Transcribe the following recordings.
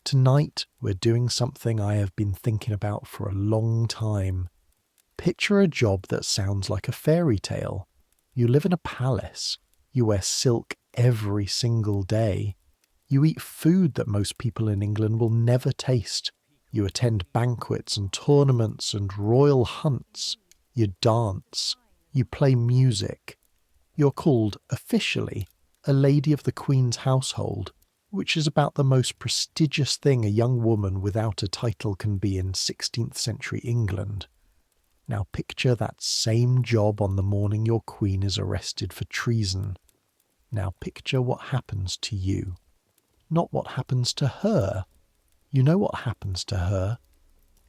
Tonight, we're doing something I have been thinking about for a long time. Picture a job that sounds like a fairy tale. You live in a palace. You wear silk every single day. You eat food that most people in England will never taste. You attend banquets and tournaments and royal hunts. You dance. You play music. You're called, officially, a lady of the Queen's household, which is about the most prestigious thing a young woman without a title can be in 16th century England. Now picture that same job on the morning your queen is arrested for treason. Now picture what happens to you. Not what happens to her. You know what happens to her.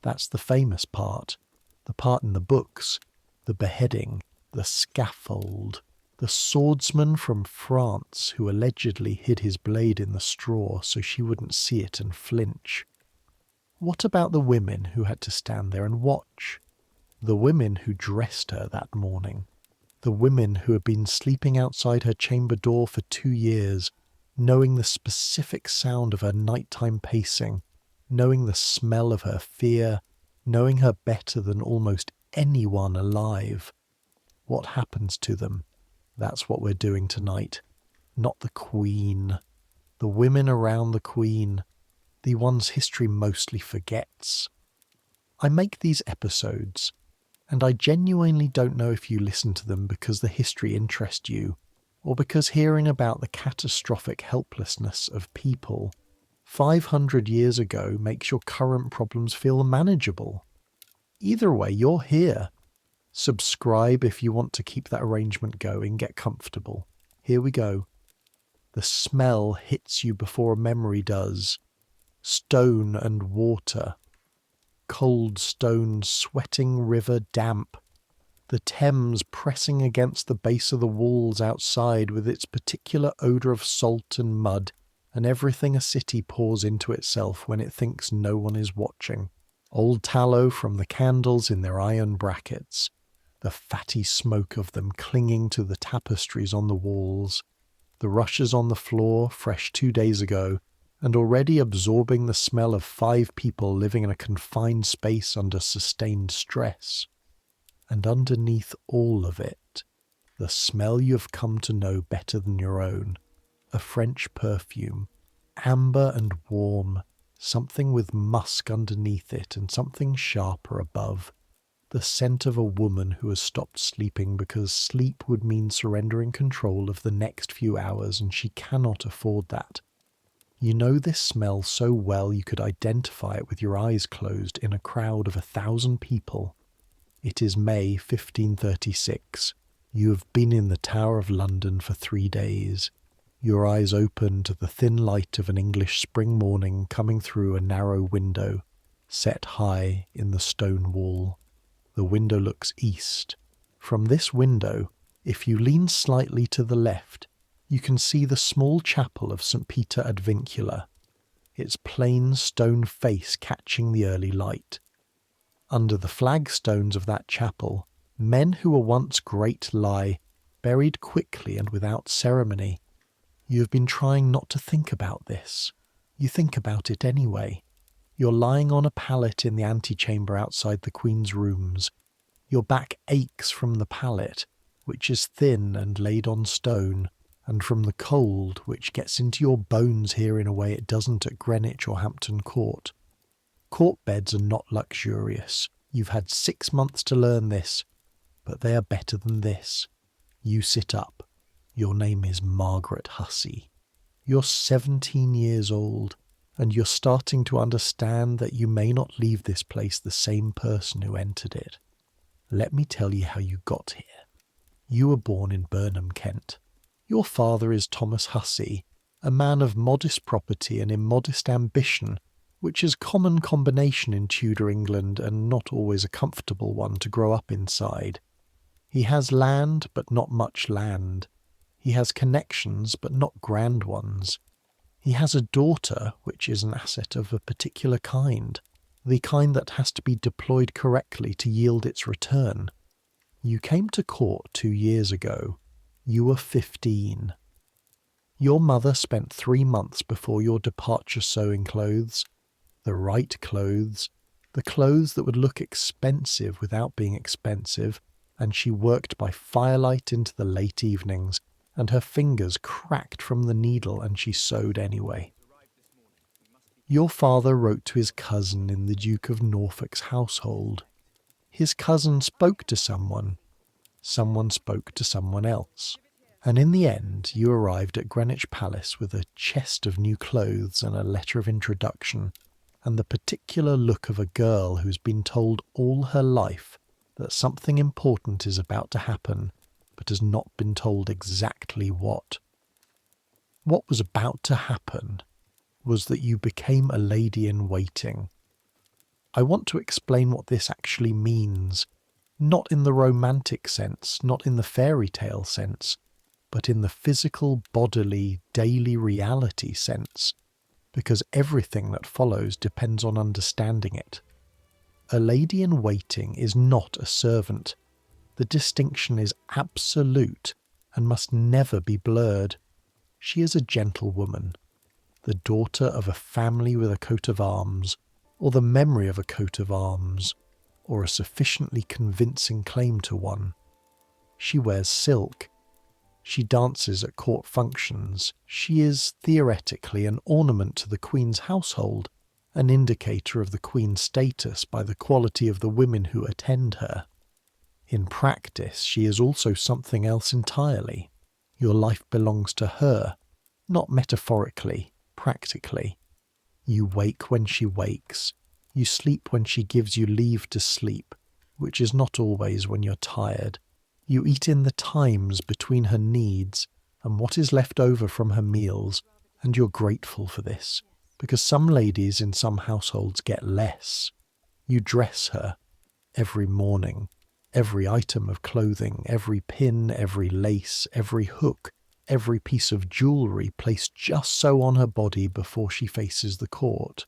That's the famous part. The part in the books. The beheading. The scaffold. The swordsman from France who allegedly hid his blade in the straw so she wouldn't see it and flinch. What about the women who had to stand there and watch? The women who dressed her that morning. The women who had been sleeping outside her chamber door for 2 years, knowing the specific sound of her nighttime pacing, knowing the smell of her fear, knowing her better than almost anyone alive. What happens to them? That's what we're doing tonight. Not the Queen. The women around the Queen. The ones history mostly forgets. I make these episodes, and I genuinely don't know if you listen to them because the history interests you, or because hearing about the catastrophic helplessness of people 500 years ago makes your current problems feel manageable. Either way, you're here. Subscribe if you want to keep that arrangement going. Get comfortable. Here we go. The smell hits you before a memory does. Stone and water. Cold stone, sweating river damp. The Thames pressing against the base of the walls outside with its particular odour of salt and mud, and everything a city pours into itself when it thinks no one is watching. Old tallow from the candles in their iron brackets. The fatty smoke of them clinging to the tapestries on the walls, the rushes on the floor, fresh 2 days ago, and already absorbing the smell of 5 people living in a confined space under sustained stress. And underneath all of it, the smell you've come to know better than your own, a French perfume, amber and warm, something with musk underneath it and something sharper above. The scent of a woman who has stopped sleeping because sleep would mean surrendering control of the next few hours, and she cannot afford that. You know this smell so well you could identify it with your eyes closed in a crowd of 1,000 people. It is May 1536. You have been in the Tower of London for 3 days. Your eyes open to the thin light of an English spring morning coming through a narrow window, set high in the stone wall. The window looks east. From this window, if you lean slightly to the left, you can see the small chapel of St. Peter ad Vincula, its plain stone face catching the early light. Under the flagstones of that chapel, men who were once great lie, buried quickly and without ceremony. You have been trying not to think about this. You think about it anyway. You're lying on a pallet in the antechamber outside the Queen's rooms. Your back aches from the pallet, which is thin and laid on stone, and from the cold, which gets into your bones here in a way it doesn't at Greenwich or Hampton Court. Court beds are not luxurious. You've had 6 months to learn this, but they are better than this. You sit up. Your name is Margaret Hussey. You're 17 years old, and you're starting to understand that you may not leave this place the same person who entered it. Let me tell you how you got here. You were born in Burnham, Kent. Your father is Thomas Hussey, a man of modest property and immodest ambition, which is a common combination in Tudor England and not always a comfortable one to grow up inside. He has land, but not much land. He has connections, but not grand ones. He has a daughter, which is an asset of a particular kind, the kind that has to be deployed correctly to yield its return. You came to court 2 years ago. You were 15. Your mother spent 3 months before your departure sewing clothes, the right clothes, the clothes that would look expensive without being expensive, and she worked by firelight into the late evenings, and her fingers cracked from the needle, and she sewed anyway. Your father wrote to his cousin in the Duke of Norfolk's household. His cousin spoke to someone spoke to someone else, and in the end you arrived at Greenwich Palace with a chest of new clothes and a letter of introduction, and the particular look of a girl who's been told all her life that something important is about to happen, but has not been told exactly what. What was about to happen was that you became a lady in waiting. I want to explain what this actually means, not in the romantic sense, not in the fairy tale sense, but in the physical, bodily, daily reality sense, because everything that follows depends on understanding it. A lady in waiting is not a servant. The distinction is absolute and must never be blurred. She is a gentlewoman, the daughter of a family with a coat of arms, or the memory of a coat of arms, or a sufficiently convincing claim to one. She wears silk. She dances at court functions. She is, theoretically, an ornament to the Queen's household, an indicator of the Queen's status by the quality of the women who attend her. In practice, she is also something else entirely. Your life belongs to her, not metaphorically, practically. You wake when she wakes. You sleep when she gives you leave to sleep, which is not always when you're tired. You eat in the times between her needs and what is left over from her meals, and you're grateful for this, because some ladies in some households get less. You dress her every morning, every item of clothing, every pin, every lace, every hook, every piece of jewellery placed just so on her body before she faces the court.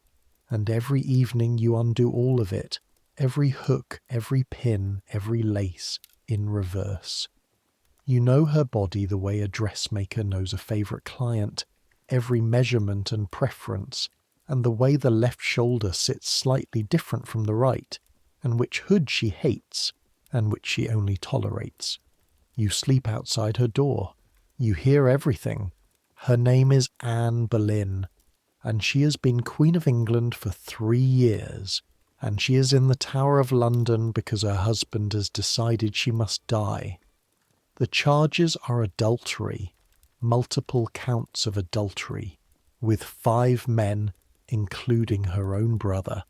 And every evening you undo all of it, every hook, every pin, every lace, in reverse. You know her body the way a dressmaker knows a favourite client, every measurement and preference, and the way the left shoulder sits slightly different from the right, and which hood she hates, and which she only tolerates. You sleep outside her door. You hear everything. Her name is Anne Boleyn, and she has been Queen of England for 3 years, and she is in the Tower of London because her husband has decided she must die. The charges are adultery, multiple counts of adultery, with 5 men, including her own brother.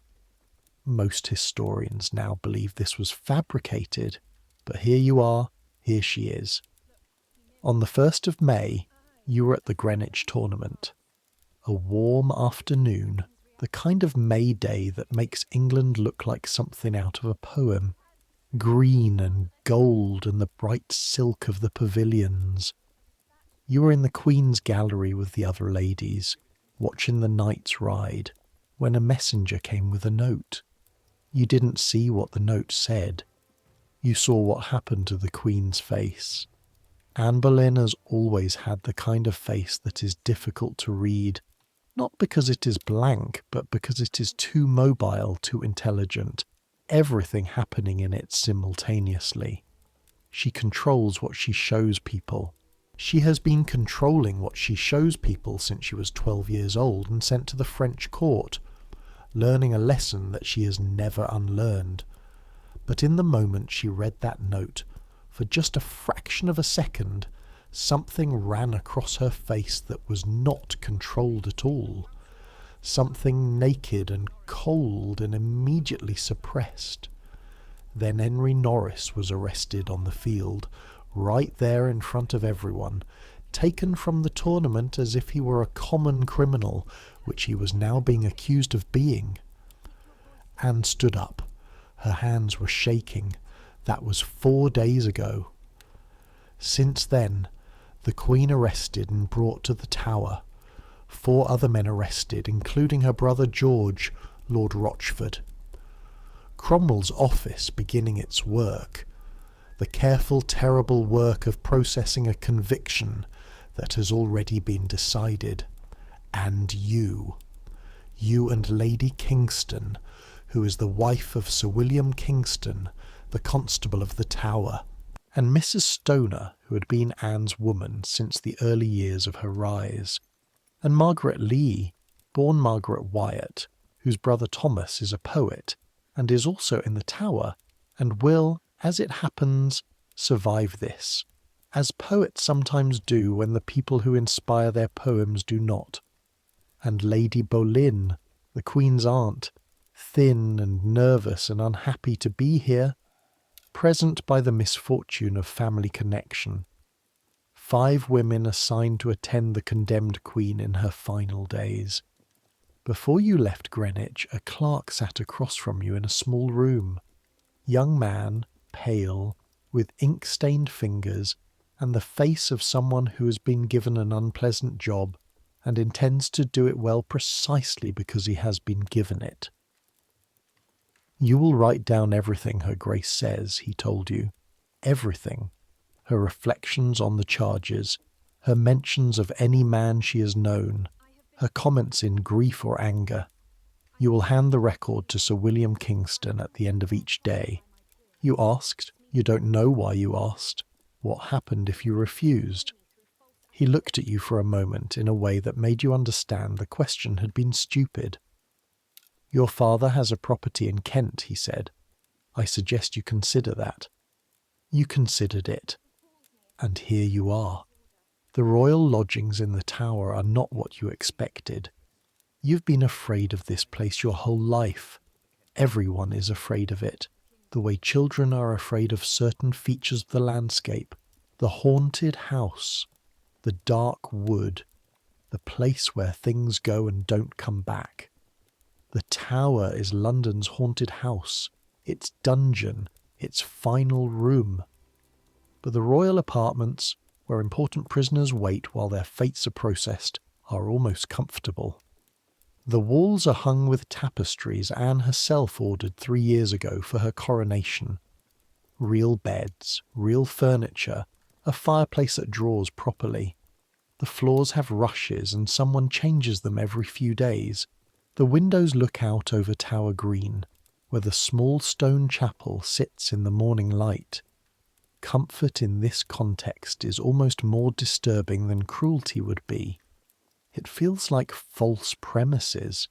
Most historians now believe this was fabricated, but here you are, here she is. On the 1st of May, you were at the Greenwich tournament. A warm afternoon, the kind of May day that makes England look like something out of a poem. Green and gold and the bright silk of the pavilions. You were in the Queen's gallery with the other ladies, watching the knights ride, when a messenger came with a note. You didn't see what the note said. You saw what happened to the Queen's face. Anne Boleyn has always had the kind of face that is difficult to read, not because it is blank, but because it is too mobile, too intelligent, everything happening in it simultaneously. She controls what she shows people. She has been controlling what she shows people since she was 12 years old and sent to the French court, learning a lesson that she has never unlearned. But in the moment she read that note, for just a fraction of a second, something ran across her face that was not controlled at all. Something naked and cold and immediately suppressed. Then Henry Norris was arrested on the field, right there in front of everyone, taken from the tournament as if he were a common criminal, which he was now being accused of being. Anne stood up. Her hands were shaking. That was 4 days ago. Since then, the Queen arrested and brought to the Tower. 4 other men arrested, including her brother George, Lord Rochford. Cromwell's office beginning its work, the careful, terrible work of processing a conviction that has already been decided. And you and Lady Kingston, who is the wife of Sir William Kingston, the Constable of the Tower, and Mrs. Stoner, who had been Anne's woman since the early years of her rise, and Margaret Lee, born Margaret Wyatt, whose brother Thomas is a poet and is also in the Tower, and will, as it happens, survive this, as poets sometimes do when the people who inspire their poems do not. And Lady Boleyn, the Queen's aunt, thin and nervous and unhappy to be here, present by the misfortune of family connection. 5 women assigned to attend the condemned Queen in her final days. Before you left Greenwich, a clerk sat across from you in a small room. Young man, pale, with ink-stained fingers, and the face of someone who has been given an unpleasant job and intends to do it well precisely because he has been given it. You will write down everything Her Grace says, he told you. Everything. Her reflections on the charges, her mentions of any man she has known, her comments in grief or anger. You will hand the record to Sir William Kingston at the end of each day. You asked, you don't know why you asked, what happened if you refused. He looked at you for a moment in a way that made you understand the question had been stupid. Your father has a property in Kent, he said. I suggest you consider that. You considered it. And here you are. The royal lodgings in the Tower are not what you expected. You've been afraid of this place your whole life. Everyone is afraid of it, the way children are afraid of certain features of the landscape, the haunted house, the dark wood, the place where things go and don't come back. The Tower is London's haunted house, its dungeon, its final room. But the royal apartments, where important prisoners wait while their fates are processed, are almost comfortable. The walls are hung with tapestries Anne herself ordered 3 years ago for her coronation. Real beds, real furniture, a fireplace that draws properly. The floors have rushes and someone changes them every few days. The windows look out over Tower Green, where the small stone chapel sits in the morning light. Comfort in this context is almost more disturbing than cruelty would be. It feels like false premises,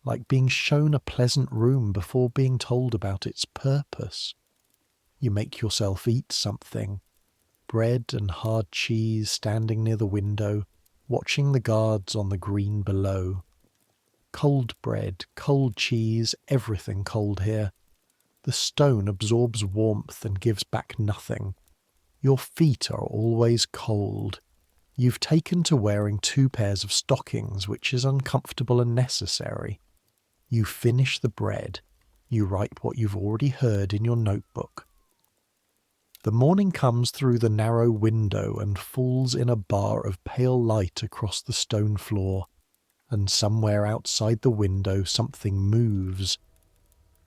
like being shown a pleasant room before being told about its purpose. You make yourself eat something, bread and hard cheese standing near the window, watching the guards on the green below. Cold bread, cold cheese, everything cold here. The stone absorbs warmth and gives back nothing. Your feet are always cold. You've taken to wearing 2 pairs of stockings, which is uncomfortable and necessary. You finish the bread. You write what you've already heard in your notebook. The morning comes through the narrow window and falls in a bar of pale light across the stone floor, and somewhere outside the window something moves.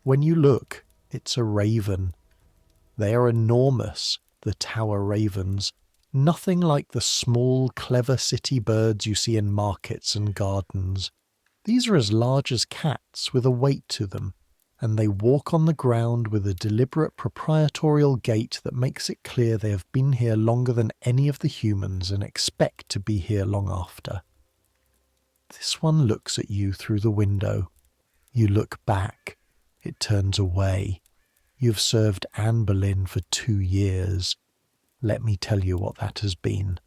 When you look, it's a raven. They are enormous, the Tower ravens, nothing like the small, clever city birds you see in markets and gardens. These are as large as cats, with a weight to them, and they walk on the ground with a deliberate proprietorial gait that makes it clear they have been here longer than any of the humans and expect to be here long after. This one looks at you through the window. You look back. It turns away. You've served Anne Boleyn for 2 years. Let me tell you what that has been.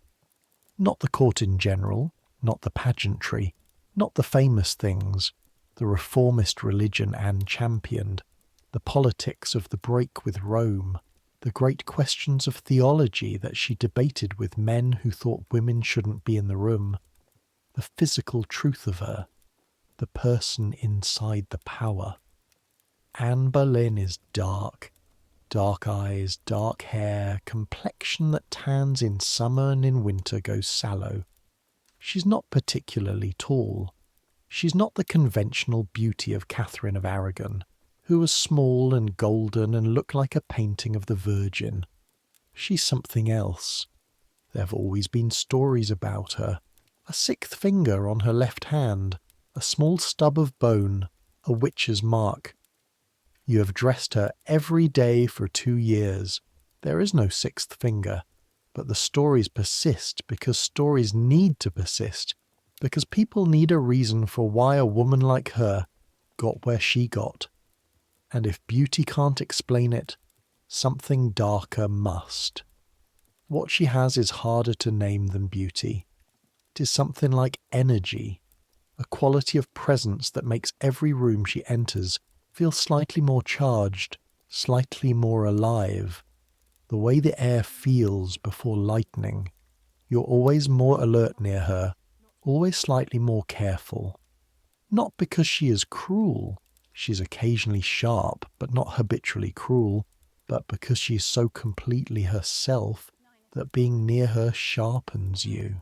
Not the court in general, not the pageantry, not the famous things, the reformist religion Anne championed, the politics of the break with Rome, the great questions of theology that she debated with men who thought women shouldn't be in the room, the physical truth of her, the person inside the power. Anne Boleyn is dark. Dark eyes, dark hair, complexion that tans in summer and in winter goes sallow. She's not particularly tall. She's not the conventional beauty of Catherine of Aragon, who was small and golden and looked like a painting of the Virgin. She's something else. There have always been stories about her. A sixth finger on her left hand, a small stub of bone, a witch's mark. You have dressed her every day for 2 years. There is no sixth finger. But the stories persist because stories need to persist, because people need a reason for why a woman like her got where she got. And if beauty can't explain it, something darker must. What she has is harder to name than beauty. It is something like energy, a quality of presence that makes every room she enters feel slightly more charged, slightly more alive. The way the air feels before lightning. You're always more alert near her, always slightly more careful. Not because she is cruel. She's occasionally sharp, but not habitually cruel, but because she is so completely herself that being near her sharpens you.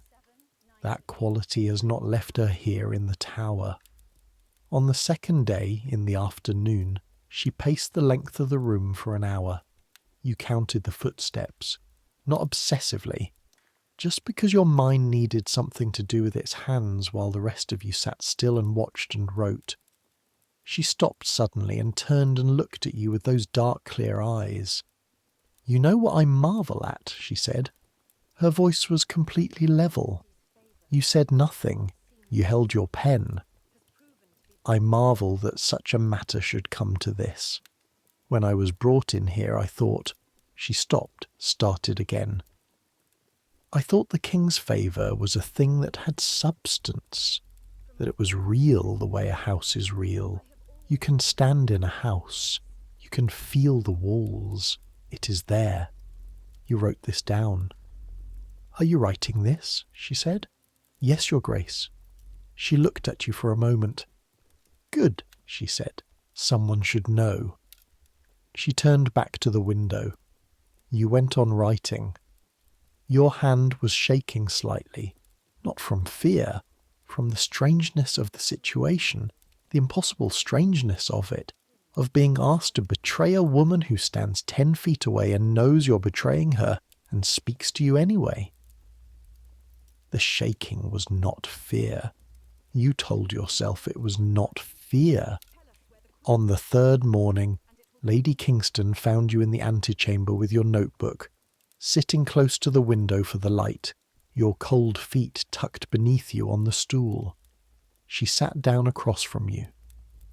That quality has not left her here in the tower. On the second day, in the afternoon, she paced the length of the room for an hour. You counted the footsteps, not obsessively, just because your mind needed something to do with its hands while the rest of you sat still and watched and wrote. She stopped suddenly and turned and looked at you with those dark, clear eyes. "You know what I marvel at," she said. Her voice was completely level. You said nothing. You held your pen. "I marvel that such a matter should come to this. When I was brought in here, I thought..." She stopped, started again. "I thought the king's favour was a thing that had substance, that it was real the way a house is real. You can stand in a house. You can feel the walls. It is there. You wrote this down." "Are you writing this?" she said. "Yes, Your Grace." She looked at you for a moment. "Good," she said. "Someone should know." She turned back to the window. You went on writing. Your hand was shaking slightly, not from fear, from the strangeness of the situation, the impossible strangeness of it, of being asked to betray a woman who stands 10 feet away and knows you're betraying her and speaks to you anyway. The shaking was not fear. You told yourself it was not fear. On the third morning, Lady Kingston found you in the antechamber with your notebook, sitting close to the window for the light, your cold feet tucked beneath you on the stool. She sat down across from you.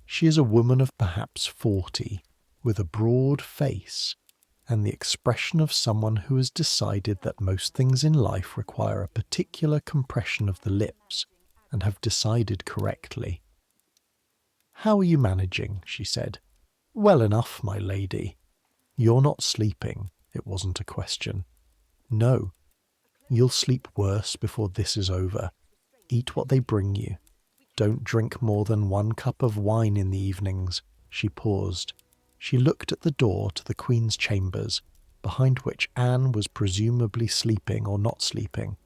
She is a woman of perhaps 40, with a broad face, and the expression of someone who has decided that most things in life require a particular compression of the lips, and have decided correctly. "How are you managing?" she said. "Well enough, my lady." "You're not sleeping." It wasn't a question. "No. You'll sleep worse before this is over. Eat what they bring you. Don't drink more than 1 cup of wine in the evenings." She paused. She looked at the door to the Queen's chambers, behind which Anne was presumably sleeping or not sleeping.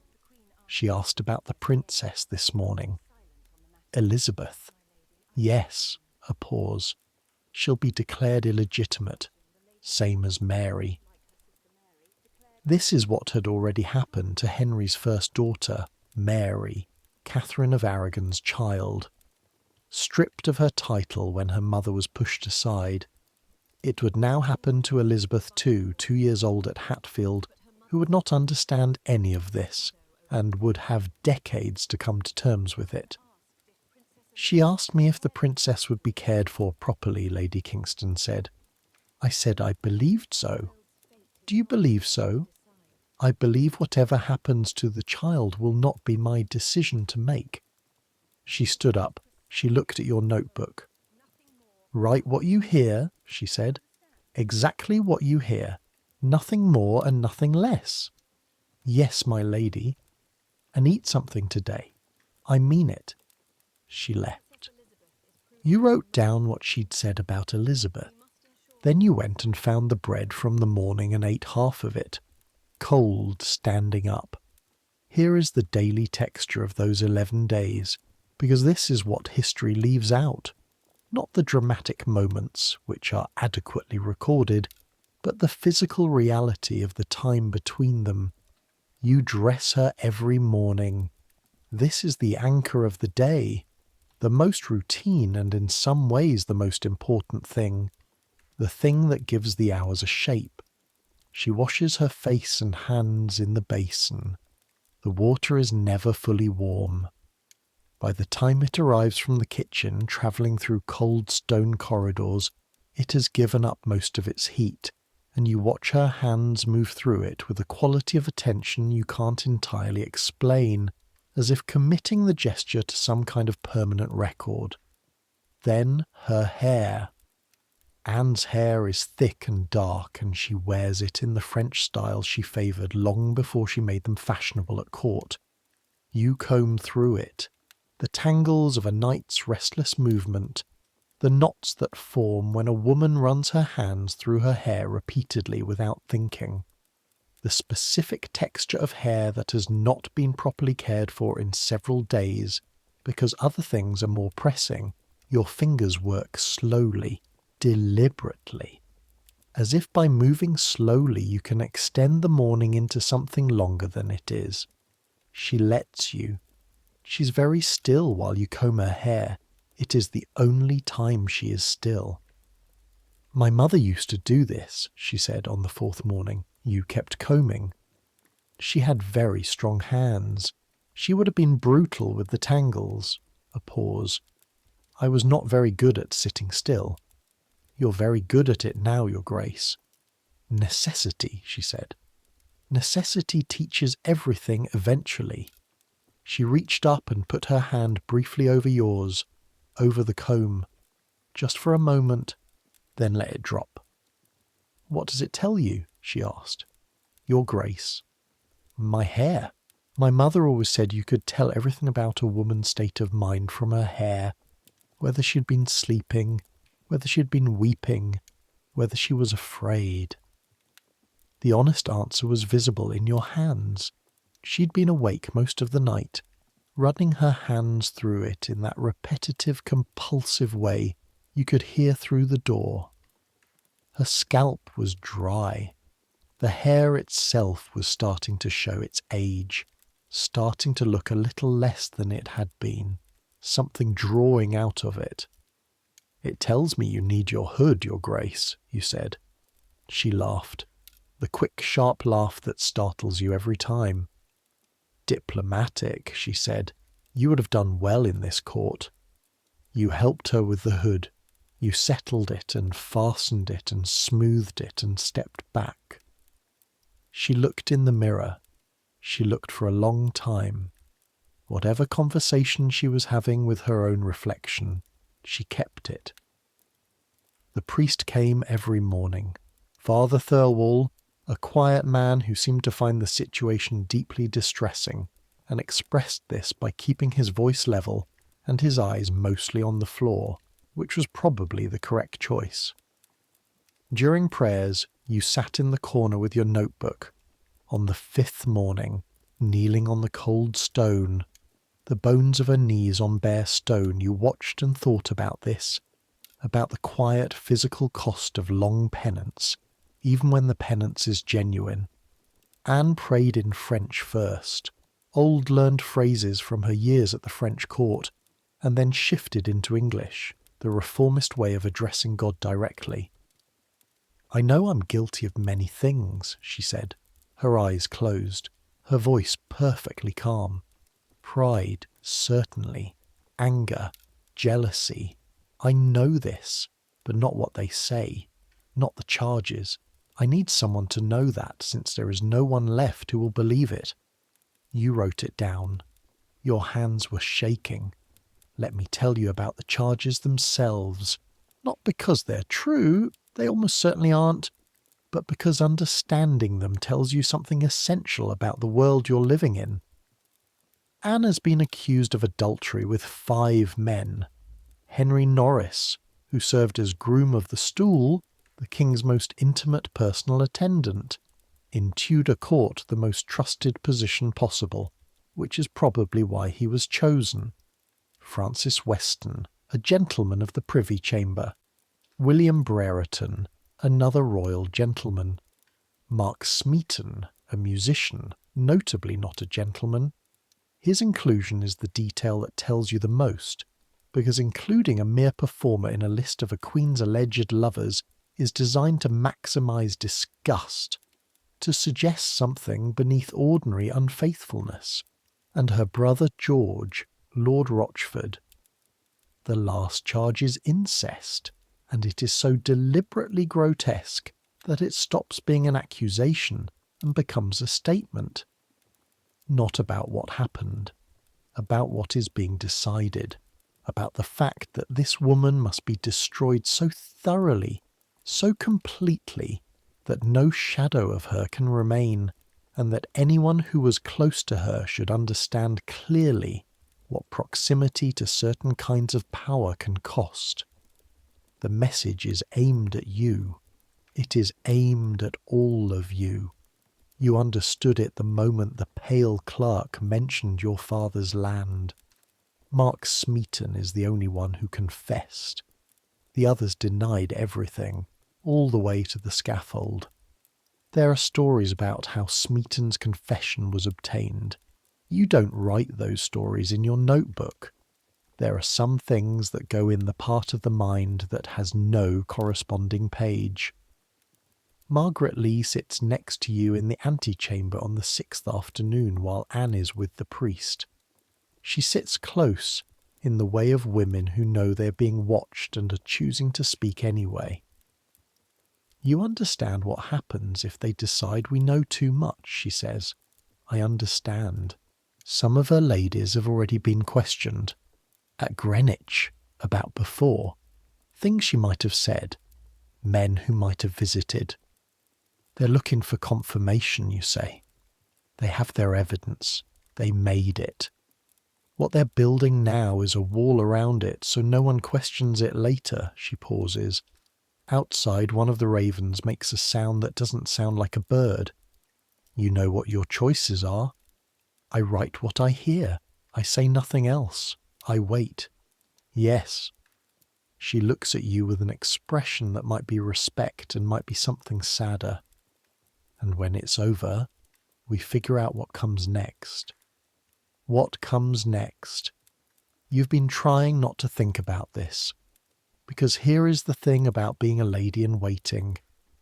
She asked about the princess this morning. "Elizabeth." "Yes." A pause. "She'll be declared illegitimate, same as Mary." This is what had already happened to Henry's first daughter, Mary, Catherine of Aragon's child. Stripped of her title when her mother was pushed aside, it would now happen to Elizabeth too, 2 years old at Hatfield, who would not understand any of this, and would have decades to come to terms with it. "She asked me if the princess would be cared for properly," Lady Kingston said. "I said I believed so." "Do you believe so?" "I believe whatever happens to the child will not be my decision to make." She stood up. She looked at your notebook. "Write what you hear," she said. "Exactly what you hear. Nothing more and nothing less." "Yes, my lady." "And eat something today. I mean it." She left. You wrote down what she'd said about Elizabeth. Then you went and found the bread from the morning and ate half of it, cold, standing up. Here is the daily texture of those 11 days, because this is what history leaves out. Not the dramatic moments, which are adequately recorded, but the physical reality of the time between them. You dress her every morning. This is the anchor of the day, the most routine and in some ways the most important thing, the thing that gives the hours a shape. She washes her face and hands in the basin. The water is never fully warm. By the time it arrives from the kitchen, travelling through cold stone corridors, it has given up most of its heat, and you watch her hands move through it with a quality of attention you can't entirely explain, as if committing the gesture to some kind of permanent record. Then her hair. Anne's hair is thick and dark, and she wears it in the French style she favoured long before she made them fashionable at court. You comb through it, the tangles of a night's restless movement, the knots that form when a woman runs her hands through her hair repeatedly without thinking, the specific texture of hair that has not been properly cared for in several days because other things are more pressing. Your fingers work slowly, deliberately, as if by moving slowly you can extend the morning into something longer than it is. She lets you. She's very still while you comb her hair. It is the only time she is still. My mother used to do this, she said on the fourth morning. You kept combing. She had very strong hands. She would have been brutal with the tangles. A pause. I was not very good at sitting still. You're very good at it now, Your Grace. Necessity, she said. Necessity teaches everything eventually. She reached up and put her hand briefly over yours, over the comb, just for a moment, then let it drop. What does it tell you? She asked. Your Grace. My hair. My mother always said you could tell everything about a woman's state of mind from her hair, whether she'd been sleeping, whether she'd been weeping, whether she was afraid. The honest answer was visible in your hands. She'd been awake most of the night, running her hands through it in that repetitive, compulsive way you could hear through the door. Her scalp was dry. The hair itself was starting to show its age, starting to look a little less than it had been, something drawing out of it. It tells me you need your hood, Your Grace, you said. She laughed, the quick, sharp laugh that startles you every time. Diplomatic, she said. You would have done well in this court. You helped her with the hood. You settled it and fastened it and smoothed it and stepped back. She looked in the mirror. She looked for a long time. Whatever conversation she was having with her own reflection, she kept it. The priest came every morning. Father Thirlwall, a quiet man who seemed to find the situation deeply distressing, and expressed this by keeping his voice level and his eyes mostly on the floor, which was probably the correct choice. During prayers, you sat in the corner with your notebook. On the fifth morning, kneeling on the cold stone, the bones of her knees on bare stone, you watched and thought about this, about the quiet physical cost of long penance, even when the penance is genuine. Anne prayed in French first, old learned phrases from her years at the French court, and then shifted into English, the reformist way of addressing God directly. I know I'm guilty of many things, she said, her eyes closed, her voice perfectly calm. Pride, certainly. Anger, jealousy. I know this, but not what they say, not the charges. I need someone to know that, since there is no one left who will believe it. You wrote it down. Your hands were shaking. Let me tell you about the charges themselves, not because they're true, they almost certainly aren't, but because understanding them tells you something essential about the world you're living in. Anne has been accused of adultery with 5 men. Henry Norris, who served as groom of the stool, the king's most intimate personal attendant, in Tudor court the most trusted position possible, which is probably why he was chosen. Francis Weston, a gentleman of the Privy Chamber. William Brereton, another royal gentleman. Mark Smeaton, a musician, notably not a gentleman. His inclusion is the detail that tells you the most, because including a mere performer in a list of a queen's alleged lovers is designed to maximise disgust, to suggest something beneath ordinary unfaithfulness. And her brother George, Lord Rochford. The last charge is incest, and it is so deliberately grotesque that it stops being an accusation and becomes a statement. Not about what happened, about what is being decided, about the fact that this woman must be destroyed so thoroughly, so completely, that no shadow of her can remain, and that anyone who was close to her should understand clearly what proximity to certain kinds of power can cost. The message is aimed at you. It is aimed at all of you. You understood it the moment the pale clerk mentioned your father's land. Mark Smeaton is the only one who confessed. The others denied everything, all the way to the scaffold. There are stories about how Smeaton's confession was obtained. You don't write those stories in your notebook. There are some things that go in the part of the mind that has no corresponding page. Margaret Lee sits next to you in the antechamber on the 6th afternoon while Anne is with the priest. She sits close, in the way of women who know they're being watched and are choosing to speak anyway. You understand what happens if they decide we know too much, she says. I understand. Some of her ladies have already been questioned. At Greenwich, about before. Things she might have said. Men who might have visited. They're looking for confirmation, you say. They have their evidence. They made it. What they're building now is a wall around it so no one questions it later, she pauses. Outside, one of the ravens makes a sound that doesn't sound like a bird. You know what your choices are. I write what I hear. I say nothing else. I wait. Yes. She looks at you with an expression that might be respect and might be something sadder. And when it's over, we figure out what comes next. What comes next? You've been trying not to think about this. Because here is the thing about being a lady in waiting.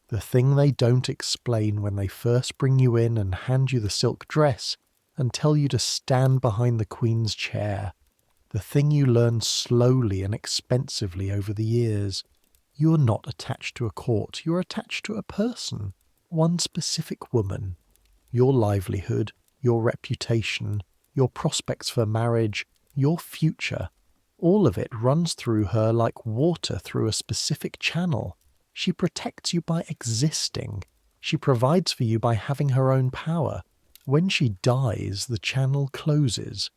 The thing they don't explain when they first bring you in and hand you the silk dress and tell you to stand behind the Queen's chair. The thing you learn slowly and expensively over the years. You are not attached to a court. You are attached to a person. One specific woman. Your livelihood, your reputation, your prospects for marriage, your future. All of it runs through her like water through a specific channel. She protects you by existing. She provides for you by having her own power. When she dies, the channel closes,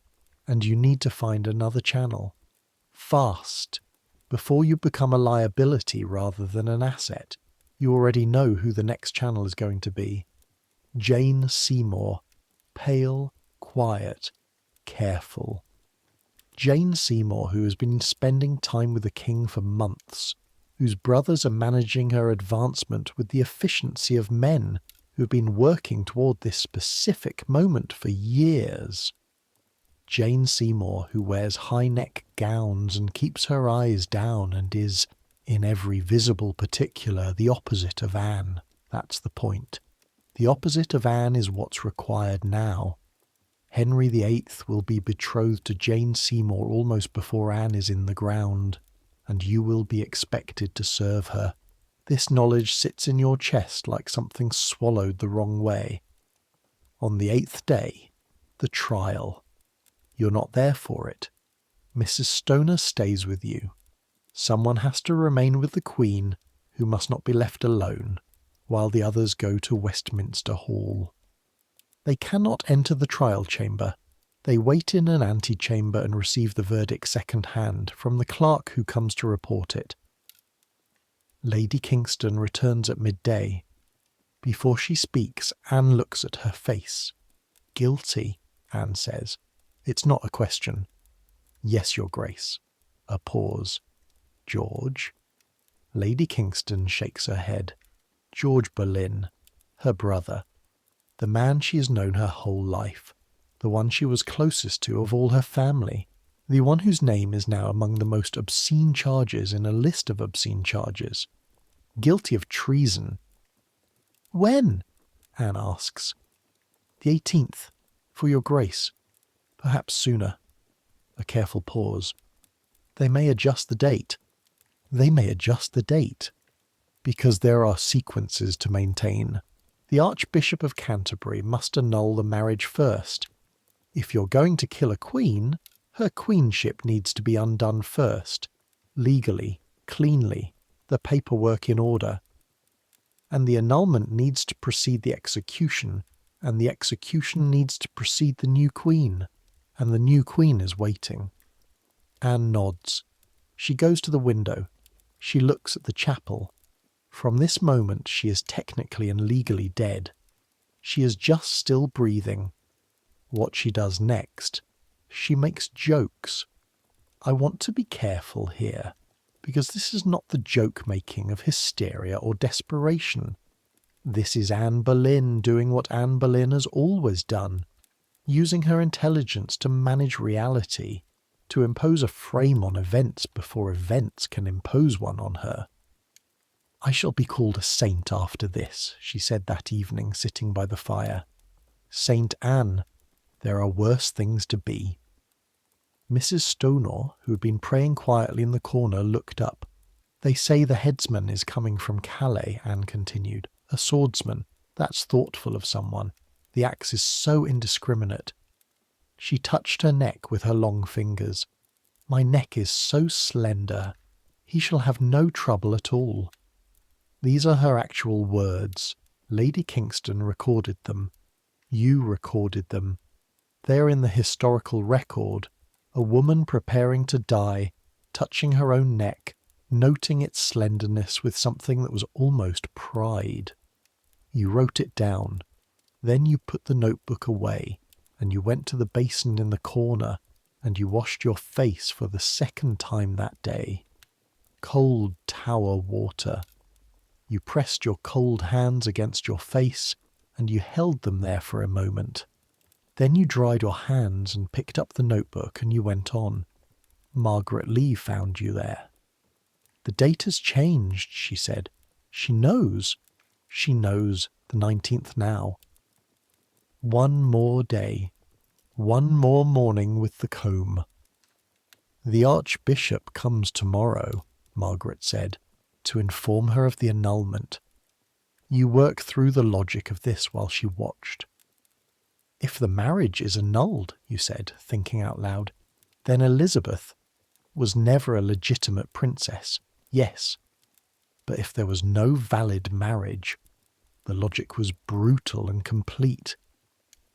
and you need to find another channel. Fast. Before you become a liability rather than an asset, you already know who the next channel is going to be. Jane Seymour. Pale, quiet, careful. Jane Seymour, who has been spending time with the king for months, whose brothers are managing her advancement with the efficiency of men who have been working toward this specific moment for years. Jane Seymour, who wears high-neck gowns and keeps her eyes down and is, in every visible particular, the opposite of Anne. That's the point. The opposite of Anne is what's required now. Henry VIII will be betrothed to Jane Seymour almost before Anne is in the ground, and you will be expected to serve her. This knowledge sits in your chest like something swallowed the wrong way. On the 8th day, the trial. You're not there for it. Mrs. Stoner stays with you. Someone has to remain with the Queen, who must not be left alone, while the others go to Westminster Hall. They cannot enter the trial chamber. They wait in an antechamber and receive the verdict second-hand from the clerk who comes to report it. Lady Kingston returns at midday. Before she speaks, Anne looks at her face. Guilty, Anne says. It's not a question. Yes, Your Grace. A pause. George? Lady Kingston shakes her head. George Boleyn, her brother. The man she has known her whole life, the one she was closest to of all her family, the one whose name is now among the most obscene charges in a list of obscene charges. Guilty of treason. When? Anne asks. The 18th, for your grace. Perhaps sooner. A careful pause. They may adjust the date. They may adjust the date. Because there are sequences to maintain. The Archbishop of Canterbury must annul the marriage first. If you're going to kill a queen, her queenship needs to be undone first. Legally, cleanly, the paperwork in order. And the annulment needs to precede the execution, and the execution needs to precede the new queen, and the new queen is waiting. Anne nods. She goes to the window. She looks at the chapel. From this moment she is technically and legally dead. She is just still breathing. What she does next, she makes jokes. I want to be careful here, because this is not the joke-making of hysteria or desperation. This is Anne Boleyn doing what Anne Boleyn has always done, using her intelligence to manage reality, to impose a frame on events before events can impose one on her. I shall be called a saint after this, she said that evening, sitting by the fire. Saint Anne, there are worse things to be. Mrs. Stonor, who had been praying quietly in the corner, looked up. They say the headsman is coming from Calais, Anne continued. A swordsman. That's thoughtful of someone. The axe is so indiscriminate. She touched her neck with her long fingers. My neck is so slender. He shall have no trouble at all. These are her actual words. Lady Kingston recorded them. You recorded them. They are in the historical record. A woman preparing to die, touching her own neck, noting its slenderness with something that was almost pride. You wrote it down. Then you put the notebook away, and you went to the basin in the corner, and you washed your face for the second time that day. Cold tower water. You pressed your cold hands against your face, and you held them there for a moment. Then you dried your hands and picked up the notebook, and you went on. Margaret Lee found you there. The date has changed, she said. She knows. She knows the 19th now. One more day. One more morning with the comb. The Archbishop comes tomorrow, Margaret said, to inform her of the annulment. You work through the logic of this while she watched. If the marriage is annulled, you said, thinking out loud, then Elizabeth was never a legitimate princess. Yes. But if there was no valid marriage, the logic was brutal and complete.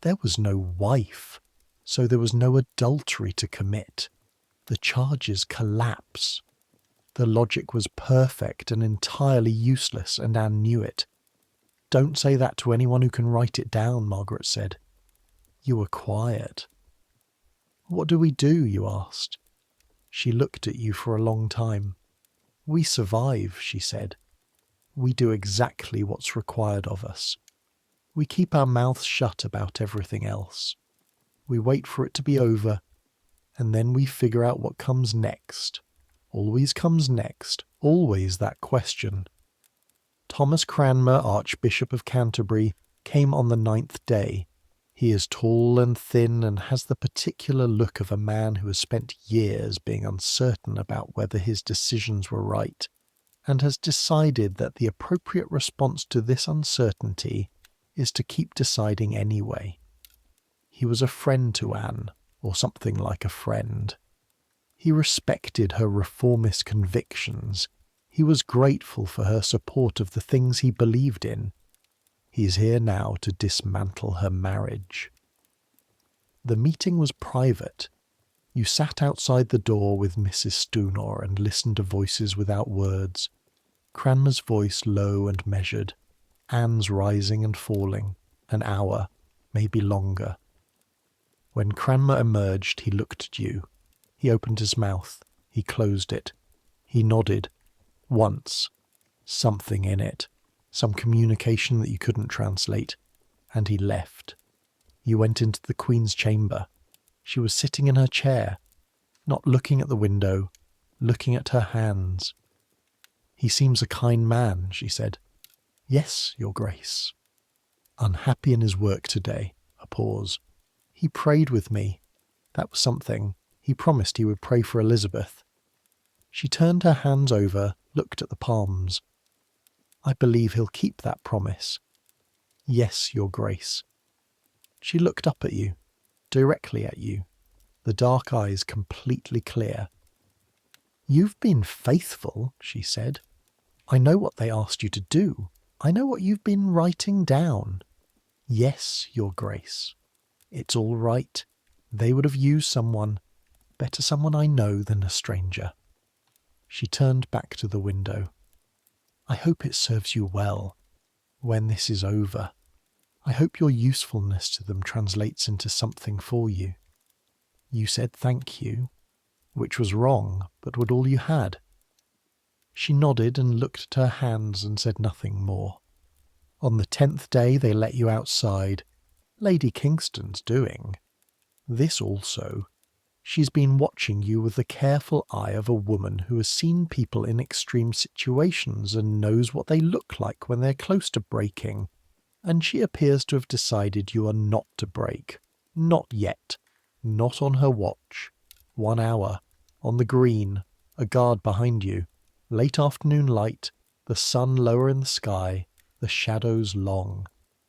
There was no wife, so there was no adultery to commit. The charges collapse. The logic was perfect and entirely useless, and Anne knew it. Don't say that to anyone who can write it down, Margaret said. You were quiet. What do we do, you asked. She looked at you for a long time. We survive, she said. We do exactly what's required of us. We keep our mouths shut about everything else. We wait for it to be over, and then we figure out what comes next. Always comes next, always that question. Thomas Cranmer, Archbishop of Canterbury, came on the 9th day. He is tall and thin and has the particular look of a man who has spent years being uncertain about whether his decisions were right, and has decided that the appropriate response to this uncertainty is to keep deciding anyway. He was a friend to Anne, or something like a friend. He respected her reformist convictions. He was grateful for her support of the things he believed in. He's here now to dismantle her marriage. The meeting was private. You sat outside the door with Mrs. Stonor and listened to voices without words. Cranmer's voice low and measured, Anne's rising and falling, an hour, maybe longer. When Cranmer emerged, he looked at you. He opened his mouth. He closed it. He nodded. Once. Something in it. Some communication that you couldn't translate. and he left. You went into the Queen's chamber. She was sitting in her chair, not looking at the window, looking at her hands. "He seems a kind man," she said. "Yes, Your Grace." "Unhappy in his work today." A pause. "He prayed with me. That was something. He promised he would pray for Elizabeth." She turned her hands over, looked at the palms. "I believe he'll keep that promise." "Yes, Your Grace." She looked up at you, directly at you, the dark eyes completely clear. "You've been faithful," she said. "I know what they asked you to do. I know what you've been writing down." "Yes, Your Grace. It's all right. They would have used someone, better someone I know than a stranger." She turned back to the window. "I hope it serves you well when this is over. I hope your usefulness to them translates into something for you. You said thank you, which was wrong, but what all you had." She nodded and looked at her hands and said nothing more. "On the 10th day they let you outside. Lady Kingston's doing. This also. She's been watching you with the careful eye of a woman who has seen people in extreme situations and knows what they look like when they're close to breaking. And she appears to have decided you are not to break. Not yet. Not on her watch. 1 hour. On the green. A guard behind you. Late afternoon light. The sun lower in the sky. The shadows long.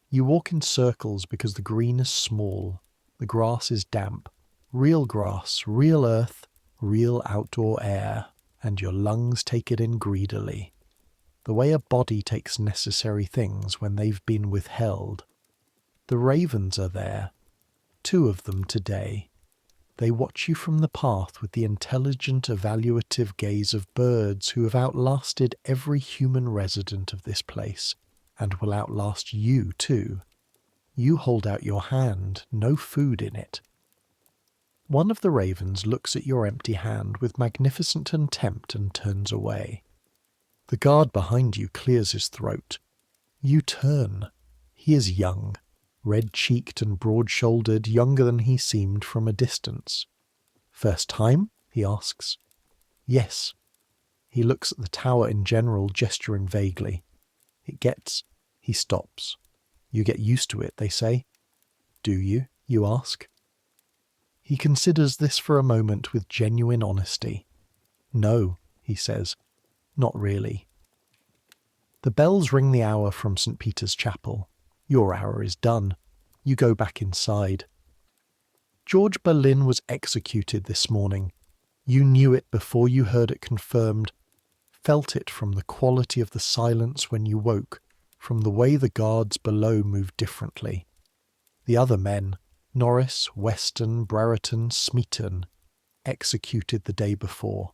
You walk in circles because the green is small. The grass is damp. Real grass, real earth, real outdoor air. And your lungs take it in greedily. The way a body takes necessary things when they've been withheld. The ravens are there. 2 of them today. They watch you from the path with the intelligent, evaluative gaze of birds who have outlasted every human resident of this place, and will outlast you too. You hold out your hand, no food in it. One of the ravens looks at your empty hand with magnificent contempt and turns away. The guard behind you clears his throat. You turn. He is young, red-cheeked and broad-shouldered, younger than he seemed from a distance. "First time?" he asks. "Yes." He looks at the tower in general, gesturing vaguely. He stops. "You get used to it," they say. "Do you?" you ask. He considers this for a moment with genuine honesty. "No," he says. "Not really." The bells ring the hour from St. Peter's Chapel. Your hour is done. You go back inside. George Boleyn was executed this morning. You knew it before you heard it confirmed, felt it from the quality of the silence when you woke, from the way the guards below moved differently. The other men, Norris, Weston, Brereton, Smeaton, executed the day before.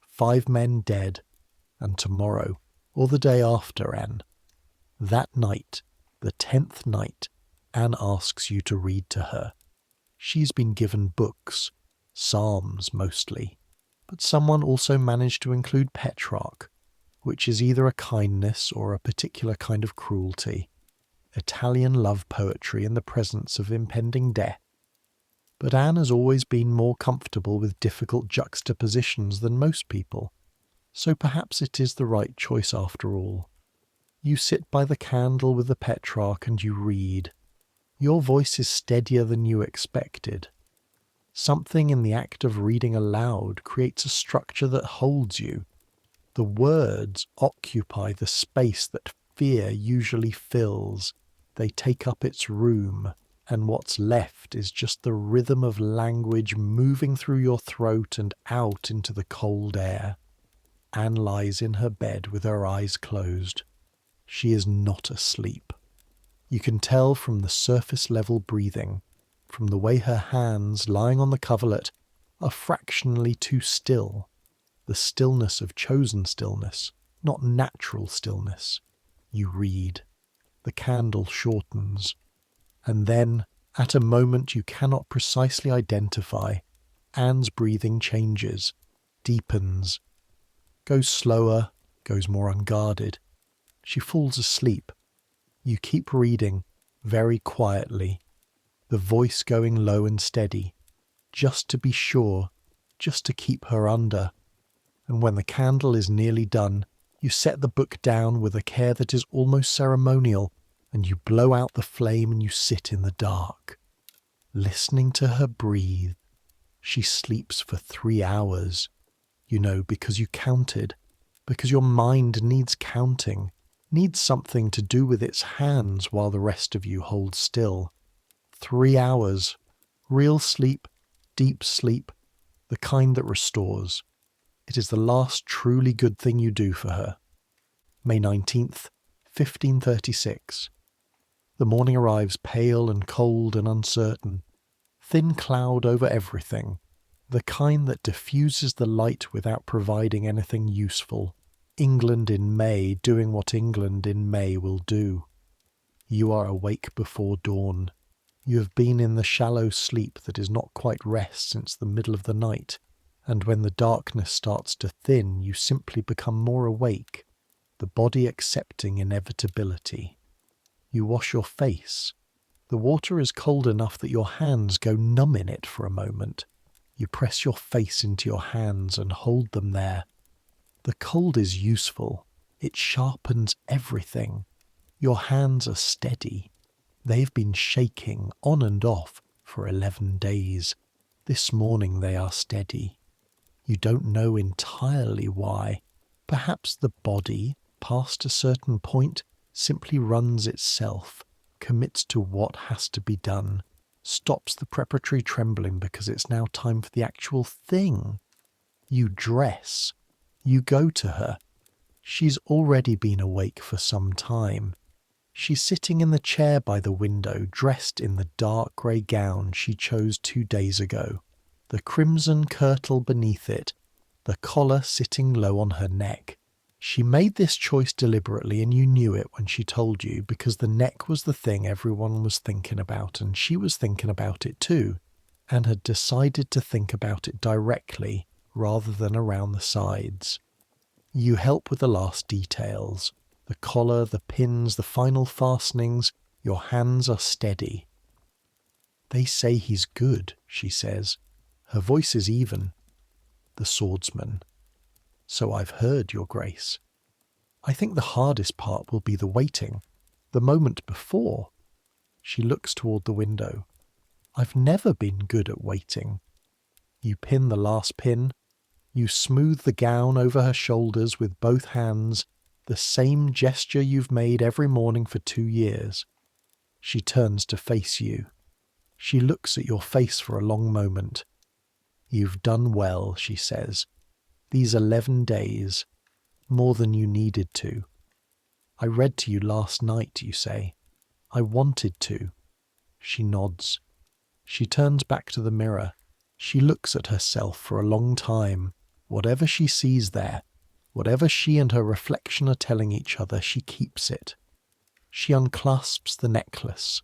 5 men dead, and tomorrow, or the day after, Anne. That night, the 10th night, Anne asks you to read to her. She's been given books, psalms mostly, but someone also managed to include Petrarch, which is either a kindness or a particular kind of cruelty. Italian love poetry in the presence of impending death. But Anne has always been more comfortable with difficult juxtapositions than most people, so perhaps it is the right choice after all. You sit by the candle with the Petrarch and you read. Your voice is steadier than you expected. Something in the act of reading aloud creates a structure that holds you. The words occupy the space that fear usually fills. They take up its room, and what's left is just the rhythm of language moving through your throat and out into the cold air. Anne lies in her bed with her eyes closed. She is not asleep. You can tell from the surface-level breathing, from the way her hands, lying on the coverlet, are fractionally too still. The stillness of chosen stillness, not natural stillness. You read. The candle shortens. And then, at a moment you cannot precisely identify, Anne's breathing changes, deepens, goes slower, goes more unguarded. She falls asleep. You keep reading, very quietly, the voice going low and steady, just to be sure, just to keep her under. And when the candle is nearly done, you set the book down with a care that is almost ceremonial, and you blow out the flame and you sit in the dark, listening to her breathe. She sleeps for 3 hours, you know, because you counted, because your mind needs counting, needs something to do with its hands while the rest of you hold still. 3 hours, real sleep, deep sleep, the kind that restores. It is the last truly good thing you do for her. May 19th, 1536. The morning arrives pale and cold and uncertain. Thin cloud over everything, the kind that diffuses the light without providing anything useful. England in May doing what England in May will do. You are awake before dawn. You have been in the shallow sleep that is not quite rest since the middle of the night, and when the darkness starts to thin, you simply become more awake, the body accepting inevitability. You wash your face. The water is cold enough that your hands go numb in it for a moment. You press your face into your hands and hold them there. The cold is useful. It sharpens everything. Your hands are steady. They've been shaking on and off for 11 days. This morning they are steady. You don't know entirely why. Perhaps the body, past a certain point, simply runs itself, commits to what has to be done, stops the preparatory trembling because it's now time for the actual thing. You dress. You go to her. She's already been awake for some time. She's sitting in the chair by the window, dressed in the dark grey gown she chose 2 days ago, the crimson kirtle beneath it, the collar sitting low on her neck. She made this choice deliberately, and you knew it when she told you, because the neck was the thing everyone was thinking about, and she was thinking about it too, and had decided to think about it directly rather than around the sides. You help with the last details, the collar, the pins, the final fastenings. Your hands are steady. They say he's good, she says. Her voice is even. The swordsman. So I've heard, Your Grace. I think the hardest part will be the waiting, the moment before. She looks toward the window. I've never been good at waiting. You pin the last pin. You smooth the gown over her shoulders with both hands, the same gesture you've made every morning for 2 years. She turns to face you. She looks at your face for a long moment. You've done well, she says. These 11 days, more than you needed to. I read to you last night, you say. I wanted to. She nods. She turns back to the mirror. She looks at herself for a long time. Whatever she sees there, whatever she and her reflection are telling each other, she keeps it. She unclasps the necklace,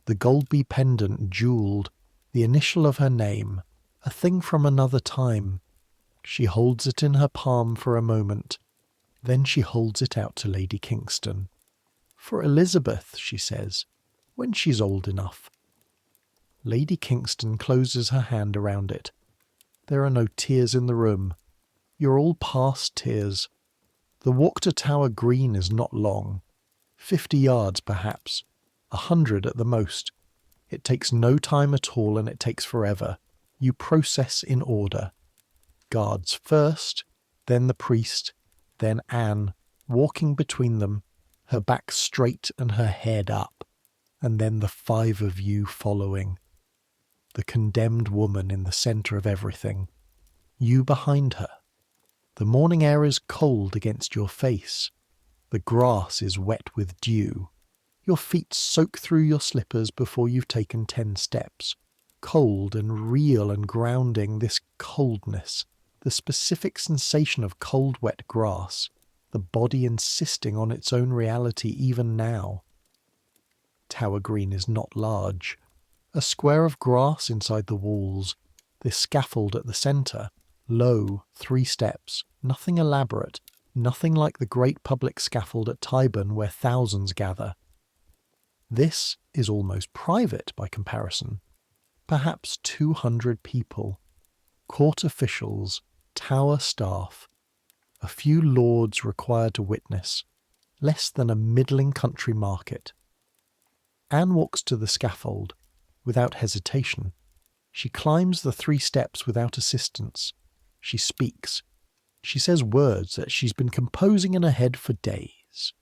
the gold bee pendant jewelled, the initial of her name, a thing from another time. She holds it in her palm for a moment. Then she holds it out to Lady Kingston. For Elizabeth, she says, when she's old enough. Lady Kingston closes her hand around it. There are no tears in the room. You're all past tears. The walk to Tower Green is not long. 50 yards, perhaps. 100 at the most. It takes no time at all, and it takes forever. You process in order. Guards first, then the priest, then Anne, walking between them, her back straight and her head up, and then the 5 of you following. The condemned woman in the centre of everything. You behind her. The morning air is cold against your face. The grass is wet with dew. Your feet soak through your slippers before you've taken 10 steps. Cold and real and grounding, this coldness, the specific sensation of cold wet grass, the body insisting on its own reality even now. Tower Green is not large. A square of grass inside the walls, this scaffold at the centre, low, 3 steps, nothing elaborate, nothing like the great public scaffold at Tyburn where thousands gather. This is almost private by comparison. Perhaps 200 people, court officials, tower staff, a few lords required to witness, less than a middling country market. Anne walks to the scaffold without hesitation. She climbs the 3 steps without assistance. She speaks. She says words that she's been composing in her head for days.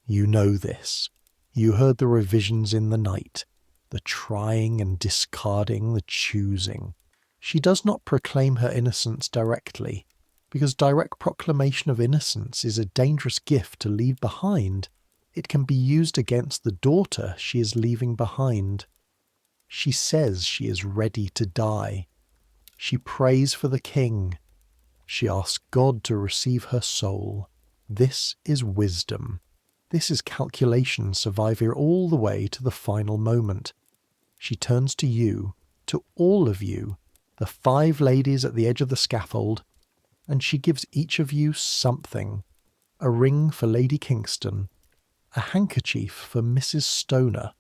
You know this. You heard the revisions in the night, the trying and discarding, the choosing. She does not proclaim her innocence directly, because direct proclamation of innocence is a dangerous gift to leave behind. It can be used against the daughter she is leaving behind. She says she is ready to die. She prays for the king. She asks God to receive her soul. This is wisdom. This is calculation surviving all the way to the final moment. She turns to you, to all of you, the 5 ladies at the edge of the scaffold, and she gives each of you something. A ring for Lady Kingston, a handkerchief for Mrs. Stoner,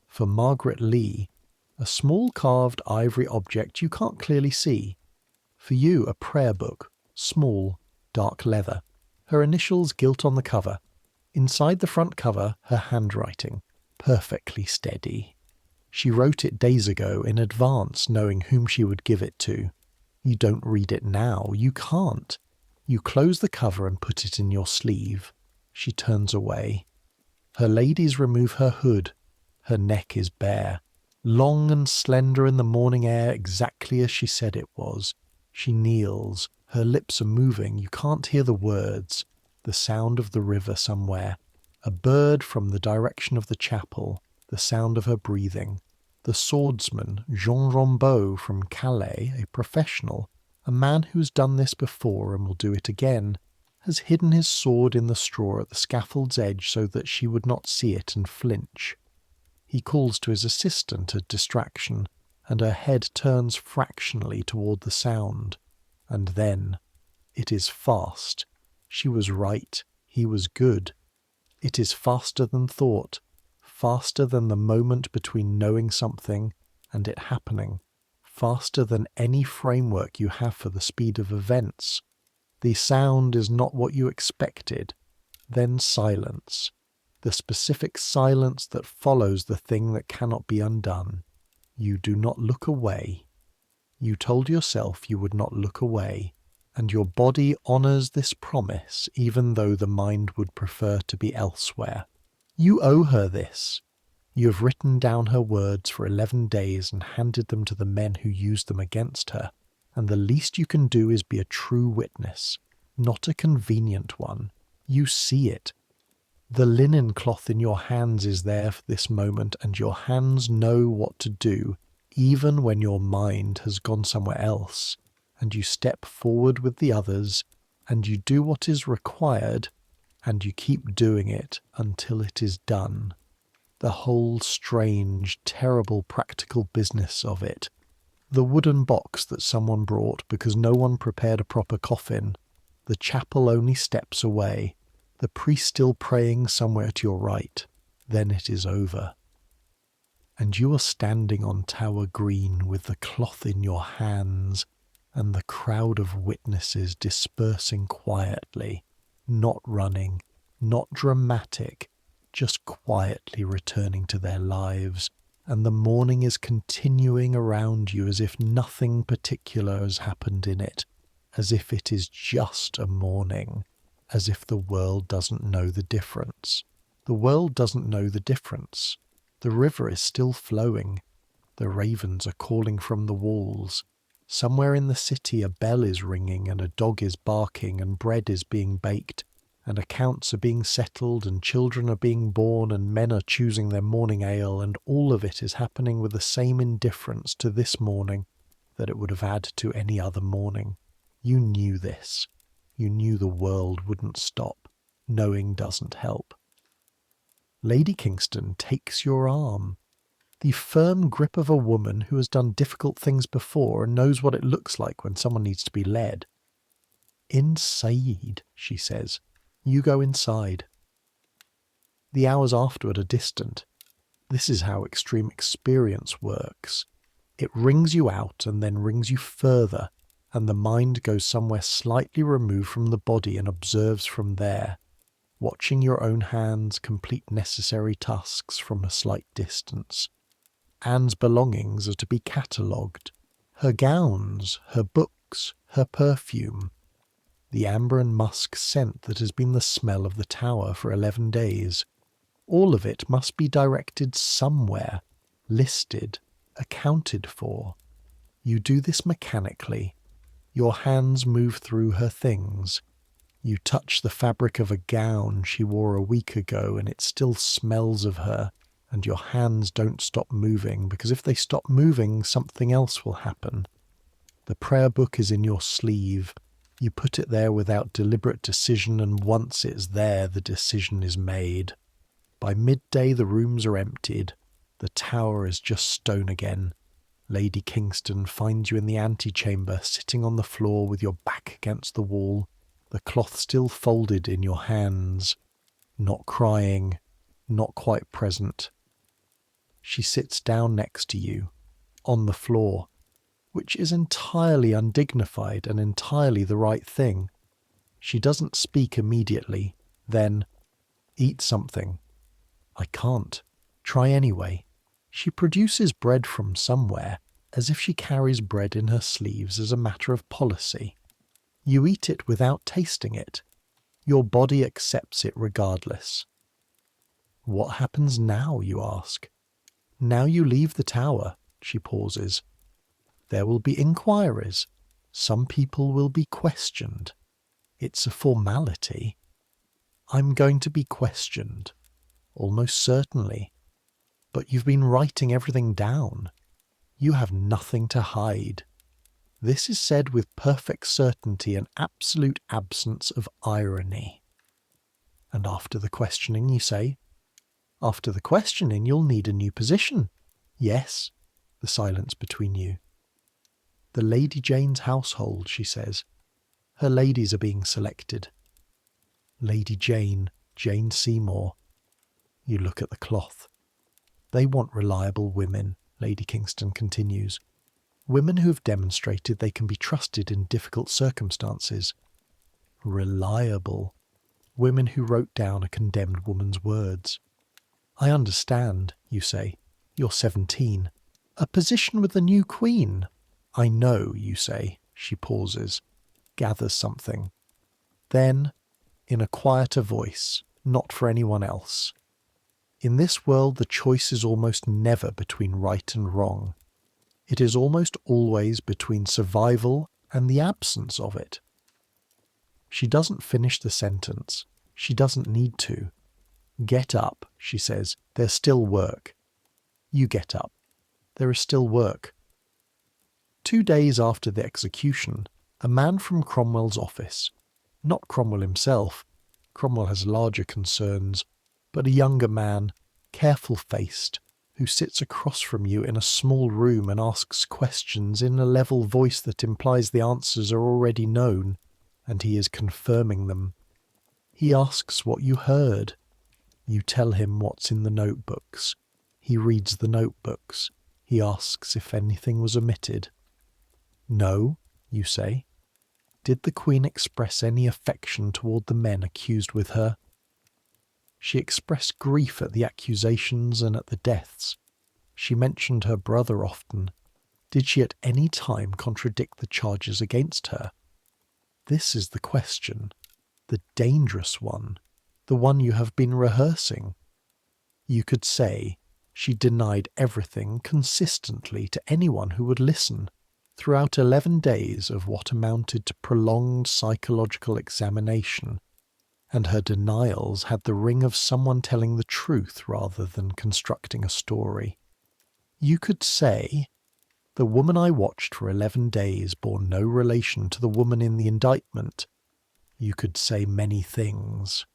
for Margaret Lee, a small carved ivory object you can't clearly see. For you, a prayer book, small, dark leather, her initials gilt on the cover. Inside the front cover, her handwriting, perfectly steady. She wrote it days ago in advance, knowing whom she would give it to. You don't read it now. You can't. You close the cover and put it in your sleeve. She turns away. Her ladies remove her hood. Her neck is bare, long and slender in the morning air, exactly as she said it was. She kneels. Her lips are moving. You can't hear the words. The sound of the river somewhere. A bird from the direction of the chapel. The sound of her breathing. The swordsman, Jean Rambeau from Calais, a professional, a man who's done this before and will do it again, has hidden his sword in the straw at the scaffold's edge so that she would not see it and flinch. He calls to his assistant a distraction, and her head turns fractionally toward the sound. And then, it is fast. She was right. He was good. It is faster than thought, faster than the moment between knowing something and it happening, faster than any framework you have for the speed of events. The sound is not what you expected. Then silence. The specific silence that follows the thing that cannot be undone. You do not look away. You told yourself you would not look away, and your body honours this promise even though the mind would prefer to be elsewhere. You owe her this. You have written down her words for 11 days and handed them to the men who used them against her, and the least you can do is be a true witness, not a convenient one. You see it. The linen cloth in your hands is there for this moment, and your hands know what to do, even when your mind has gone somewhere else, and you step forward with the others, and you do what is required, and you keep doing it until it is done. The whole strange, terrible practical business of it. The wooden box that someone brought because no one prepared a proper coffin. The chapel only steps away. The priest still praying somewhere to your right. Then it is over. And you are standing on Tower Green with the cloth in your hands and the crowd of witnesses dispersing quietly, not running, not dramatic, just quietly returning to their lives, and the morning is continuing around you as if nothing particular has happened in it, as if it is just a morning, as if the world doesn't know the difference. The world doesn't know the difference. The river is still flowing. The ravens are calling from the walls. Somewhere in the city a bell is ringing and a dog is barking and bread is being baked and accounts are being settled and children are being born and men are choosing their morning ale, and all of it is happening with the same indifference to this morning that it would have had to any other morning. You knew this. You knew the world wouldn't stop. Knowing doesn't help. Lady Kingston takes your arm. The firm grip of a woman who has done difficult things before and knows what it looks like when someone needs to be led. Inside, she says. You go inside. The hours afterward are distant. This is how extreme experience works. It wrings you out and then wrings you further, and the mind goes somewhere slightly removed from the body and observes from there, watching your own hands complete necessary tasks from a slight distance. Anne's belongings are to be catalogued. Her gowns, her books, her perfume. The amber and musk scent that has been the smell of the tower for 11 days. All of it must be directed somewhere, listed, accounted for. You do this mechanically. Your hands move through her things. You touch the fabric of a gown she wore a week ago and it still smells of her, and your hands don't stop moving, because if they stop moving, something else will happen. The prayer book is in your sleeve. You put it there without deliberate decision, and once it's there, the decision is made. By midday, the rooms are emptied. The tower is just stone again. Lady Kingston finds you in the antechamber, sitting on the floor with your back against the wall, the cloth still folded in your hands, not crying, not quite present. She sits down next to you, on the floor, which is entirely undignified and entirely the right thing. She doesn't speak immediately. Then, eat something. I can't. Try anyway. She produces bread from somewhere, as if she carries bread in her sleeves as a matter of policy. You eat it without tasting it. Your body accepts it regardless. What happens now, you ask? Now you leave the tower, she pauses. There will be inquiries. Some people will be questioned. It's a formality. I'm going to be questioned. Almost certainly. But you've been writing everything down. You have nothing to hide. This is said with perfect certainty and absolute absence of irony. And after the questioning, you say, after the questioning, you'll need a new position. Yes, the silence between you. The Lady Jane's household, she says. Her ladies are being selected. Lady Jane, Jane Seymour. You look at the cloth. They want reliable women, Lady Kingston continues. Women who have demonstrated they can be trusted in difficult circumstances. Reliable. Women who wrote down a condemned woman's words. I understand, you say. You're 17. A position with the new queen. I know, you say. She pauses, gathers something. Then, in a quieter voice, not for anyone else. In this world, the choice is almost never between right and wrong. It is almost always between survival and the absence of it. She doesn't finish the sentence. She doesn't need to. Get up, she says. There's still work. You get up. There is still work. 2 days after the execution, a man from Cromwell's office, not Cromwell himself, Cromwell has larger concerns, but a younger man, careful-faced, who sits across from you in a small room and asks questions in a level voice that implies the answers are already known, and he is confirming them. He asks what you heard. You tell him what's in the notebooks. He reads the notebooks. He asks if anything was omitted. No, you say. Did the Queen express any affection toward the men accused with her? She expressed grief at the accusations and at the deaths. She mentioned her brother often. Did she at any time contradict the charges against her? This is the question, the dangerous one, the one you have been rehearsing. You could say she denied everything consistently to anyone who would listen, throughout 11 days of what amounted to prolonged psychological examination, and her denials had the ring of someone telling the truth rather than constructing a story. You could say, the woman I watched for 11 days bore no relation to the woman in the indictment. You could say many things.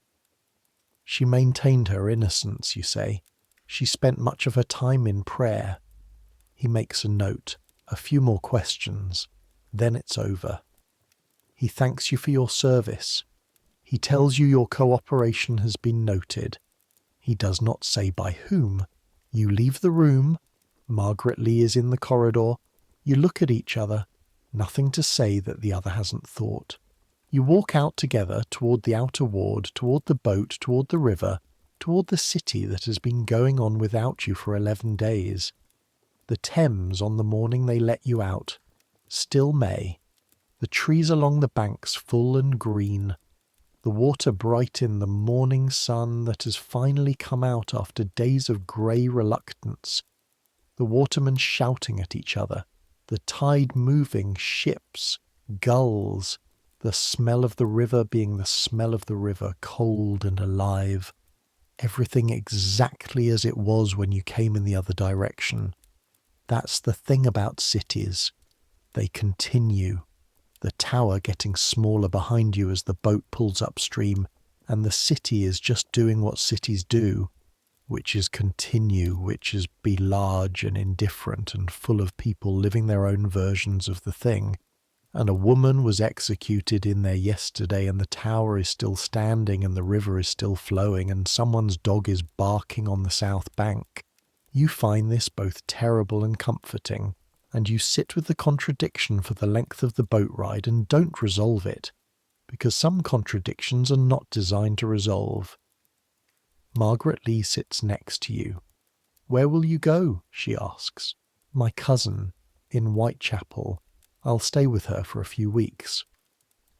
She maintained her innocence, you say. She spent much of her time in prayer. He makes a note, a few more questions, then it's over. He thanks you for your service. He tells you your cooperation has been noted. He does not say by whom. You leave the room. Margaret Lee is in the corridor. You look at each other, nothing to say that the other hasn't thought. You walk out together toward the outer ward, toward the boat, toward the river, toward the city that has been going on without you for 11 days. The Thames on the morning they let you out. Still May. The trees along the banks full and green. The water bright in the morning sun that has finally come out after days of grey reluctance. The watermen shouting at each other. The tide moving, ships, gulls. The smell of the river being the smell of the river, cold and alive. Everything exactly as it was when you came in the other direction. That's the thing about cities. They continue. The tower getting smaller behind you as the boat pulls upstream, and the city is just doing what cities do, which is continue, which is be large and indifferent and full of people living their own versions of the thing. And a woman was executed in there yesterday, and the tower is still standing, and the river is still flowing, and someone's dog is barking on the south bank. You find this both terrible and comforting, and you sit with the contradiction for the length of the boat ride and don't resolve it, because some contradictions are not designed to resolve. Margaret Lee sits next to you. "Where will you go?" she asks. "My cousin, in Whitechapel. I'll stay with her for a few weeks."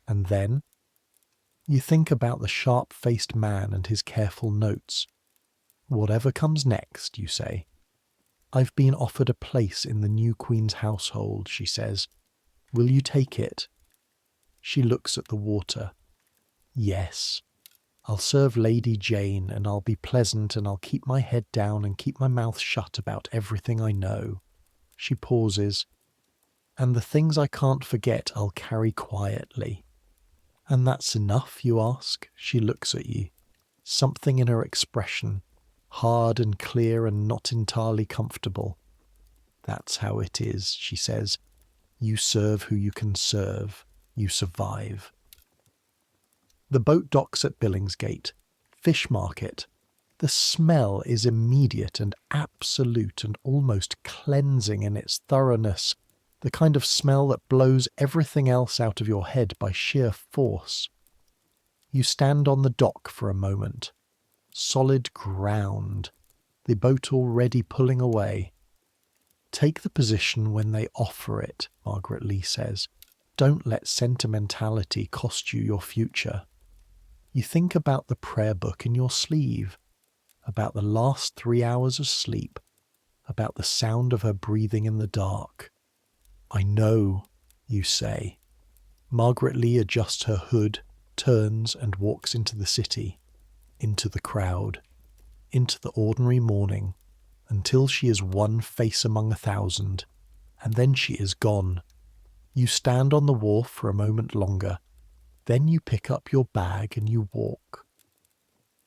And then? You think about the sharp-faced man and his careful notes. "Whatever comes next," you say. "I've been offered a place in the new Queen's household," she says. "Will you take it?" She looks at the water. "Yes. I'll serve Lady Jane, and I'll be pleasant, and I'll keep my head down and keep my mouth shut about everything I know." She pauses. "And the things I can't forget I'll carry quietly." "And that's enough?" you ask. She looks at you. Something in her expression, hard and clear and not entirely comfortable. "That's how it is," she says. "You serve who you can serve. You survive." The boat docks at Billingsgate. Fish market. The smell is immediate and absolute and almost cleansing in its thoroughness. The kind of smell that blows everything else out of your head by sheer force. You stand on the dock for a moment. Solid ground. The boat already pulling away. "Take the position when they offer it," Margaret Lee says. "Don't let sentimentality cost you your future." You think about the prayer book in your sleeve, about the last 3 hours of sleep, about the sound of her breathing in the dark. "I know," you say. Margaret Lee adjusts her hood, turns and walks into the city, into the crowd, into the ordinary morning, until she is one face among 1,000, and then she is gone. You stand on the wharf for a moment longer, then you pick up your bag and you walk.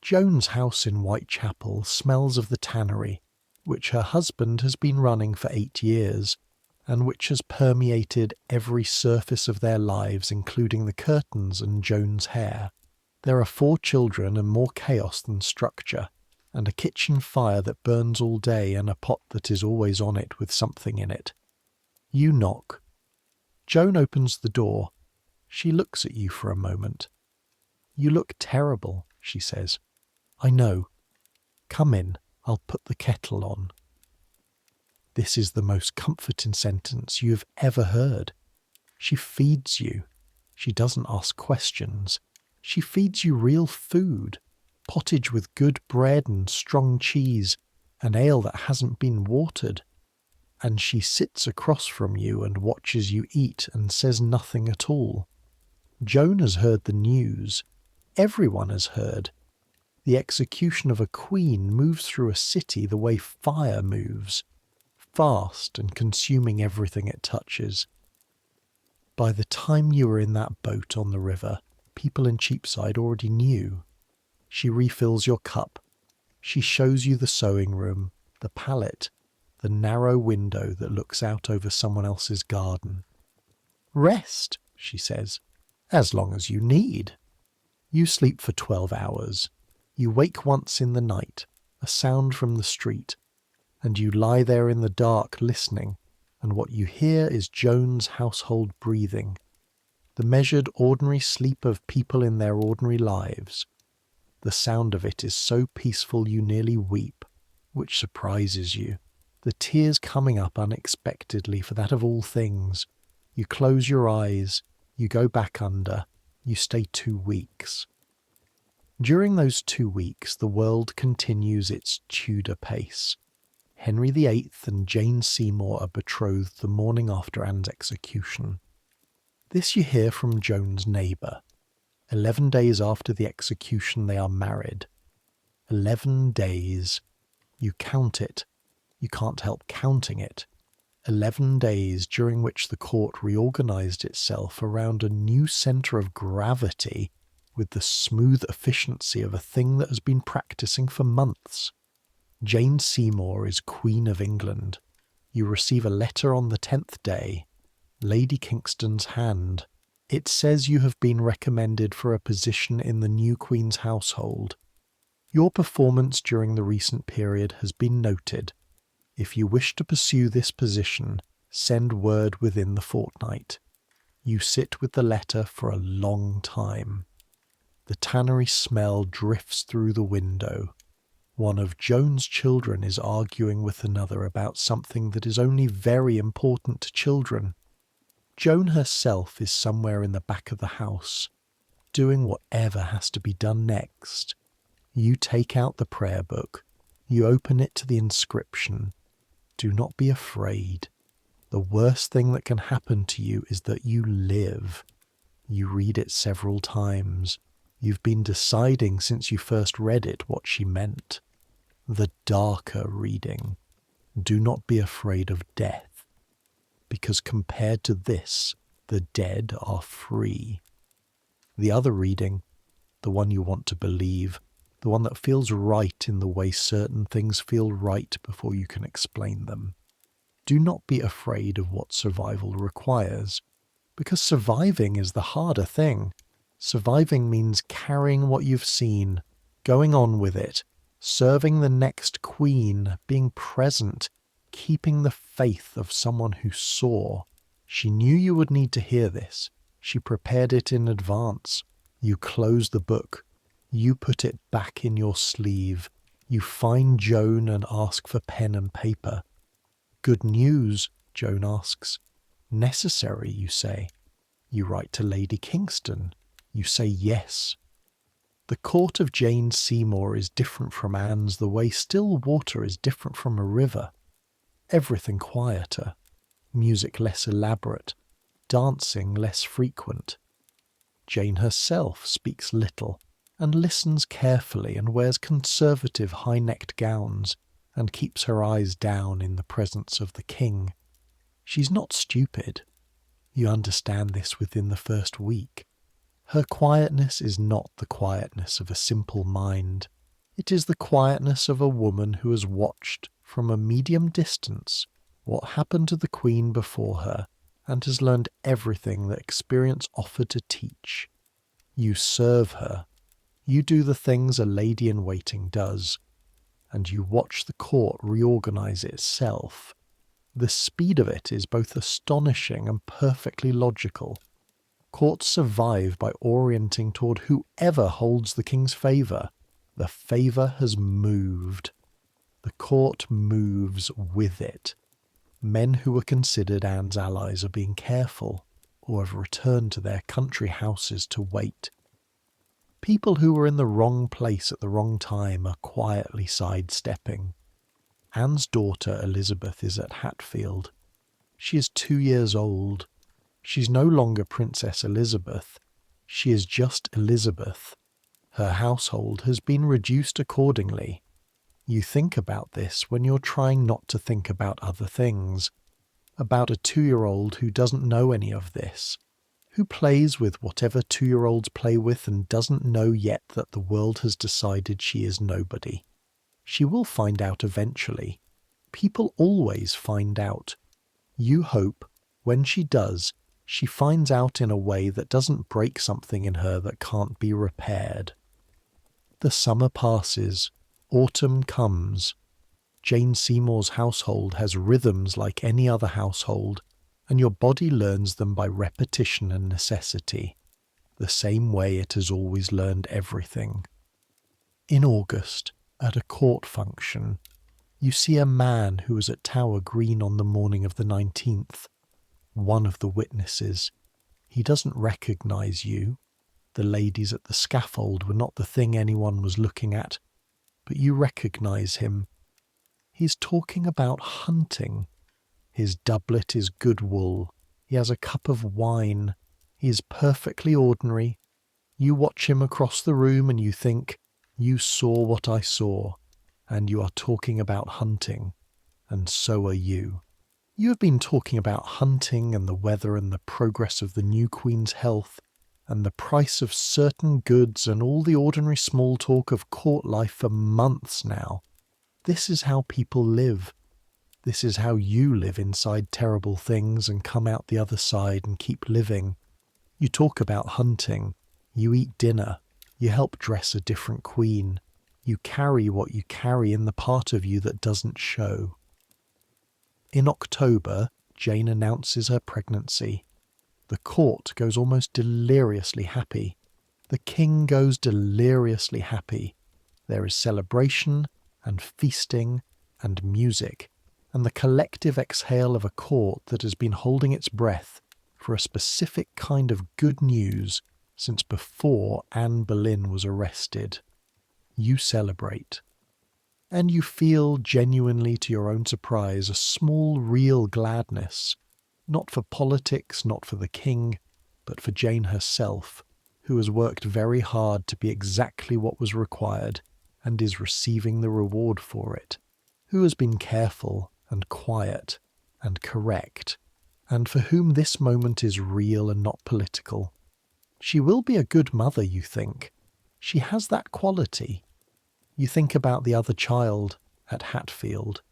Joan's house in Whitechapel smells of the tannery, which her husband has been running for 8 years, and which has permeated every surface of their lives, including the curtains and Joan's hair. There are 4 children and more chaos than structure, and a kitchen fire that burns all day and a pot that is always on it with something in it. You knock. Joan opens the door. She looks at you for a moment. "You look terrible," she says. "I know. Come in, I'll put the kettle on." This is the most comforting sentence you have ever heard. She feeds you. She doesn't ask questions. She feeds you real food, pottage with good bread and strong cheese, an ale that hasn't been watered. And she sits across from you and watches you eat and says nothing at all. Joan has heard the news. Everyone has heard. The execution of a queen moves through a city the way fire moves, fast and consuming everything it touches. By the time you were in that boat on the river, people in Cheapside already knew. She refills your cup. She shows you the sewing room, the pallet, the narrow window that looks out over someone else's garden. "Rest," she says, "as long as you need." You sleep for 12 hours. You wake once in the night, a sound from the street, and you lie there in the dark listening, and what you hear is Joan's household breathing, the measured ordinary sleep of people in their ordinary lives. The sound of it is so peaceful you nearly weep, which surprises you, the tears coming up unexpectedly for that of all things. You close your eyes, you go back under, you stay 2 weeks. During those 2 weeks, the world continues its Tudor pace. Henry VIII and Jane Seymour are betrothed the morning after Anne's execution. This you hear from Joan's neighbour. 11 days after the execution they are married. 11 days. You count it. You can't help counting it. 11 days during which the court reorganised itself around a new centre of gravity with the smooth efficiency of a thing that has been practising for months. Jane Seymour is Queen of England. You receive a letter on the 10th day. Lady Kingston's hand. It says you have been recommended for a position in the new Queen's household. Your performance during the recent period has been noted. If you wish to pursue this position, send word within the fortnight. You sit with the letter for a long time. The tannery smell drifts through the window. One of Joan's children is arguing with another about something that is only very important to children. Joan herself is somewhere in the back of the house, doing whatever has to be done next. You take out the prayer book. You open it to the inscription. Do not be afraid. The worst thing that can happen to you is that you live. You read it several times. You've been deciding since you first read it what she meant. The darker reading. Do not be afraid of death, because compared to this, the dead are free. The other reading, the one you want to believe, the one that feels right in the way certain things feel right before you can explain them. Do not be afraid of what survival requires, because surviving is the harder thing. Surviving means carrying what you've seen, going on with it, serving the next queen, being present, keeping the faith of someone who saw. She knew you would need to hear this. She prepared it in advance. You close the book. You put it back in your sleeve. You find Joan and ask for pen and paper. Good news, Joan asks. Necessary, you say. You write to Lady Kingston. You say yes. The court of Jane Seymour is different from Anne's the way still water is different from a river. Everything quieter, music less elaborate, dancing less frequent. Jane herself speaks little and listens carefully and wears conservative high-necked gowns and keeps her eyes down in the presence of the king. She's not stupid. You understand this within the first week. Her quietness is not the quietness of a simple mind. It is the quietness of a woman who has watched, from a medium distance, what happened to the Queen before her, and has learned everything that experience offered to teach. You serve her. You do the things a lady-in-waiting does, and you watch the court reorganize itself. The speed of it is both astonishing and perfectly logical. Courts survive by orienting toward whoever holds the king's favour. The favour has moved. The court moves with it. Men who were considered Anne's allies are being careful, or have returned to their country houses to wait. People who were in the wrong place at the wrong time are quietly sidestepping. Anne's daughter Elizabeth is at Hatfield. She is 2 years old. She's no longer Princess Elizabeth. She is just Elizabeth. Her household has been reduced accordingly. You think about this when you're trying not to think about other things. About a 2-year-old who doesn't know any of this, who plays with whatever 2-year-olds play with and doesn't know yet that the world has decided she is nobody. She will find out eventually. People always find out. You hope, when she does, she finds out in a way that doesn't break something in her that can't be repaired. The summer passes. Autumn comes. Jane Seymour's household has rhythms like any other household, and your body learns them by repetition and necessity, the same way it has always learned everything. In August, at a court function, you see a man who was at Tower Green on the morning of the 19th, one of the witnesses. He doesn't recognise you. The ladies at the scaffold were not the thing anyone was looking at, but you recognise him. He's talking about hunting. His doublet is good wool. He has a cup of wine. He is perfectly ordinary. You watch him across the room and you think, you saw what I saw, and you are talking about hunting, and so are you. You have been talking about hunting and the weather and the progress of the new Queen's health, and the price of certain goods and all the ordinary small talk of court life for months now. This is how people live. This is how you live inside terrible things and come out the other side and keep living. You talk about hunting. You eat dinner. You help dress a different queen. You carry what you carry in the part of you that doesn't show. In October, Jane announces her pregnancy. The court goes almost deliriously happy. The king goes deliriously happy. There is celebration and feasting and music, and the collective exhale of a court that has been holding its breath for a specific kind of good news since before Anne Boleyn was arrested. You celebrate. And you feel genuinely, to your own surprise, a small real gladness, not for politics, not for the king, but for Jane herself, who has worked very hard to be exactly what was required and is receiving the reward for it, who has been careful and quiet and correct, and for whom this moment is real and not political. She will be a good mother, you think. She has that quality. You think about the other child at Hatfield.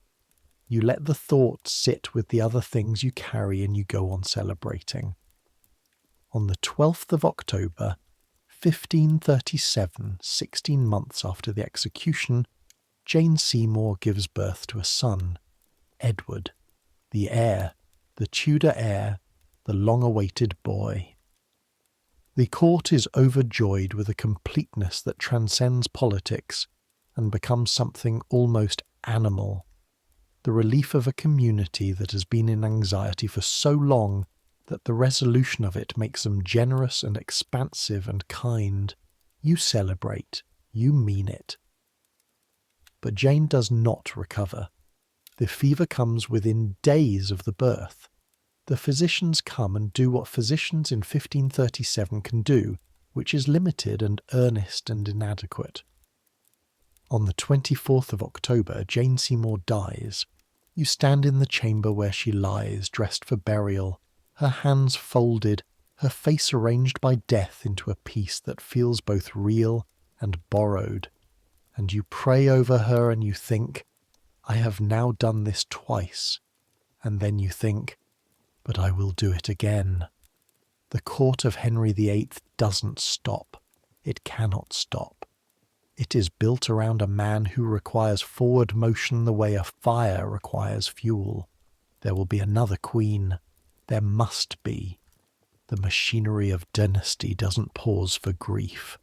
You let the thought sit with the other things you carry and you go on celebrating. On the 12th of October, 1537, 16 months after the execution, Jane Seymour gives birth to a son, Edward, the heir, the Tudor heir, the long-awaited boy. The court is overjoyed with a completeness that transcends politics and becomes something almost animal, the relief of a community that has been in anxiety for so long that the resolution of it makes them generous and expansive and kind. You celebrate, you mean it. But Jane does not recover. The fever comes within days of the birth. The physicians come and do what physicians in 1537 can do, which is limited and earnest and inadequate. On the 24th of October, Jane Seymour dies. You stand in the chamber where she lies, dressed for burial, her hands folded, her face arranged by death into a piece that feels both real and borrowed. And you pray over her and you think, I have now done this twice. And then you think, but I will do it again. The court of Henry VIII doesn't stop. It cannot stop. It is built around a man who requires forward motion the way a fire requires fuel. There will be another queen. There must be. The machinery of dynasty doesn't pause for grief.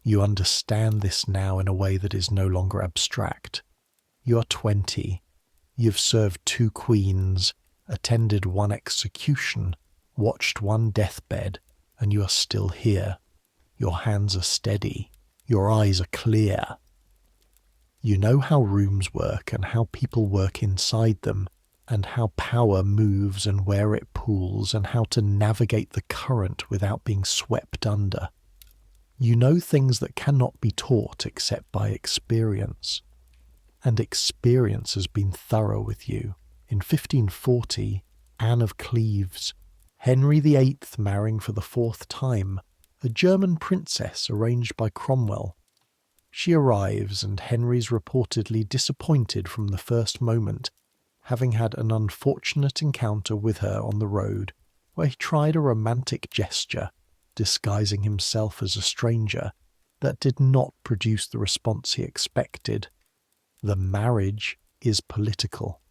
You understand this now in a way that is no longer abstract. You are 20. You've served 2 queens, attended 1 execution, watched 1 deathbed, and you are still here. Your hands are steady. Your eyes are clear. You know how rooms work and how people work inside them, and how power moves and where it pools, and how to navigate the current without being swept under. You know things that cannot be taught except by experience. And experience has been thorough with you. In 1540, Anne of Cleves, Henry VIII marrying for the 4th time, a German princess arranged by Cromwell. She arrives and Henry's reportedly disappointed from the first moment, having had an unfortunate encounter with her on the road, where he tried a romantic gesture, disguising himself as a stranger, that did not produce the response he expected. The marriage is political.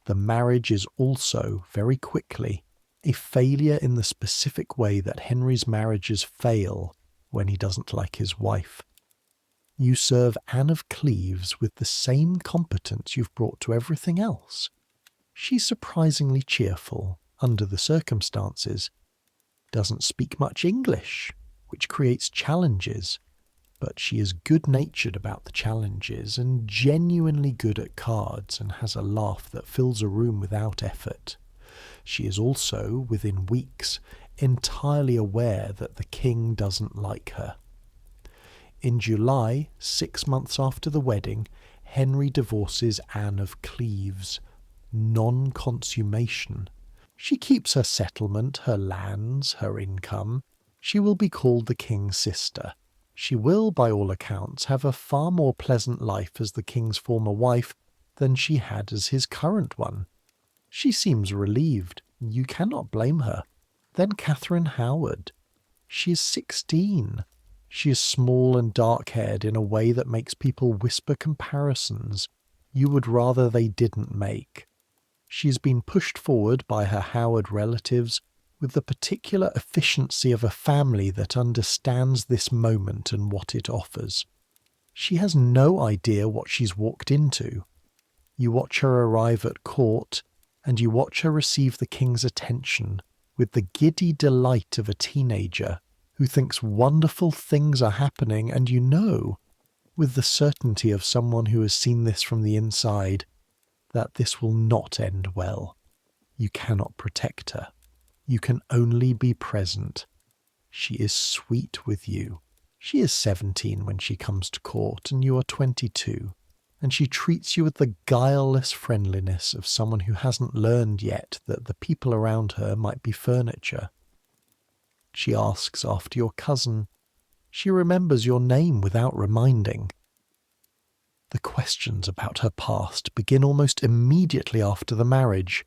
The marriage is also, very quickly, a failure in the specific way that Henry's marriages fail when he doesn't like his wife. You serve Anne of Cleves with the same competence you've brought to everything else. She's surprisingly cheerful under the circumstances, doesn't speak much English, which creates challenges, but she is good-natured about the challenges and genuinely good at cards and has a laugh that fills a room without effort. She is also, within weeks, entirely aware that the king doesn't like her. In July, 6 months after the wedding, Henry divorces Anne of Cleves. Non-consummation. She keeps her settlement, her lands, her income. She will be called the king's sister. She will, by all accounts, have a far more pleasant life as the king's former wife than she had as his current one. She seems relieved. You cannot blame her. Then Catherine Howard. She is 16. She is small and dark-haired in a way that makes people whisper comparisons you would rather they didn't make. She has been pushed forward by her Howard relatives with the particular efficiency of a family that understands this moment and what it offers. She has no idea what she's walked into. You watch her arrive at court, and you watch her receive the king's attention with the giddy delight of a teenager who thinks wonderful things are happening, and you know, with the certainty of someone who has seen this from the inside, that this will not end well. You cannot protect her. You can only be present. She is sweet with you. She is 17 when she comes to court, and you are 22, and she treats you with the guileless friendliness of someone who hasn't learned yet that the people around her might be furniture. She asks after your cousin. She remembers your name without reminding. The questions about her past begin almost immediately after the marriage.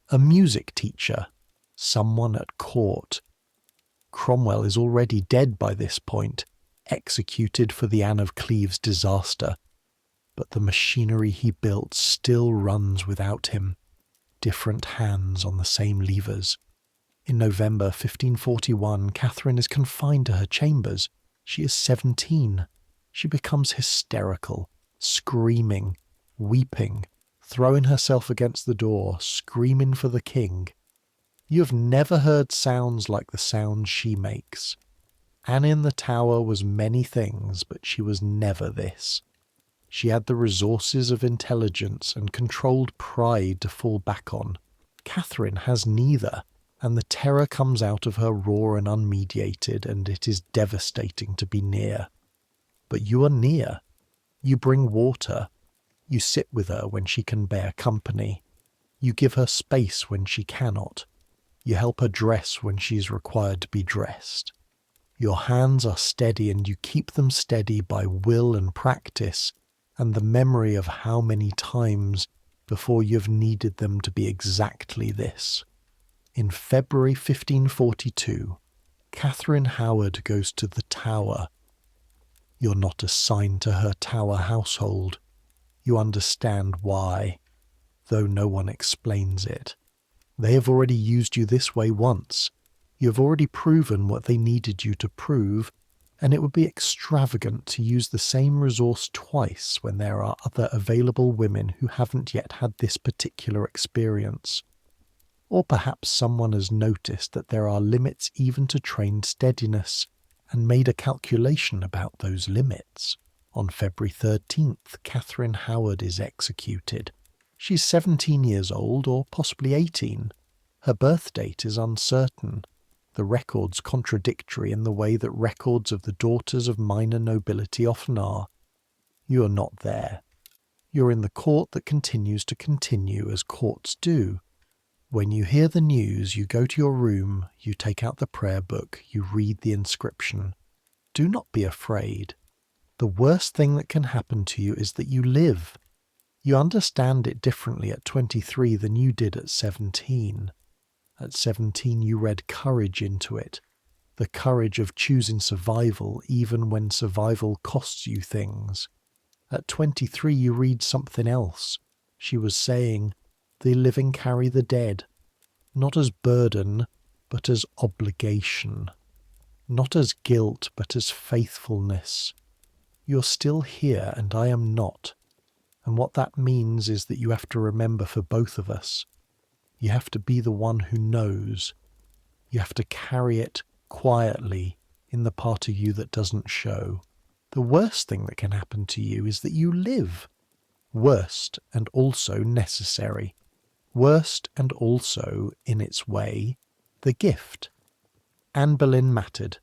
A music teacher, someone at court. Cromwell is already dead by this point, executed for the Anne of Cleves disaster. But the machinery he built still runs without him, different hands on the same levers. In November 1541, Catherine is confined to her chambers. She is 17. She becomes hysterical, screaming, weeping, throwing herself against the door, screaming for the king. You have never heard sounds like the sounds she makes. Anne in the Tower was many things, but she was never this. She had the resources of intelligence and controlled pride to fall back on. Catherine has neither, and the terror comes out of her raw and unmediated, and it is devastating to be near. But you are near. You bring water. You sit with her when she can bear company. You give her space when she cannot. You help her dress when she is required to be dressed. Your hands are steady, and you keep them steady by will and practice, and the memory of how many times before you have needed them to be exactly this. In February 1542, Catherine Howard goes to the Tower. You're not assigned to her Tower household. You understand why, though no one explains it. They have already used you this way once. You have already proven what they needed you to prove, and it would be extravagant to use the same resource twice when there are other available women who haven't yet had this particular experience. Or perhaps someone has noticed that there are limits even to trained steadiness, and made a calculation about those limits. On February 13th, Catherine Howard is executed. She's 17 years old, or possibly 18. Her birth date is uncertain. The record's contradictory in the way that records of the daughters of minor nobility often are. You are not there. You're in the court that continues to continue as courts do. When you hear the news, you go to your room, you take out the prayer book, you read the inscription. Do not be afraid. The worst thing that can happen to you is that you live. You understand it differently at 23 than you did at 17. At 17 you read courage into it, the courage of choosing survival even when survival costs you things. At 23 you read something else, She was saying, the living carry the dead, not as burden, but as obligation, not as guilt, but as faithfulness. You're still here and I am not. And what that means is that you have to remember for both of us. You have to be the one who knows. You have to carry it quietly in the part of you that doesn't show. The worst thing that can happen to you is that you live. Worst and also necessary. Worst and also, in its way, the gift. Anne Boleyn mattered.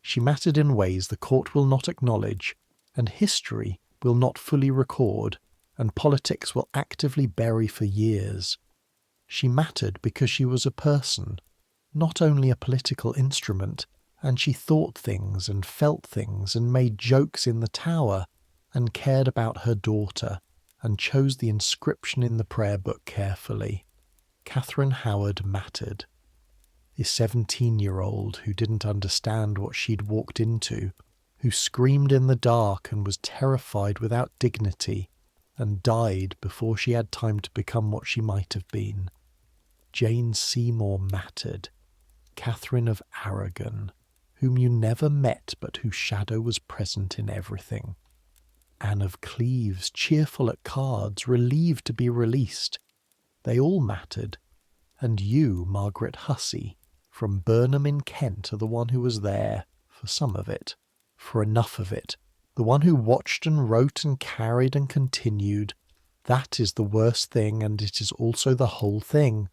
She mattered in ways the court will not acknowledge, and history will not fully record, and politics will actively bury for years. She mattered because she was a person, not only a political instrument, and she thought things and felt things and made jokes in the Tower and cared about her daughter and chose the inscription in the prayer book carefully. Catherine Howard mattered. The 17-year-old who didn't understand what she'd walked into, who screamed in the dark and was terrified without dignity and died before she had time to become what she might have been. Jane Seymour mattered. Catherine of Aragon, whom you never met but whose shadow was present in everything. Anne of Cleves, cheerful at cards, relieved to be released. They all mattered. And you, Margaret Hussey, from Burnham in Kent, are the one who was there, for some of it, for enough of it, the one who watched and wrote and carried and continued. That is the worst thing, and it is also the whole thing.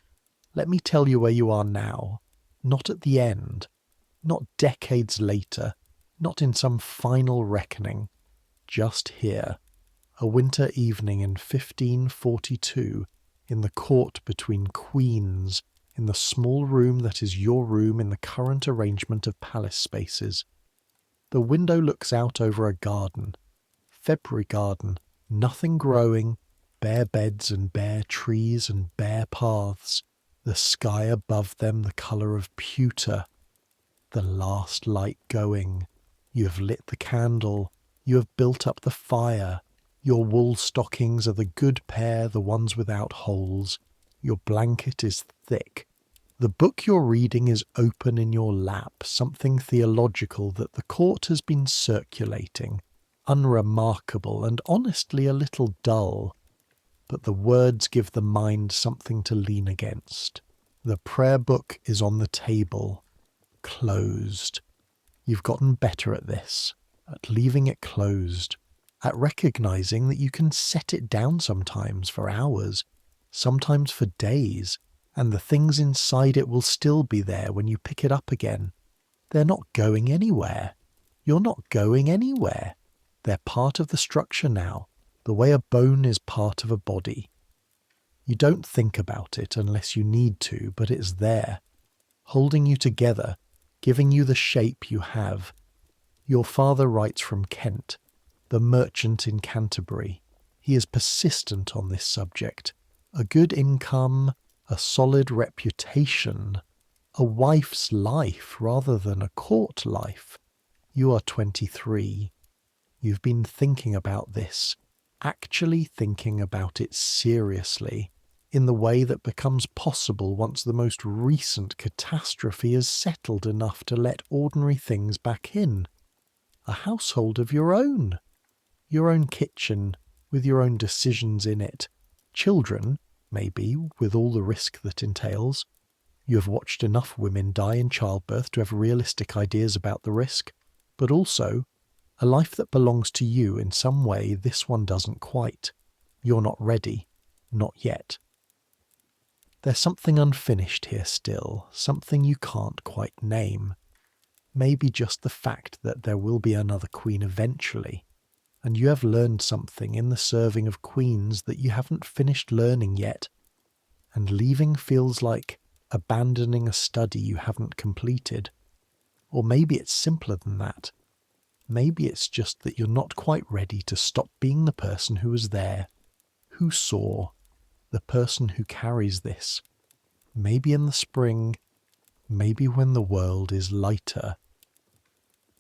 Let me tell you where you are now, not at the end, not decades later, not in some final reckoning, just here, a winter evening in 1542, in the court between queens, in the small room that is your room in the current arrangement of palace spaces. The window looks out over a garden, February garden, nothing growing, bare beds and bare trees and bare paths, the sky above them the colour of pewter. The last light going. You have lit the candle. You have built up the fire. Your wool stockings are the good pair, the ones without holes. Your blanket is thick. The book you're reading is open in your lap, something theological that the court has been circulating, unremarkable and honestly a little dull. But the words give the mind something to lean against. The prayer book is on the table, closed. You've gotten better at this, at leaving it closed, at recognizing that you can set it down sometimes for hours, sometimes for days, and the things inside it will still be there when you pick it up again. They're not going anywhere. You're not going anywhere. They're part of the structure now, the way a bone is part of a body. You don't think about it unless you need to, but it's there, holding you together, giving you the shape you have. Your father writes from Kent, the merchant in Canterbury. He is persistent on this subject. A good income, a solid reputation, a wife's life rather than a court life. You are 23. You've been thinking about this, actually thinking about it seriously, in the way that becomes possible once the most recent catastrophe is settled enough to let ordinary things back in. A household of your own kitchen, with your own decisions in it, children, maybe, with all the risk that entails. You have watched enough women die in childbirth to have realistic ideas about the risk, but also a life that belongs to you in some way this one doesn't quite. You're not ready. Not yet. There's something unfinished here still, something you can't quite name. Maybe just the fact that there will be another queen eventually, and you have learned something in the serving of queens that you haven't finished learning yet, and leaving feels like abandoning a study you haven't completed. Or maybe it's simpler than that. Maybe it's just that you're not quite ready to stop being the person who was there, who saw, the person who carries this. Maybe in the spring, maybe when the world is lighter.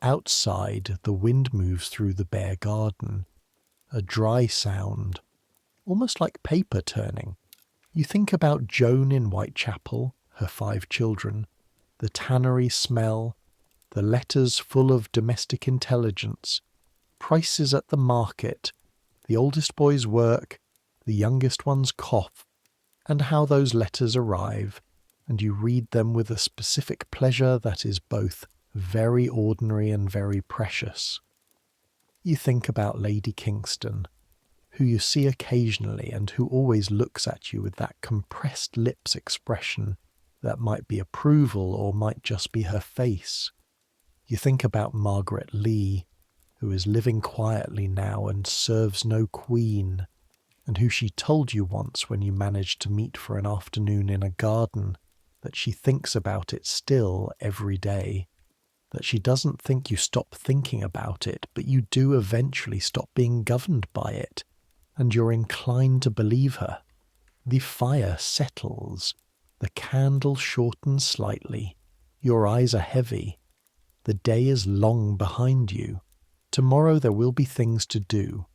Outside, the wind moves through the bare garden, a dry sound, almost like paper turning. You think about Joan in Whitechapel, her 5 children, the tannery smell, the letters full of domestic intelligence, prices at the market, the oldest boy's work, the youngest one's cough, and how those letters arrive, and you read them with a specific pleasure that is both very ordinary and very precious. You think about Lady Kingston, who you see occasionally and who always looks at you with that compressed lips expression that might be approval or might just be her face. You think about Margaret Lee, who is living quietly now and serves no queen, and who she told you once when you managed to meet for an afternoon in a garden that she thinks about it still every day, that she doesn't think you stop thinking about it, but you do eventually stop being governed by it, and you're inclined to believe her. The fire settles, the candle shortens slightly, your eyes are heavy, the day is long behind you. Tomorrow there will be things to do.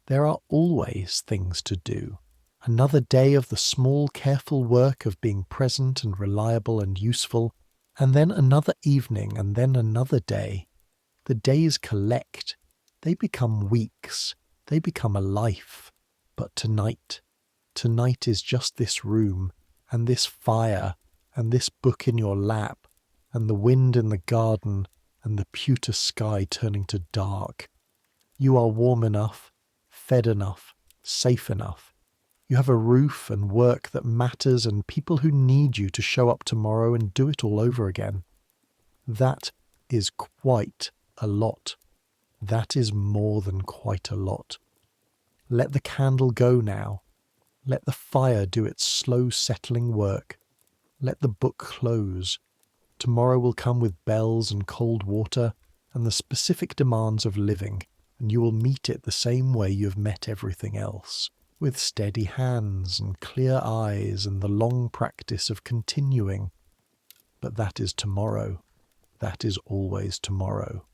There are always things to do. Another day of the small, careful work of being present and reliable and useful, and then another evening, and then another day. The days collect. They become weeks. They become a life. But tonight is just this room, and this fire, and this book in your lap, and the wind in the garden, and the pewter sky turning to dark. You are warm enough, fed enough, safe enough. You have a roof and work that matters and people who need you to show up tomorrow and do it all over again. That is quite a lot. That is more than quite a lot. Let the candle go now. Let the fire do its slow settling work. Let the book close. Tomorrow will come with bells and cold water and the specific demands of living, and you will meet it the same way you have met everything else, with steady hands and clear eyes and the long practice of continuing. But that is tomorrow. That is always tomorrow.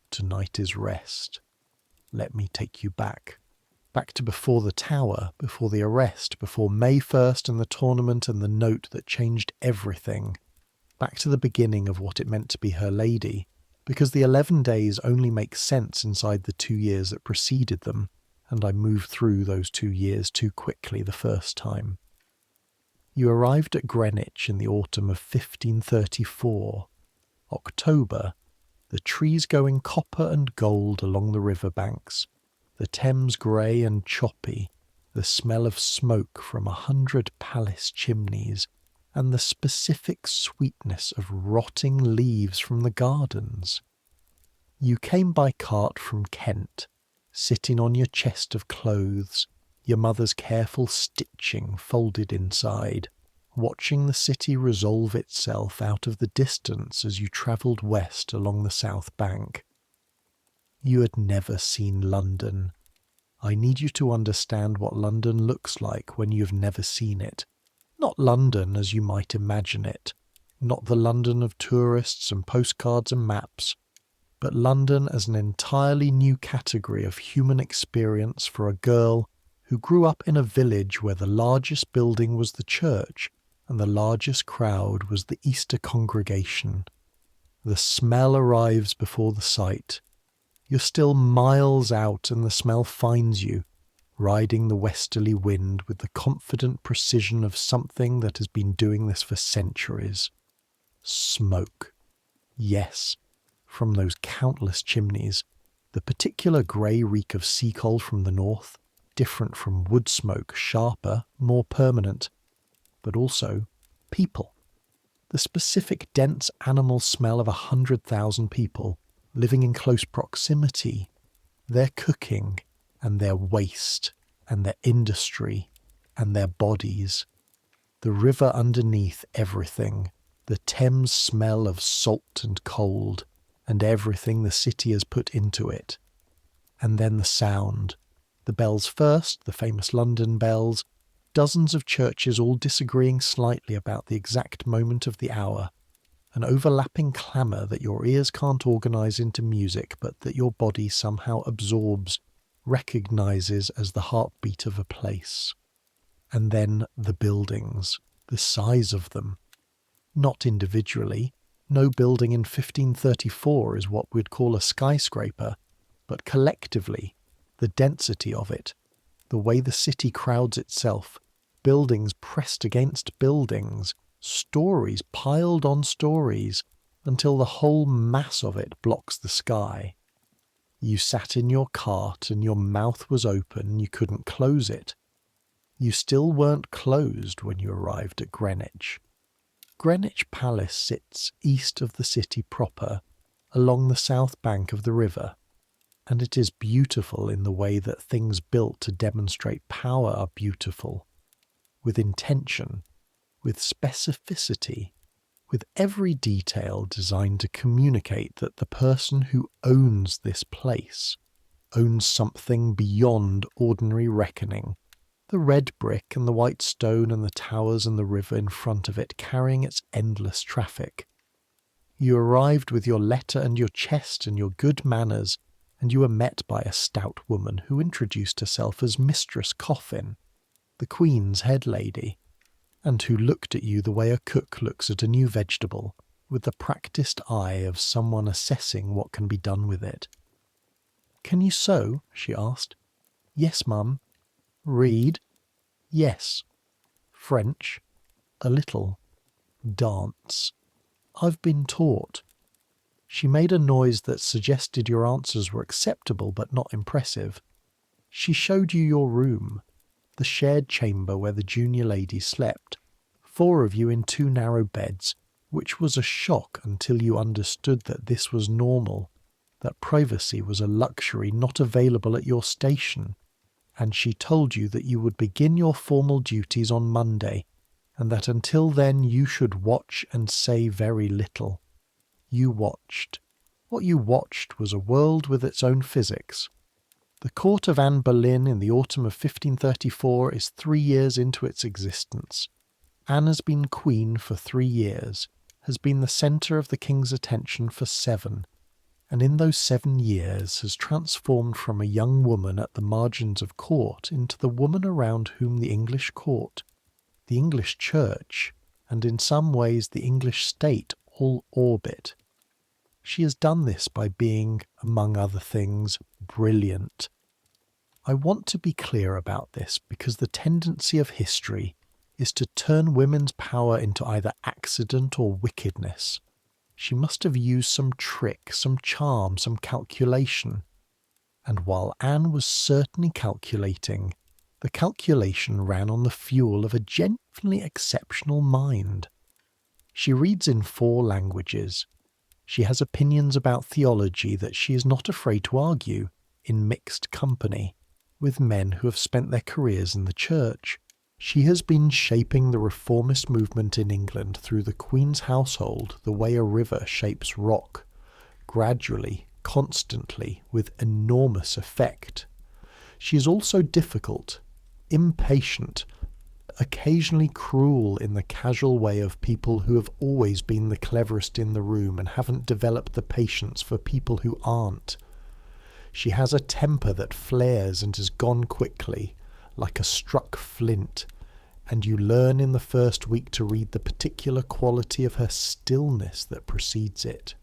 Tonight is rest. Let me take you back. Back to before the Tower, before the arrest, before May 1st and the tournament and the note that changed everything. Back to the beginning of what it meant to be her lady, because the 11 days only make sense inside the 2 years that preceded them, and I moved through those 2 years too quickly the first time. You arrived at Greenwich in the autumn of 1534. October, the trees going copper and gold along the river banks, the Thames grey and choppy, the smell of smoke from 100 palace chimneys, and the specific sweetness of rotting leaves from the gardens. You came by cart from Kent, sitting on your chest of clothes, your mother's careful stitching folded inside, watching the city resolve itself out of the distance as you travelled west along the south bank. You had never seen London. I need you to understand what London looks like when you have never seen it. Not London as you might imagine it, not the London of tourists and postcards and maps, but London as an entirely new category of human experience for a girl who grew up in a village where the largest building was the church and the largest crowd was the Easter congregation. The smell arrives before the sight. You're still miles out and the smell finds you, riding the westerly wind with the confident precision of something that has been doing this for centuries. Smoke. Yes, from those countless chimneys, the particular grey reek of sea coal from the north, different from wood smoke, sharper, more permanent, but also people. The specific dense animal smell of 100,000 people living in close proximity, their cooking and their waste and their industry and their bodies, the river underneath everything, the Thames smell of salt and cold and everything the city has put into it. And then the sound, the bells first, the famous London bells, dozens of churches all disagreeing slightly about the exact moment of the hour, an overlapping clamour that your ears can't organise into music but that your body somehow absorbs, recognises as the heartbeat of a place. And then the buildings, the size of them. Not individually. No building in 1534 is what we'd call a skyscraper, but collectively, the density of it, the way the city crowds itself, buildings pressed against buildings, stories piled on stories, until the whole mass of it blocks the sky. You sat in your cart and your mouth was open, you couldn't close it. You still weren't closed when you arrived at Greenwich. Greenwich Palace sits east of the city proper, along the south bank of the river, and it is beautiful in the way that things built to demonstrate power are beautiful, with intention, with specificity, with every detail designed to communicate that the person who owns this place owns something beyond ordinary reckoning. The red brick and the white stone and the towers and the river in front of it carrying its endless traffic. You arrived with your letter and your chest and your good manners, and you were met by a stout woman who introduced herself as Mistress Coffin, the Queen's head lady, and who looked at you the way a cook looks at a new vegetable, with the practised eye of someone assessing what can be done with it. "Can you sew?" she asked. "Yes, mum." "Read?" "Yes." "French?" "A little." "Dance?" "I've been taught." She made a noise that suggested your answers were acceptable but not impressive. She showed you your room, the shared chamber where the junior ladies slept, 4 of you in 2 narrow beds, which was a shock until you understood that this was normal, that privacy was a luxury not available at your station. And she told you that you would begin your formal duties on Monday, and that until then you should watch and say very little. You watched. What you watched was a world with its own physics. The court of Anne Boleyn in the autumn of 1534 is 3 years into its existence. Anne has been queen for 3 years, has been the centre of the king's attention for 7, and in those 7 years has transformed from a young woman at the margins of court into the woman around whom the English court, the English church, and in some ways the English state all orbit. She has done this by being, among other things, brilliant. I want to be clear about this because the tendency of history is to turn women's power into either accident or wickedness. She must have used some trick, some charm, some calculation. And while Anne was certainly calculating, the calculation ran on the fuel of a genuinely exceptional mind. She reads in 4 languages. She has opinions about theology that she is not afraid to argue, in mixed company, with men who have spent their careers in the church. She has been shaping the reformist movement in England through the Queen's household the way a river shapes rock, gradually, constantly, with enormous effect. She is also difficult, impatient, occasionally cruel in the casual way of people who have always been the cleverest in the room and haven't developed the patience for people who aren't. She has a temper that flares and is gone quickly, like a struck flint, and you learn in the first week to read the particular quality of her stillness that precedes it.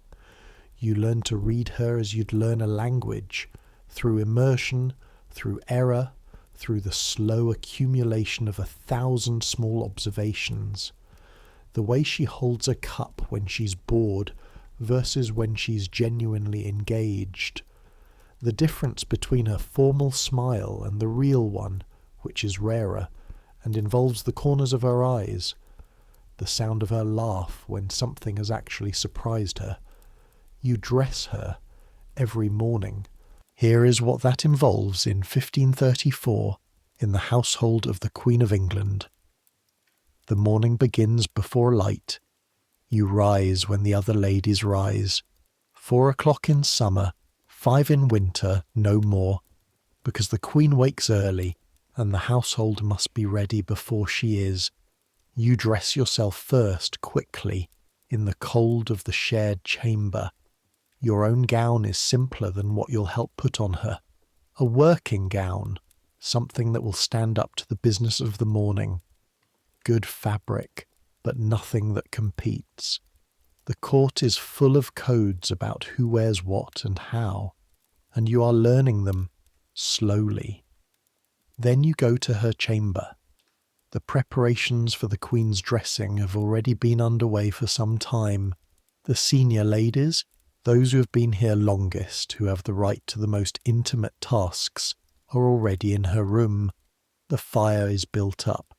You learn to read her as you'd learn a language, through immersion, through error, through the slow accumulation of 1,000 small observations. The way she holds a cup when she's bored versus when she's genuinely engaged. The difference between her formal smile and the real one, which is rarer, and involves the corners of her eyes. The sound of her laugh when something has actually surprised her. You dress her every morning. Here is what that involves in 1534 in the household of the Queen of England. The morning begins before light. You rise when the other ladies rise. 4 o'clock in summer, 5 in winter, no more, because the Queen wakes early, and the household must be ready before she is. You dress yourself first, quickly, in the cold of the shared chamber. Your own gown is simpler than what you'll help put on her. A working gown, something that will stand up to the business of the morning. Good fabric, but nothing that competes. The court is full of codes about who wears what and how, and you are learning them slowly. Then you go to her chamber. The preparations for the Queen's dressing have already been underway for some time. The senior ladies, those who have been here longest, who have the right to the most intimate tasks, are already in her room. The fire is built up.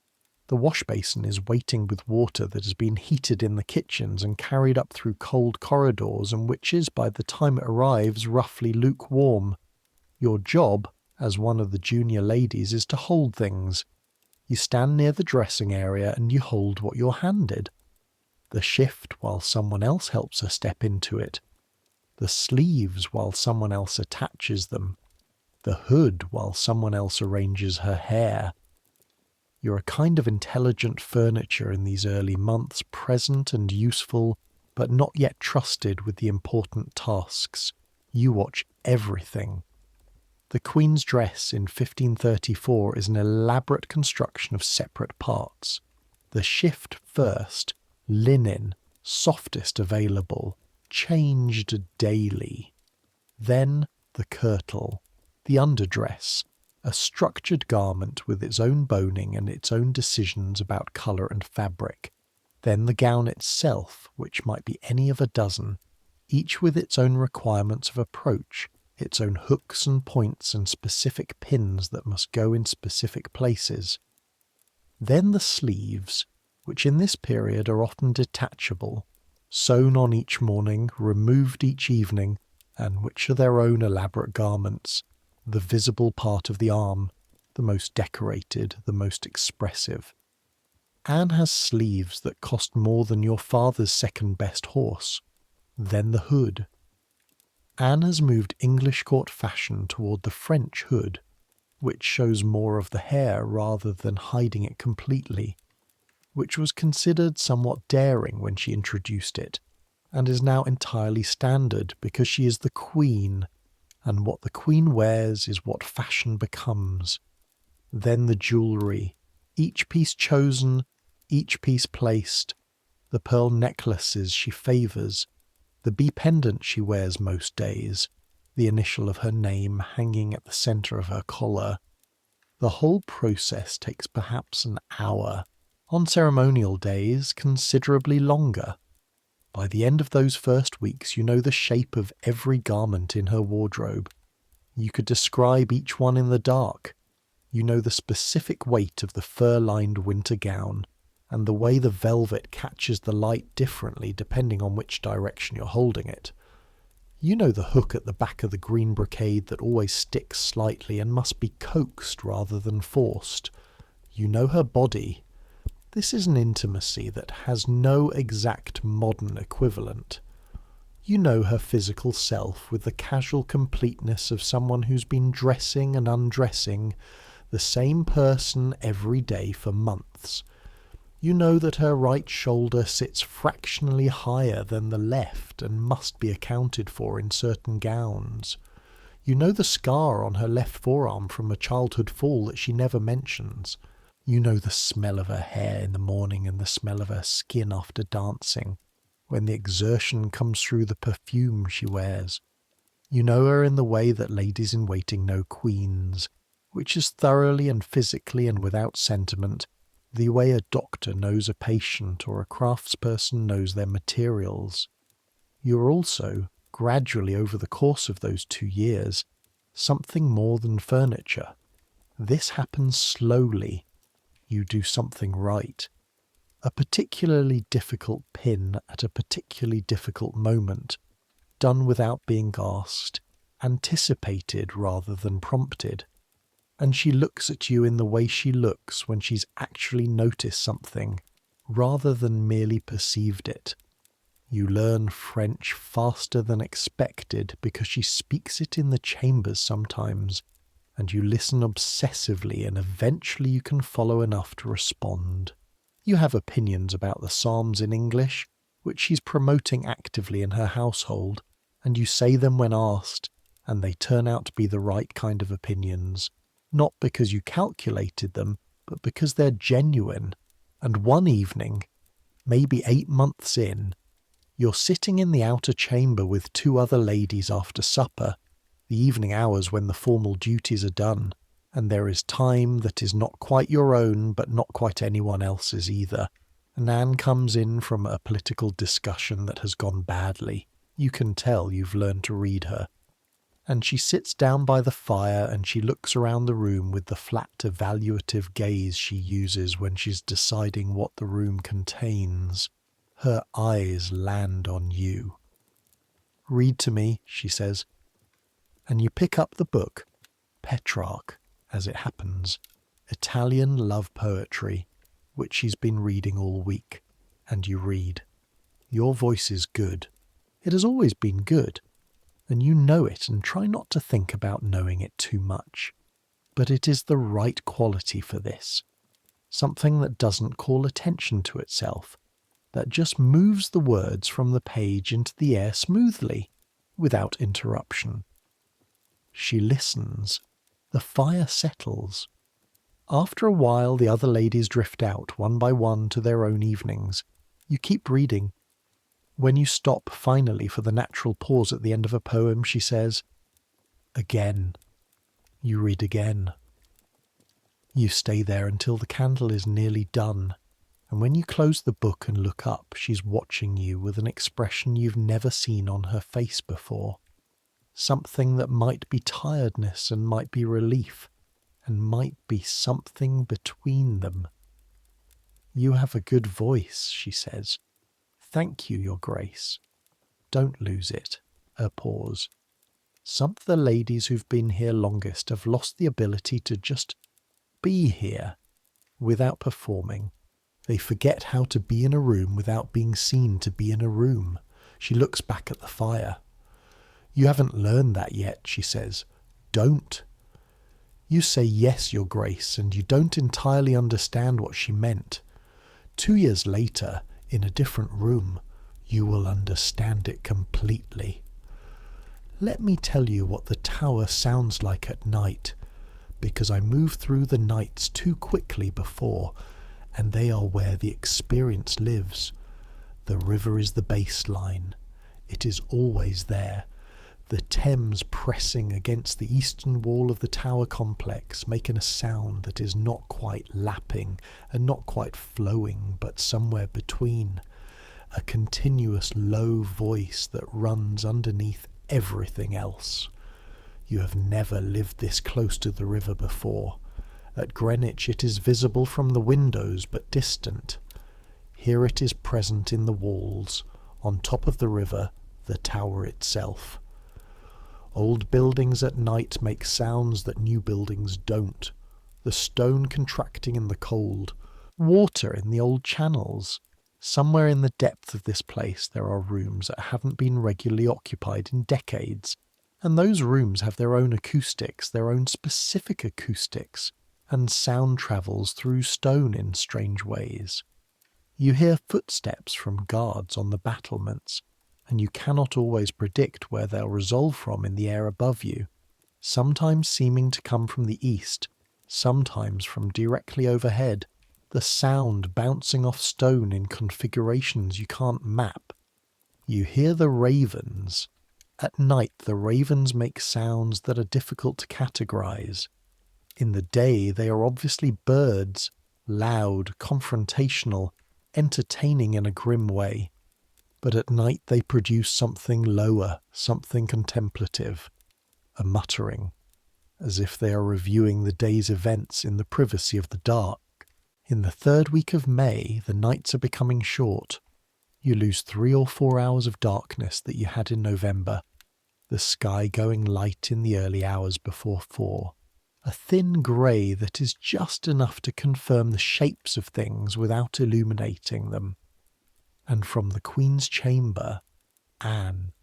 The wash basin is waiting with water that has been heated in the kitchens and carried up through cold corridors, and which is, by the time it arrives, roughly lukewarm. Your job, as one of the junior ladies, is to hold things. You stand near the dressing area and you hold what you're handed. The shift while someone else helps her step into it. The sleeves while someone else attaches them. The hood while someone else arranges her hair. You're a kind of intelligent furniture in these early months, present and useful, but not yet trusted with the important tasks. You watch everything. The Queen's dress in 1534 is an elaborate construction of separate parts. The shift first, linen, softest available, changed daily. Then the kirtle, the underdress, a structured garment with its own boning and its own decisions about colour and fabric. Then the gown itself, which might be any of a dozen, each with its own requirements of approach, its own hooks and points and specific pins that must go in specific places. Then the sleeves, which in this period are often detachable, sewn on each morning, removed each evening, and which are their own elaborate garments, the visible part of the arm, the most decorated, the most expressive. Anne has sleeves that cost more than your father's second-best horse. Then the hood. Anne has moved English court fashion toward the French hood, which shows more of the hair rather than hiding it completely, which was considered somewhat daring when she introduced it, and is now entirely standard because she is the Queen, and what the Queen wears is what fashion becomes. Then the jewellery, each piece chosen, each piece placed, the pearl necklaces she favours, the bee pendant she wears most days, the initial of her name hanging at the centre of her collar. The whole process takes perhaps an hour, on ceremonial days considerably longer. By the end of those first weeks you know the shape of every garment in her wardrobe. You could describe each one in the dark. You know the specific weight of the fur-lined winter gown, and the way the velvet catches the light differently depending on which direction you're holding it. You know the hook at the back of the green brocade that always sticks slightly and must be coaxed rather than forced. You know her body. This is an intimacy that has no exact modern equivalent. You know her physical self with the casual completeness of someone who's been dressing and undressing the same person every day for months. You know that her right shoulder sits fractionally higher than the left and must be accounted for in certain gowns. You know the scar on her left forearm from a childhood fall that she never mentions. You know the smell of her hair in the morning and the smell of her skin after dancing, when the exertion comes through the perfume she wears. You know her in the way that ladies-in-waiting know queens, which is thoroughly and physically and without sentiment, the way a doctor knows a patient or a craftsperson knows their materials. You are also, gradually over the course of those 2 years, something more than furniture. This happens slowly. You do something right. A particularly difficult pin at a particularly difficult moment, done without being asked, anticipated rather than prompted. And she looks at you in the way she looks when she's actually noticed something, rather than merely perceived it. You learn French faster than expected because she speaks it in the chambers sometimes, and you listen obsessively and eventually you can follow enough to respond. You have opinions about the Psalms in English, which she's promoting actively in her household, and you say them when asked, and they turn out to be the right kind of opinions, not because you calculated them, but because they're genuine. And one evening, maybe 8 months in, you're sitting in the outer chamber with 2 other ladies after supper, the evening hours when the formal duties are done, and there is time that is not quite your own, but not quite anyone else's either. And Anne comes in from a political discussion that has gone badly. You can tell you've learned to read her. And she sits down by the fire and she looks around the room with the flat evaluative gaze she uses when she's deciding what the room contains. Her eyes land on you. "Read to me," she says. And you pick up the book, Petrarch, as it happens, Italian love poetry, which she's been reading all week, and you read. Your voice is good. It has always been good, and you know it and try not to think about knowing it too much. But it is the right quality for this. Something that doesn't call attention to itself, that just moves the words from the page into the air smoothly, without interruption. She listens. The fire settles. After a while the other ladies drift out, one by one, to their own evenings. You keep reading. When you stop finally for the natural pause at the end of a poem, she says, "Again." You read again. You stay there until the candle is nearly done, and when you close the book and look up, she's watching you with an expression you've never seen on her face before. Something that might be tiredness and might be relief, and might be something between them. "You have a good voice," she says. "Thank you, Your Grace." "Don't lose it." A pause. "Some of the ladies who've been here longest have lost the ability to just be here without performing. They forget how to be in a room without being seen to be in a room." She looks back at the fire. "You haven't learned that yet," she says. "Don't." You say yes, Your Grace, and you don't entirely understand what she meant. 2 years later, in a different room, you will understand it completely. "Let me tell you what the tower sounds like at night, because I moved through the nights too quickly before, and they are where the experience lives. The river is the baseline. It is always there. The Thames pressing against the eastern wall of the tower complex, making a sound that is not quite lapping and not quite flowing, but somewhere between. A continuous low voice that runs underneath everything else. You have never lived this close to the river before. At Greenwich it is visible from the windows, but distant. Here it is present in the walls, on top of the river, the tower itself. Old buildings at night make sounds that new buildings don't. The stone contracting in the cold, water in the old channels. Somewhere in the depth of this place there are rooms that haven't been regularly occupied in decades, and those rooms have their own acoustics, their own specific acoustics, and sound travels through stone in strange ways. You hear footsteps from guards on the battlements, and you cannot always predict where they'll resolve from in the air above you, sometimes seeming to come from the east, sometimes from directly overhead, the sound bouncing off stone in configurations you can't map. You hear the ravens. At night the ravens make sounds that are difficult to categorize. In the day they are obviously birds, loud, confrontational, entertaining in a grim way. But at night they produce something lower, something contemplative, a muttering, as if they are reviewing the day's events in the privacy of the dark. In the 3rd week of May, the nights are becoming short. You lose 3 or 4 hours of darkness that you had in November, the sky going light in the early hours before 4. A thin grey that is just enough to confirm the shapes of things without illuminating them. And from the Queen's chamber, Anne.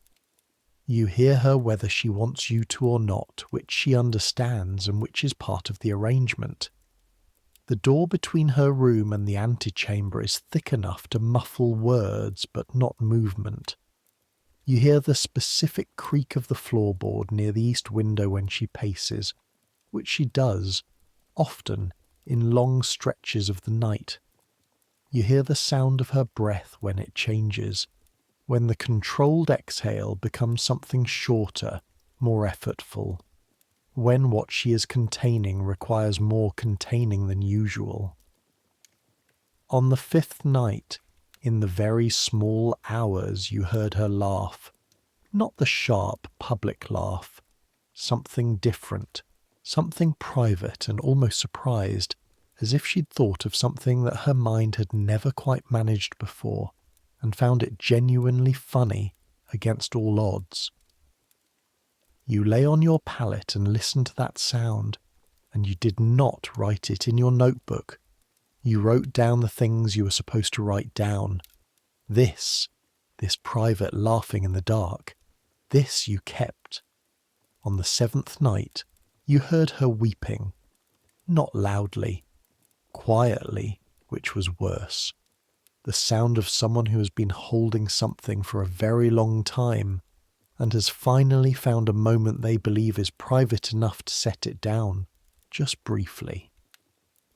You hear her whether she wants you to or not, which she understands and which is part of the arrangement. The door between her room and the antechamber is thick enough to muffle words but not movement. You hear the specific creak of the floorboard near the east window when she paces, which she does, often in long stretches of the night. You hear the sound of her breath when it changes, when the controlled exhale becomes something shorter, more effortful, when what she is containing requires more containing than usual. On the fifth night, in the very small hours, you heard her laugh. Not the sharp, public laugh. Something different, something private and almost surprised, as if she'd thought of something that her mind had never quite managed before, and found it genuinely funny against all odds. You lay on your pallet and listened to that sound, and you did not write it in your notebook. You wrote down the things you were supposed to write down. This private laughing in the dark, this you kept. On the seventh night, you heard her weeping, not loudly, quietly, which was worse. The sound of someone who has been holding something for a very long time and has finally found a moment they believe is private enough to set it down, just briefly.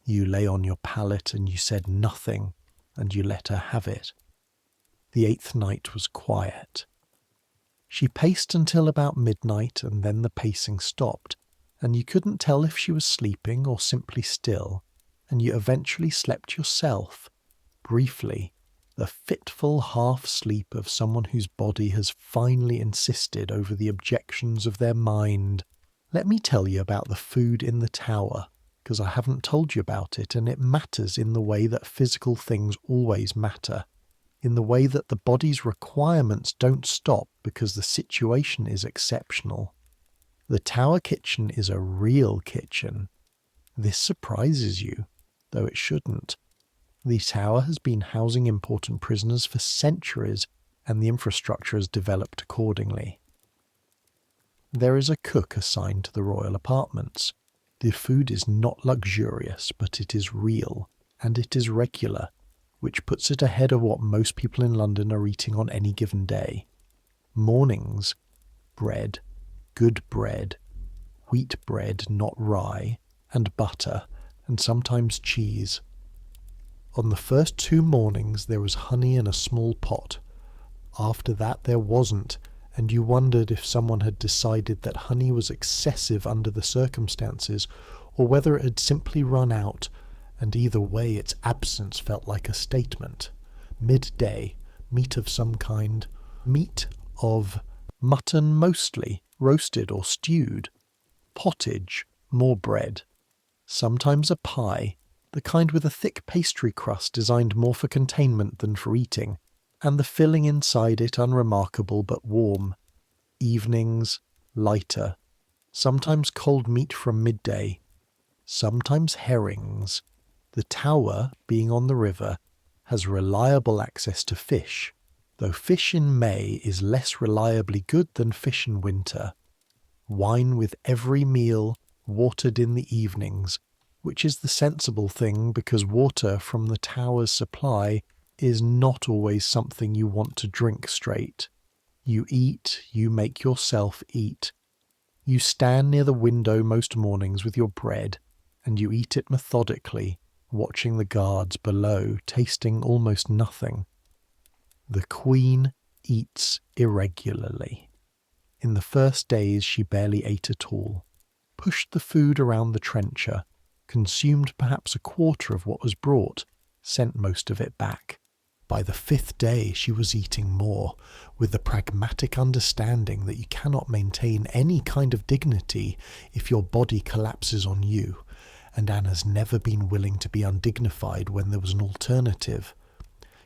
You lay on your pallet and you said nothing, and you let her have it. The eighth night was quiet. She paced until about midnight, and then the pacing stopped, and you couldn't tell if she was sleeping or simply still, and you eventually slept yourself, briefly, the fitful half-sleep of someone whose body has finally insisted over the objections of their mind. Let me tell you about the food in the tower, because I haven't told you about it, and it matters in the way that physical things always matter, in the way that the body's requirements don't stop because the situation is exceptional. The tower kitchen is a real kitchen. This surprises you, though it shouldn't. The tower has been housing important prisoners for centuries, and the infrastructure has developed accordingly. There is a cook assigned to the royal apartments. The food is not luxurious, but it is real, and it is regular, which puts it ahead of what most people in London are eating on any given day. Mornings, bread, good bread, wheat bread, not rye, and butter, and sometimes cheese. On the first 2 mornings there was honey in a small pot. After that there wasn't, and you wondered if someone had decided that honey was excessive under the circumstances, or whether it had simply run out, and either way its absence felt like a statement. Midday, meat of some kind. Meat of mutton mostly, roasted or stewed. Pottage, more bread. Sometimes a pie, the kind with a thick pastry crust designed more for containment than for eating, and the filling inside it unremarkable but warm. Evenings, lighter. Sometimes cold meat from midday. Sometimes herrings. The tower, being on the river, has reliable access to fish, though fish in May is less reliably good than fish in winter. Wine with every meal, watered in the evenings, which is the sensible thing because water from the tower's supply is not always something you want to drink straight. You eat, you make yourself eat. You stand near the window most mornings with your bread, and you eat it methodically, watching the guards below, tasting almost nothing. The Queen eats irregularly. In the first days she barely ate at all, pushed the food around the trencher, consumed perhaps a quarter of what was brought, sent most of it back. By the 5th day she was eating more, with the pragmatic understanding that you cannot maintain any kind of dignity if your body collapses on you, and Anne has never been willing to be undignified when there was an alternative.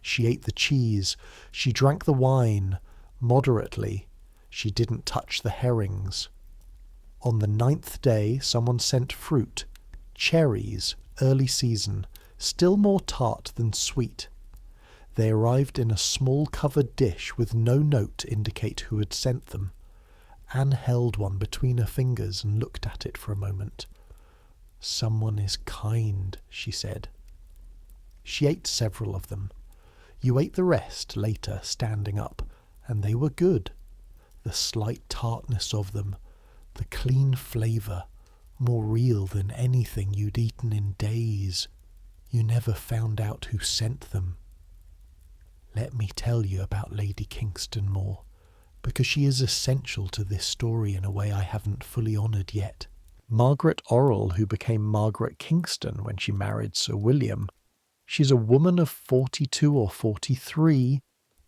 She ate the cheese, she drank the wine, moderately. She didn't touch the herrings. On the 9th day someone sent fruit, cherries, early season, still more tart than sweet. They arrived in a small covered dish with no note to indicate who had sent them. Anne held one between her fingers and looked at it for a moment. "Someone is kind," she said. She ate several of them. You ate the rest later, standing up, and they were good. The slight tartness of them, the clean flavour, more real than anything you'd eaten in days. You never found out who sent them. Let me tell you about Lady Kingston more, because she is essential to this story in a way I haven't fully honoured yet. Margaret Orrell, who became Margaret Kingston when she married Sir William, she's a woman of 42 or 43,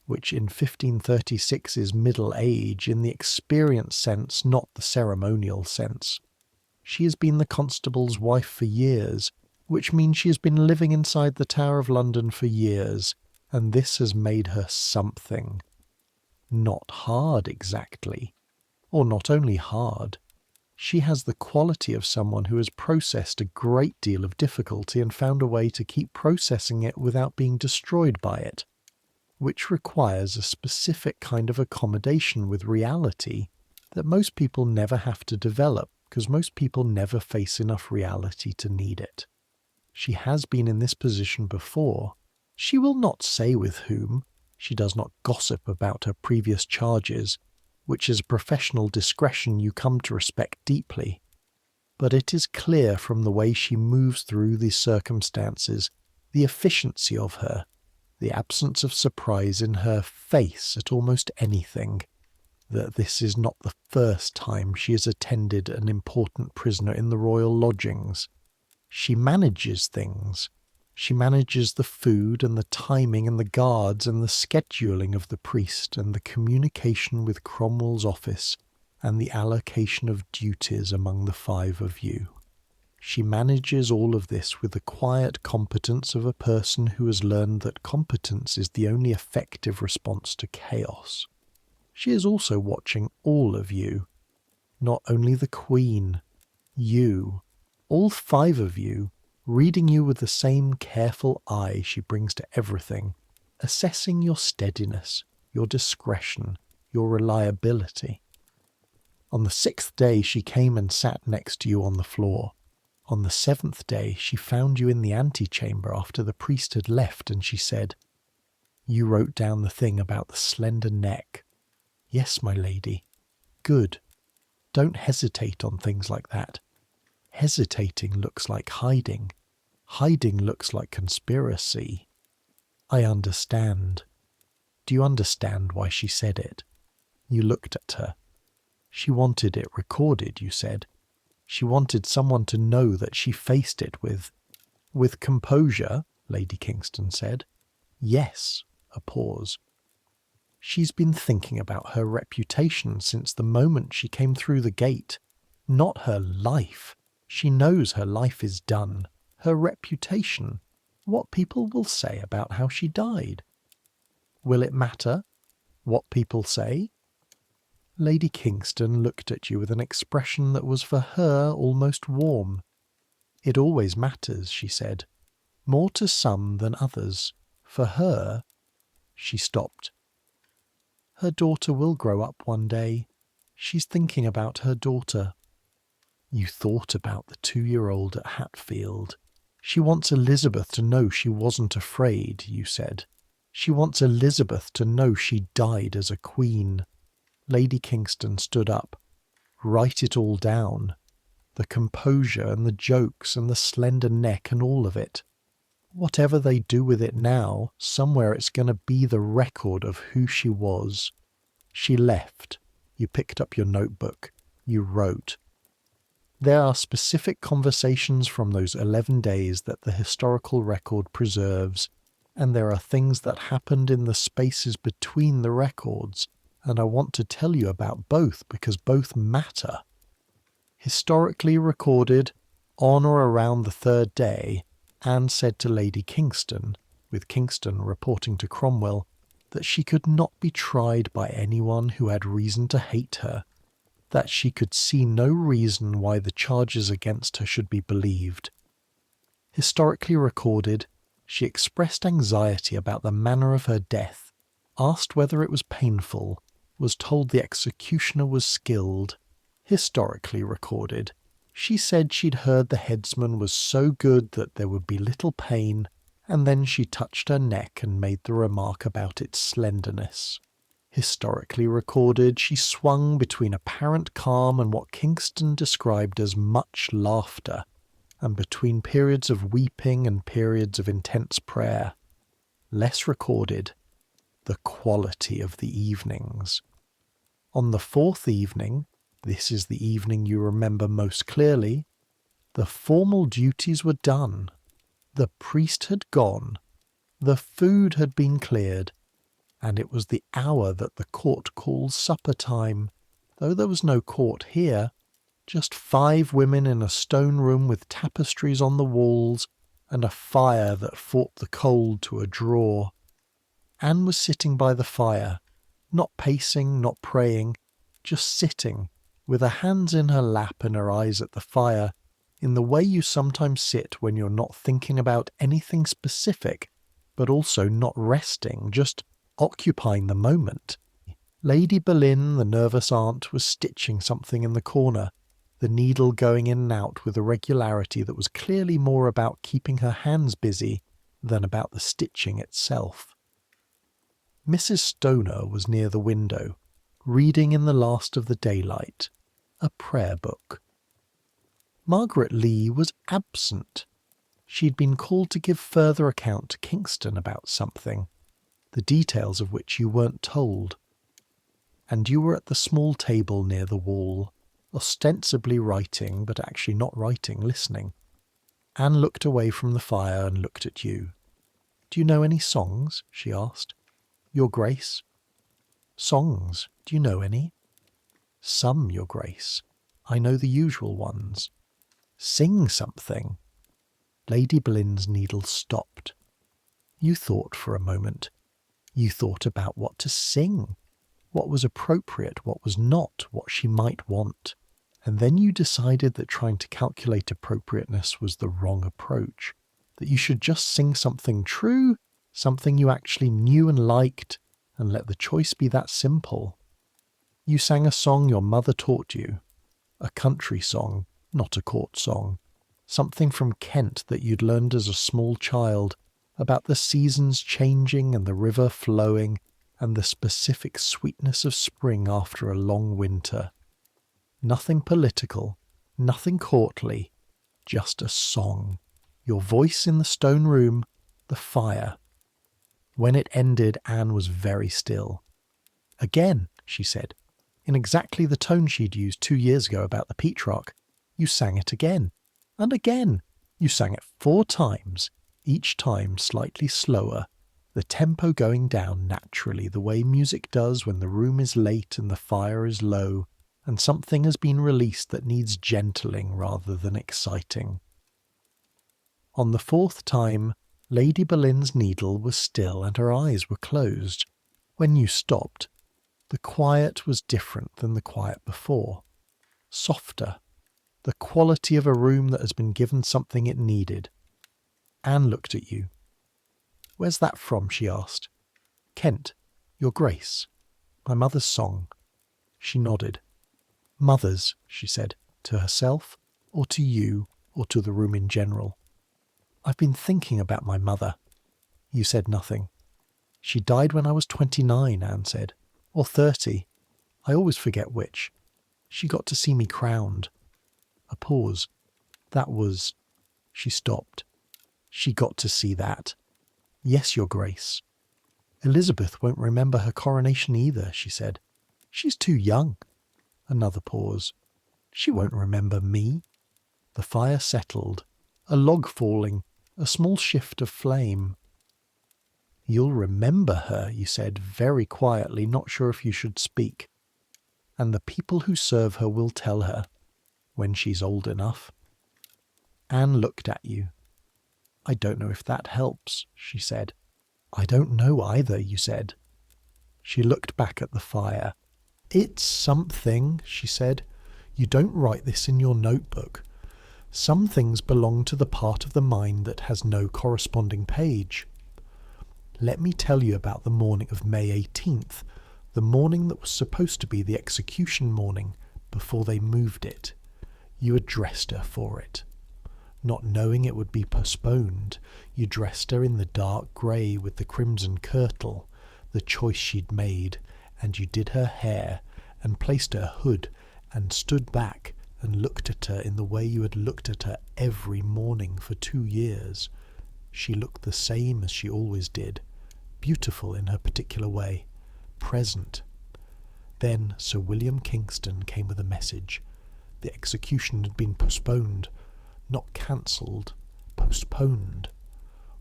which in 1536 is middle age in the experience sense, not the ceremonial sense. She has been the constable's wife for years, which means she has been living inside the Tower of London for years, and this has made her something. Not hard exactly, or not only hard. She has the quality of someone who has processed a great deal of difficulty and found a way to keep processing it without being destroyed by it, which requires a specific kind of accommodation with reality that most people never have to develop because most people never face enough reality to need it. She has been in this position before. She will not say with whom. She does not gossip about her previous charges, which is professional discretion you come to respect deeply. But it is clear from the way she moves through these circumstances, the efficiency of her, the absence of surprise in her face at almost anything, that this is not the first time she has attended an important prisoner in the royal lodgings. She manages things. She manages the food and the timing and the guards and the scheduling of the priest and the communication with Cromwell's office and the allocation of duties among the 5 of you. She manages all of this with the quiet competence of a person who has learned that competence is the only effective response to chaos. She is also watching all of you, not only the Queen, you, all 5 of you, reading you with the same careful eye she brings to everything, assessing your steadiness, your discretion, your reliability. On the 6th day she came and sat next to you on the floor. On the 7th day she found you in the antechamber after the priest had left, and she said, "You wrote down the thing about the slender neck." "Yes, my lady." "Good. Don't hesitate on things like that. Hesitating looks like hiding. Hiding looks like conspiracy." "I understand." "Do you understand why she said it?" You looked at her. "She wanted it recorded," you said. "She wanted someone to know that she faced it with composure," Lady Kingston said. "Yes." A pause. "She's been thinking about her reputation since the moment she came through the gate. Not her life. She knows her life is done. Her reputation. What people will say about how she died. Will it matter? What people say?" Lady Kingston looked at you with an expression that was for her almost warm. "It always matters," she said. "More to some than others. For her—" She stopped. "Her daughter will grow up one day. She's thinking about her daughter." You thought about the 2-year-old at Hatfield. "She wants Elizabeth to know she wasn't afraid," you said. "She wants Elizabeth to know she died as a queen." Lady Kingston stood up. "Write it all down. The composure and the jokes and the slender neck and all of it. Whatever they do with it now, somewhere it's going to be the record of who she was." She left. You picked up your notebook. You wrote. There are specific conversations from those 11 days that the historical record preserves, and there are things that happened in the spaces between the records, and I want to tell you about both because both matter. Historically recorded, on or around the 3rd day, Anne said to Lady Kingston, with Kingston reporting to Cromwell, that she could not be tried by anyone who had reason to hate her, that she could see no reason why the charges against her should be believed. Historically recorded, she expressed anxiety about the manner of her death, asked whether it was painful, was told the executioner was skilled. Historically recorded, she said she'd heard the headsman was so good that there would be little pain, and then she touched her neck and made the remark about its slenderness. Historically recorded, she swung between apparent calm and what Kingston described as much laughter, and between periods of weeping and periods of intense prayer. Less recorded, the quality of the evenings. On the fourth evening, this is the evening you remember most clearly, the formal duties were done. The priest had gone, the food had been cleared, and it was the hour that the court calls supper time, though there was no court here, just 5 women in a stone room with tapestries on the walls and a fire that fought the cold to a draw. Anne was sitting by the fire, not pacing, not praying, just sitting, with her hands in her lap and her eyes at the fire, in the way you sometimes sit when you're not thinking about anything specific, but also not resting, just occupying the moment. Lady Boleyn, the nervous aunt, was stitching something in the corner, the needle going in and out with a regularity that was clearly more about keeping her hands busy than about the stitching itself. Mrs. Stoner was near the window, reading in the last of the daylight, a prayer book. Margaret Lee was absent. She'd been called to give further account to Kingston about something, the details of which you weren't told. And you were at the small table near the wall, ostensibly writing, but actually not writing, listening. Anne looked away from the fire and looked at you. "Do you know any songs?" she asked. "Your Grace?" "Songs, do you know any?" "Some, Your Grace. I know the usual ones." "Sing something." Lady Boleyn's needle stopped. You thought for a moment. You thought about what to sing, what was appropriate, what was not, what she might want. And then you decided that trying to calculate appropriateness was the wrong approach, that you should just sing something true, something you actually knew and liked, and let the choice be that simple. You sang a song your mother taught you, a country song, not a court song, something from Kent that you'd learned as a small child, about the seasons changing and the river flowing, and the specific sweetness of spring after a long winter. Nothing political, nothing courtly, just a song. Your voice in the stone room, the fire. When it ended, Anne was very still. "Again," she said, in exactly the tone she'd used 2 years ago about the Petrarch. "You sang it again. And again. You sang it 4 times, each time slightly slower, the tempo going down naturally, the way music does when the room is late and the fire is low, and something has been released that needs gentling rather than exciting." On the 4th time, Lady Boleyn's needle was still and her eyes were closed. When you stopped, the quiet was different than the quiet before. Softer. The quality of a room that has been given something it needed. Anne looked at you. "Where's that from?" she asked. "Kent, Your Grace. My mother's song." She nodded. "Mother's," she said, "to herself, or to you, or to the room in general?" "I've been thinking about my mother." You said nothing. "She died when I was 29, Anne said. Or 30. I always forget which. She got to see me crowned." A pause. "That was—" She stopped. "She got to see that." "Yes, Your Grace." "Elizabeth won't remember her coronation either," she said. "She's too young." Another pause. "She won't remember me." The fire settled. A log falling. A small shift of flame. "You'll remember her," you said, very quietly, not sure if you should speak. "And the people who serve her will tell her, when she's old enough." Anne looked at you. "I don't know if that helps," she said. "I don't know either," you said. She looked back at the fire. "It's something," she said. "You don't write this in your notebook. Some things belong to the part of the mind that has no corresponding page. Let me tell you about the morning of May 18th, the morning that was supposed to be the execution morning, before they moved it. You had dressed her for it. Not knowing it would be postponed, you dressed her in the dark grey with the crimson kirtle, the choice she'd made, and you did her hair, and placed her hood, and stood back, and looked at her in the way you had looked at her every morning for 2 years. She looked the same as she always did, beautiful in her particular way, present. Then Sir William Kingston came with a message. The execution had been postponed, not cancelled, postponed.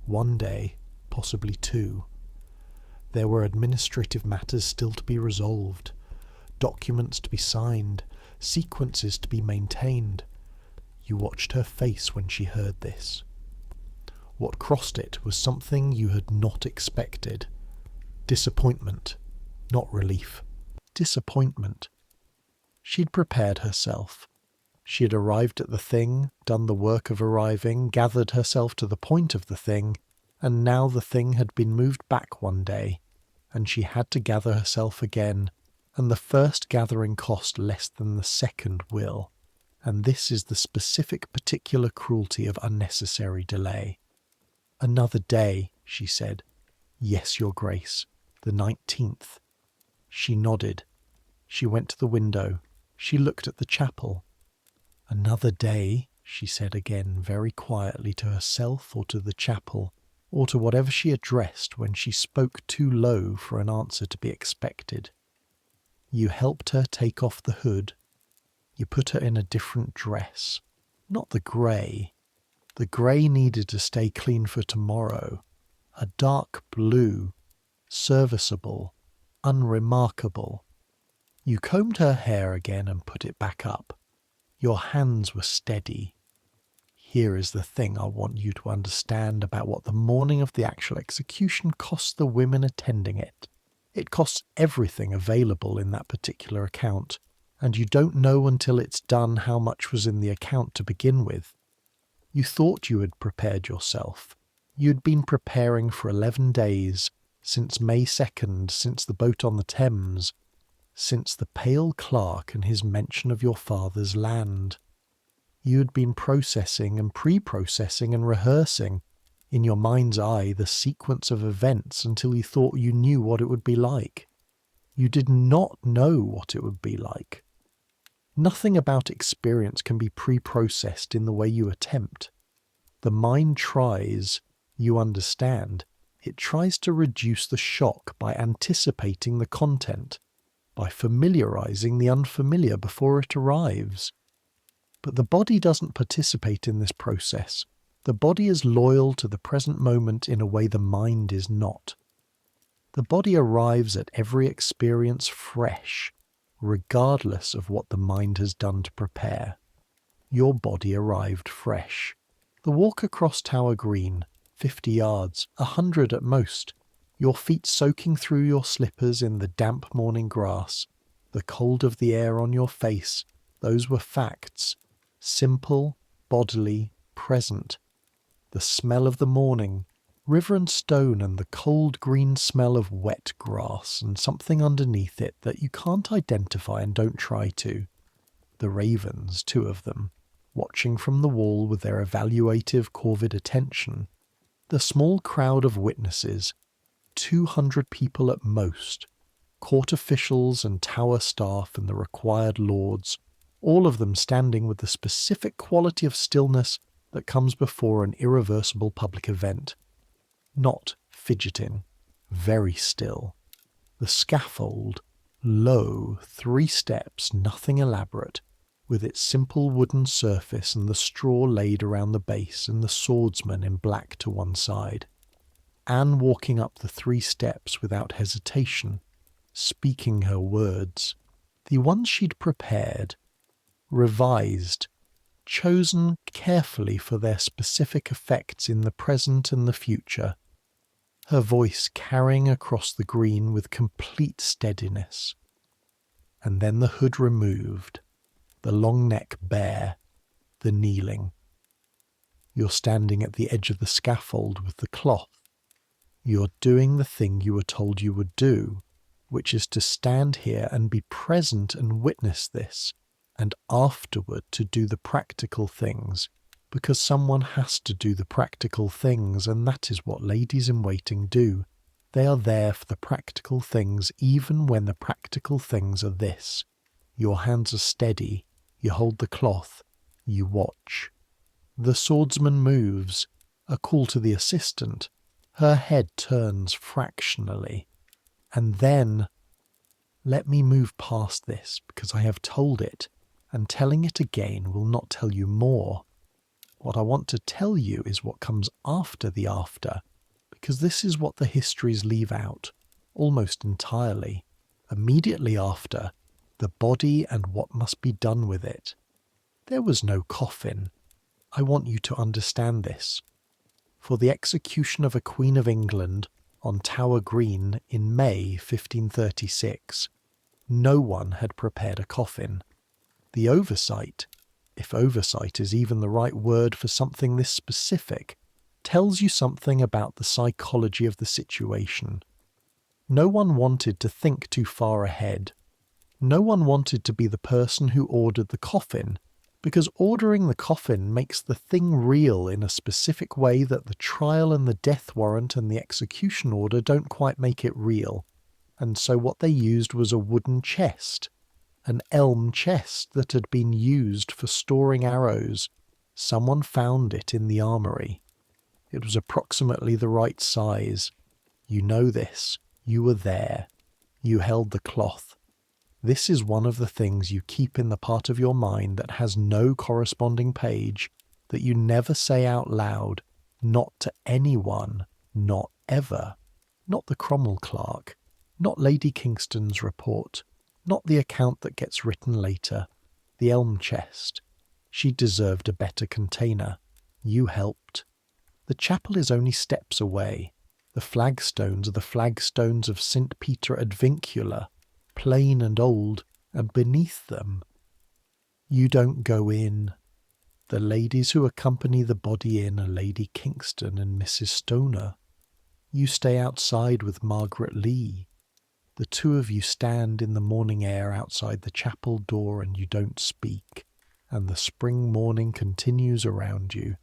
1 day, possibly 2. There were administrative matters still to be resolved, documents to be signed, sequences to be maintained. You watched her face when she heard this. What crossed it was something you had not expected. Disappointment, not relief. Disappointment. She'd prepared herself. She had arrived at the thing, done the work of arriving, gathered herself to the point of the thing, and now the thing had been moved back 1 day, and she had to gather herself again, and the first gathering cost less than the second will, and this is the specific particular cruelty of unnecessary delay. "Another day," she said. "Yes, Your Grace, the 19th. She nodded. She went to the window. She looked at the chapel. "Another day," she said again, very quietly, to herself or to the chapel, or to whatever she addressed when she spoke too low for an answer to be expected. You helped her take off the hood. You put her in a different dress. Not the grey. The grey needed to stay clean for tomorrow. A dark blue, serviceable, unremarkable. You combed her hair again and put it back up. Your hands were steady. Here is the thing I want you to understand about what the morning of the actual execution cost the women attending it. It costs everything available in that particular account, and you don't know until it's done how much was in the account to begin with. You thought you had prepared yourself. You'd been preparing for 11 days, since May 2nd, since the boat on the Thames, since the pale clerk and his mention of your father's land. You had been processing and pre-processing and rehearsing, in your mind's eye, the sequence of events until you thought you knew what it would be like. You did not know what it would be like. Nothing about experience can be pre-processed in the way you attempt. The mind tries, you understand, it tries to reduce the shock by anticipating the content, by familiarizing the unfamiliar before it arrives. But the body doesn't participate in this process. The body is loyal to the present moment in a way the mind is not. The body arrives at every experience fresh, regardless of what the mind has done to prepare. Your body arrived fresh. The walk across Tower Green, 50 yards, 100 at most, your feet soaking through your slippers in the damp morning grass, the cold of the air on your face, those were facts, simple, bodily, present. The smell of the morning, river and stone, and the cold green smell of wet grass and something underneath it that you can't identify and don't try to. The ravens, 2 of them, watching from the wall with their evaluative corvid attention. The small crowd of witnesses, 200 people at most, court officials and tower staff and the required lords, all of them standing with the specific quality of stillness that comes before an irreversible public event. Not fidgeting, very still. The scaffold, low, 3 steps, nothing elaborate, with its simple wooden surface and the straw laid around the base and the swordsman in black to one side. Anne walking up the 3 steps without hesitation, speaking her words, the ones she'd prepared, revised, chosen carefully for their specific effects in the present and the future, her voice carrying across the green with complete steadiness. And then the hood removed, the long neck bare, the kneeling. You're standing at the edge of the scaffold with the cloth. You're doing the thing you were told you would do, which is to stand here and be present and witness this, and afterward to do the practical things, because someone has to do the practical things, and that is what ladies in waiting do. They are there for the practical things, even when the practical things are this. Your hands are steady, you hold the cloth, you watch. The swordsman moves, a call to the assistant. Her head turns fractionally. And then, let me move past this, because I have told it, and telling it again will not tell you more. What I want to tell you is what comes after the after, because this is what the histories leave out, almost entirely. Immediately after, the body and what must be done with it. There was no coffin. I want you to understand this. For the execution of a Queen of England on Tower Green in May 1536, no one had prepared a coffin. The oversight, if oversight is even the right word for something this specific, tells you something about the psychology of the situation. No one wanted to think too far ahead. No one wanted to be the person who ordered the coffin, because ordering the coffin makes the thing real in a specific way that the trial and the death warrant and the execution order don't quite make it real. And so what they used was a wooden chest, an elm chest that had been used for storing arrows. Someone found it in the armory. It was approximately the right size. You know this. You were there. You held the cloth. This is one of the things you keep in the part of your mind that has no corresponding page, that you never say out loud, not to anyone, not ever. Not the Cromwell clerk, not Lady Kingston's report, not the account that gets written later, the elm chest. She deserved a better container. You helped. The chapel is only steps away. The flagstones are the flagstones of St. Peter ad Vincula, plain and old, and beneath them, you don't go in. The ladies who accompany the body in are Lady Kingston and Mrs. Stoner. You stay outside with Margaret Lee. The two of you stand in the morning air outside the chapel door and you don't speak, and the spring morning continues around you,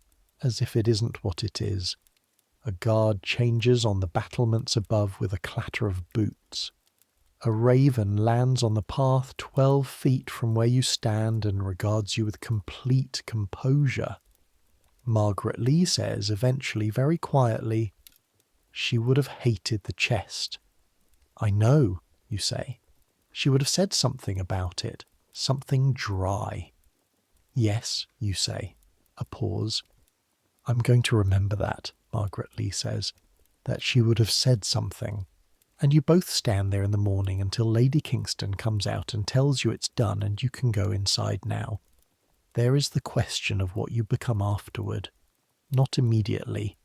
as if it isn't what it is. A guard changes on the battlements above with a clatter of boots. A raven lands on the path 12 feet from where you stand and regards you with complete composure. Margaret Lee says, eventually, very quietly, she would have hated the chest. I know, you say. She would have said something about it, something dry. Yes, you say. A pause. I'm going to remember that, Margaret Lee says, that she would have said something. And you both stand there in the morning until Lady Kingston comes out and tells you it's done and you can go inside now. There is the question of what you become afterward. Not immediately.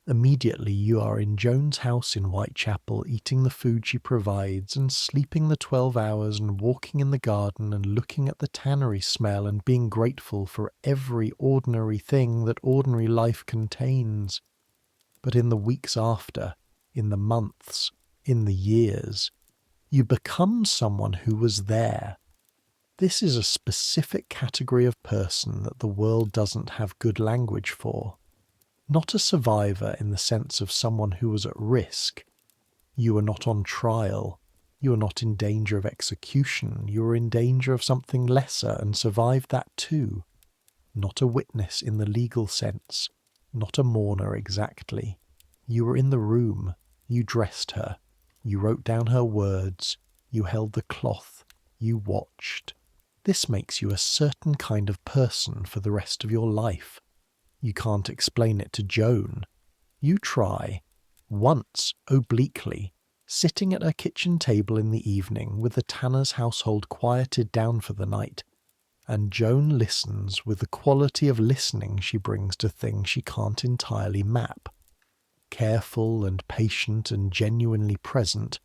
Immediately you are in Joan's house in Whitechapel, eating the food she provides and sleeping the 12 hours and walking in the garden and looking at the tannery smell and being grateful for every ordinary thing that ordinary life contains. But in the weeks after, in the months, in the years, you become someone who was there. This is a specific category of person that the world doesn't have good language for. Not a survivor in the sense of someone who was at risk. You are not on trial. You are not in danger of execution. You are in danger of something lesser and survived that too. Not a witness in the legal sense. Not a mourner exactly. You were in the room. You dressed her. You wrote down her words. You held the cloth. You watched. This makes you a certain kind of person for the rest of your life. You can't explain it to Joan. You try. Once, obliquely, sitting at her kitchen table in the evening with the tanner's household quieted down for the night, and Joan listens with the quality of listening she brings to things she can't entirely map. Careful and patient and genuinely present,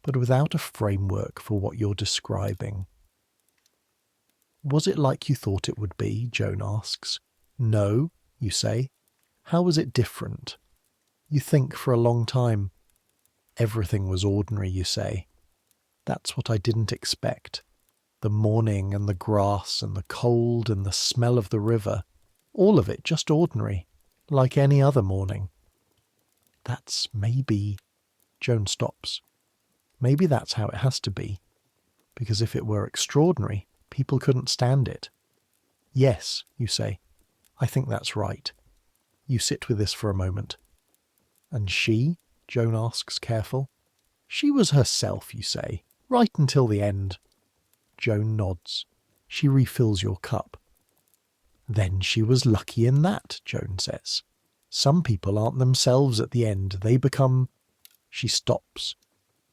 but without a framework for what you're describing. Was it like you thought it would be? Joan asks. No, you say. How was it different? You think for a long time. Everything was ordinary, you say. That's what I didn't expect. The morning and the grass and the cold and the smell of the river, all of it just ordinary, like any other morning. That's maybe Joan stops. Maybe that's how it has to be, because if it were extraordinary, people couldn't stand it. Yes, you say. I think that's right. You sit with this for a moment. And she? Joan asks, careful. She was herself, you say, right until the end. Joan nods. She refills your cup. Then she was lucky in that, Joan says. Some people aren't themselves at the end. They become... She stops.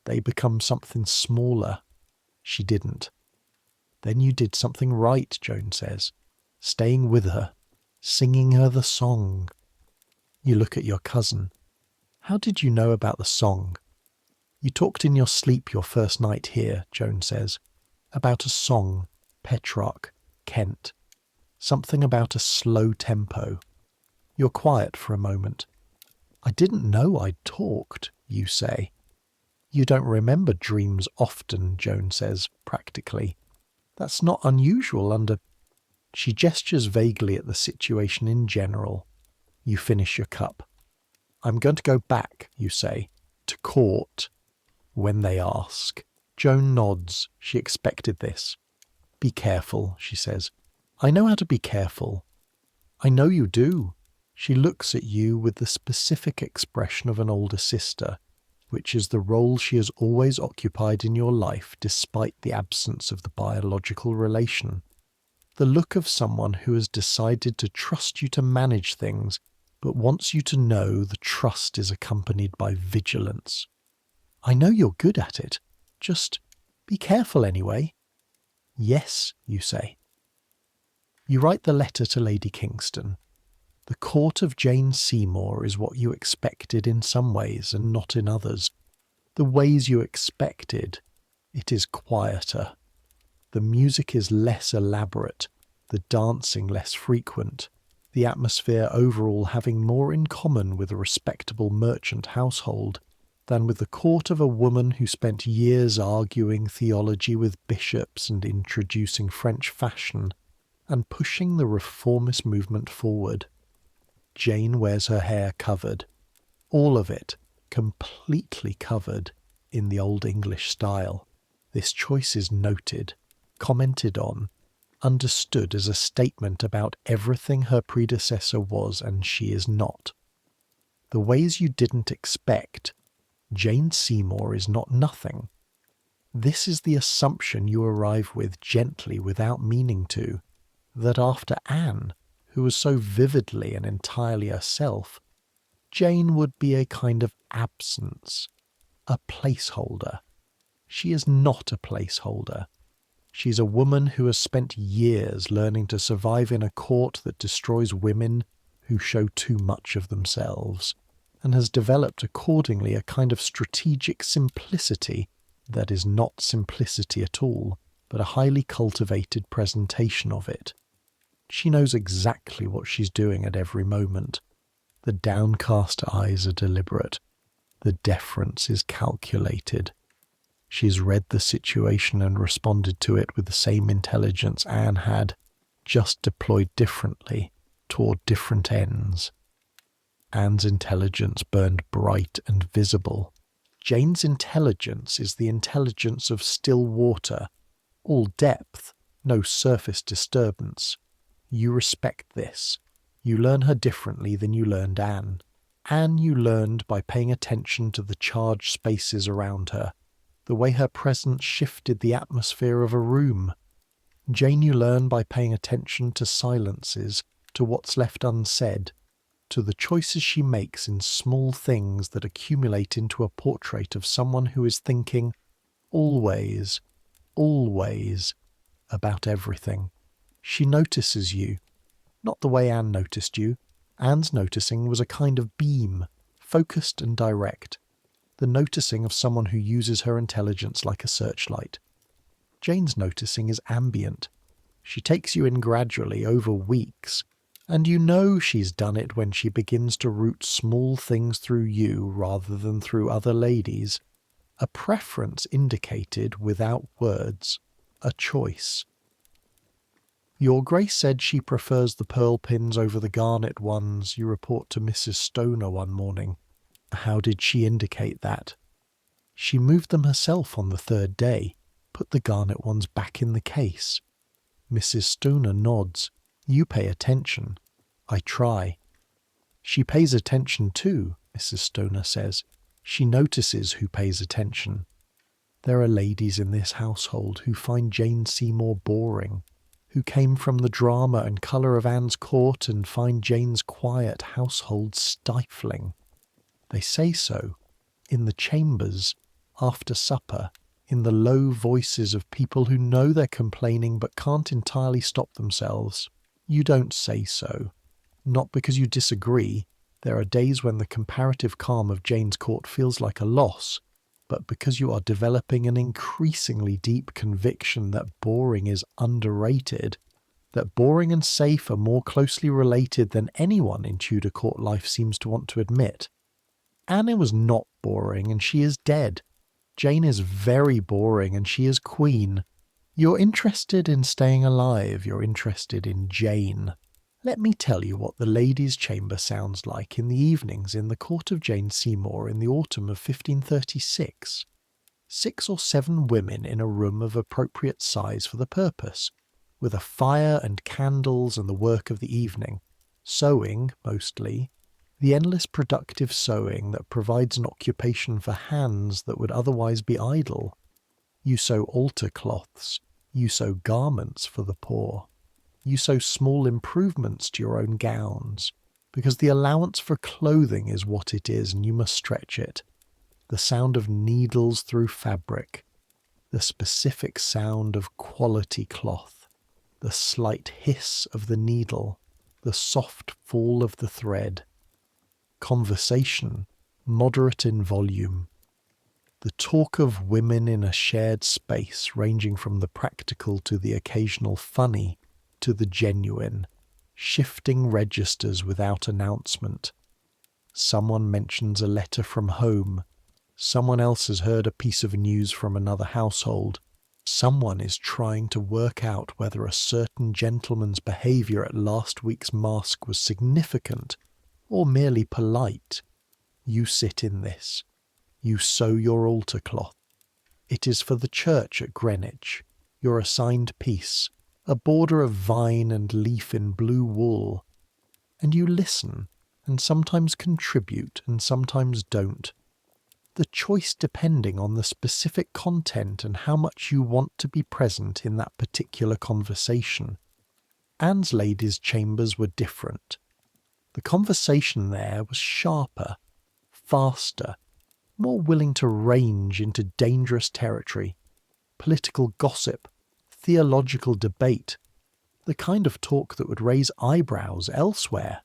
They become something smaller. She didn't. Then you did something right, Joan says. Staying with her. Singing her the song. You look at your cousin. How did you know about the song? You talked in your sleep your first night here, Joan says. About a song. Petrarch. Kent. Something about a slow tempo. You're quiet for a moment. I didn't know I'd talked, you say. You don't remember dreams often, Joan says, practically. That's not unusual under... She gestures vaguely at the situation in general. You finish your cup. I'm going to go back, you say, to court, when they ask. Joan nods. She expected this. Be careful, she says. I know how to be careful. I know you do. She looks at you with the specific expression of an older sister, which is the role she has always occupied in your life despite the absence of the biological relation. The look of someone who has decided to trust you to manage things, but wants you to know the trust is accompanied by vigilance. I know you're good at it. Just be careful anyway. Yes, you say. You write the letter to Lady Kingston. The court of Jane Seymour is what you expected in some ways and not in others. The ways you expected, it is quieter. The music is less elaborate, the dancing less frequent, the atmosphere overall having more in common with a respectable merchant household than with the court of a woman who spent years arguing theology with bishops and introducing French fashion and pushing the reformist movement forward. Jane wears her hair covered, all of it completely covered in the Old English style. This choice is noted, commented on, understood as a statement about everything her predecessor was and she is not. The ways you didn't expect, Jane Seymour is not nothing. This is the assumption you arrive with gently without meaning to, that after Anne, who was so vividly and entirely herself, Jane would be a kind of absence, a placeholder. She is not a placeholder. She's a woman who has spent years learning to survive in a court that destroys women who show too much of themselves, and has developed accordingly a kind of strategic simplicity that is not simplicity at all, but a highly cultivated presentation of it. She knows exactly what she's doing at every moment. The downcast eyes are deliberate. The deference is calculated. She's read the situation and responded to it with the same intelligence Anne had, just deployed differently, toward different ends. Anne's intelligence burned bright and visible. Jane's intelligence is the intelligence of still water, all depth, no surface disturbance. You respect this. You learn her differently than you learned Anne. Anne you learned by paying attention to the charged spaces around her, the way her presence shifted the atmosphere of a room. Jane you learn by paying attention to silences, to what's left unsaid, to the choices she makes in small things that accumulate into a portrait of someone who is thinking always, always about everything. She notices you, not the way Anne noticed you. Anne's noticing was a kind of beam, focused and direct, the noticing of someone who uses her intelligence like a searchlight. Jane's noticing is ambient. She takes you in gradually over weeks, and you know she's done it when she begins to root small things through you rather than through other ladies. A preference indicated without words, a choice. Your Grace said she prefers the pearl pins over the garnet ones, you report to Mrs. Stoner one morning. How did she indicate that? She moved them herself on the third day, put the garnet ones back in the case. Mrs. Stoner nods. You pay attention. I try. She pays attention too, Mrs. Stoner says. She notices who pays attention. There are ladies in this household who find Jane Seymour boring, who came from the drama and colour of Anne's court and find Jane's quiet household stifling. They say so, in the chambers, after supper, in the low voices of people who know they're complaining but can't entirely stop themselves. You don't say so. Not because you disagree. There are days when the comparative calm of Jane's court feels like a loss, but because you are developing an increasingly deep conviction that boring is underrated, that boring and safe are more closely related than anyone in Tudor court life seems to want to admit. Anne was not boring and she is dead. Jane is very boring and she is queen. You're interested in staying alive, you're interested in Jane. Let me tell you what the ladies' chamber sounds like in the evenings in the court of Jane Seymour in the autumn of 1536. 6 or 7 women in a room of appropriate size for the purpose, with a fire and candles and the work of the evening, sewing, mostly, the endless productive sewing that provides an occupation for hands that would otherwise be idle. You sew altar cloths, you sew garments for the poor. You sew small improvements to your own gowns, because the allowance for clothing is what it is and you must stretch it. The sound of needles through fabric, the specific sound of quality cloth, the slight hiss of the needle, the soft fall of the thread. Conversation, moderate in volume. The talk of women in a shared space ranging from the practical to the occasional funny, to the genuine, shifting registers without announcement. Someone mentions a letter from home. Someone else has heard a piece of news from another household. Someone is trying to work out whether a certain gentleman's behaviour at last week's masque was significant or merely polite. You sit in this. You sew your altar cloth. It is for the church at Greenwich, your assigned piece, a border of vine and leaf in blue wool. And you listen, and sometimes contribute, and sometimes don't. The choice depending on the specific content and how much you want to be present in that particular conversation. Anne's ladies' chambers were different. The conversation there was sharper, faster, more willing to range into dangerous territory, political gossip, theological debate, the kind of talk that would raise eyebrows elsewhere.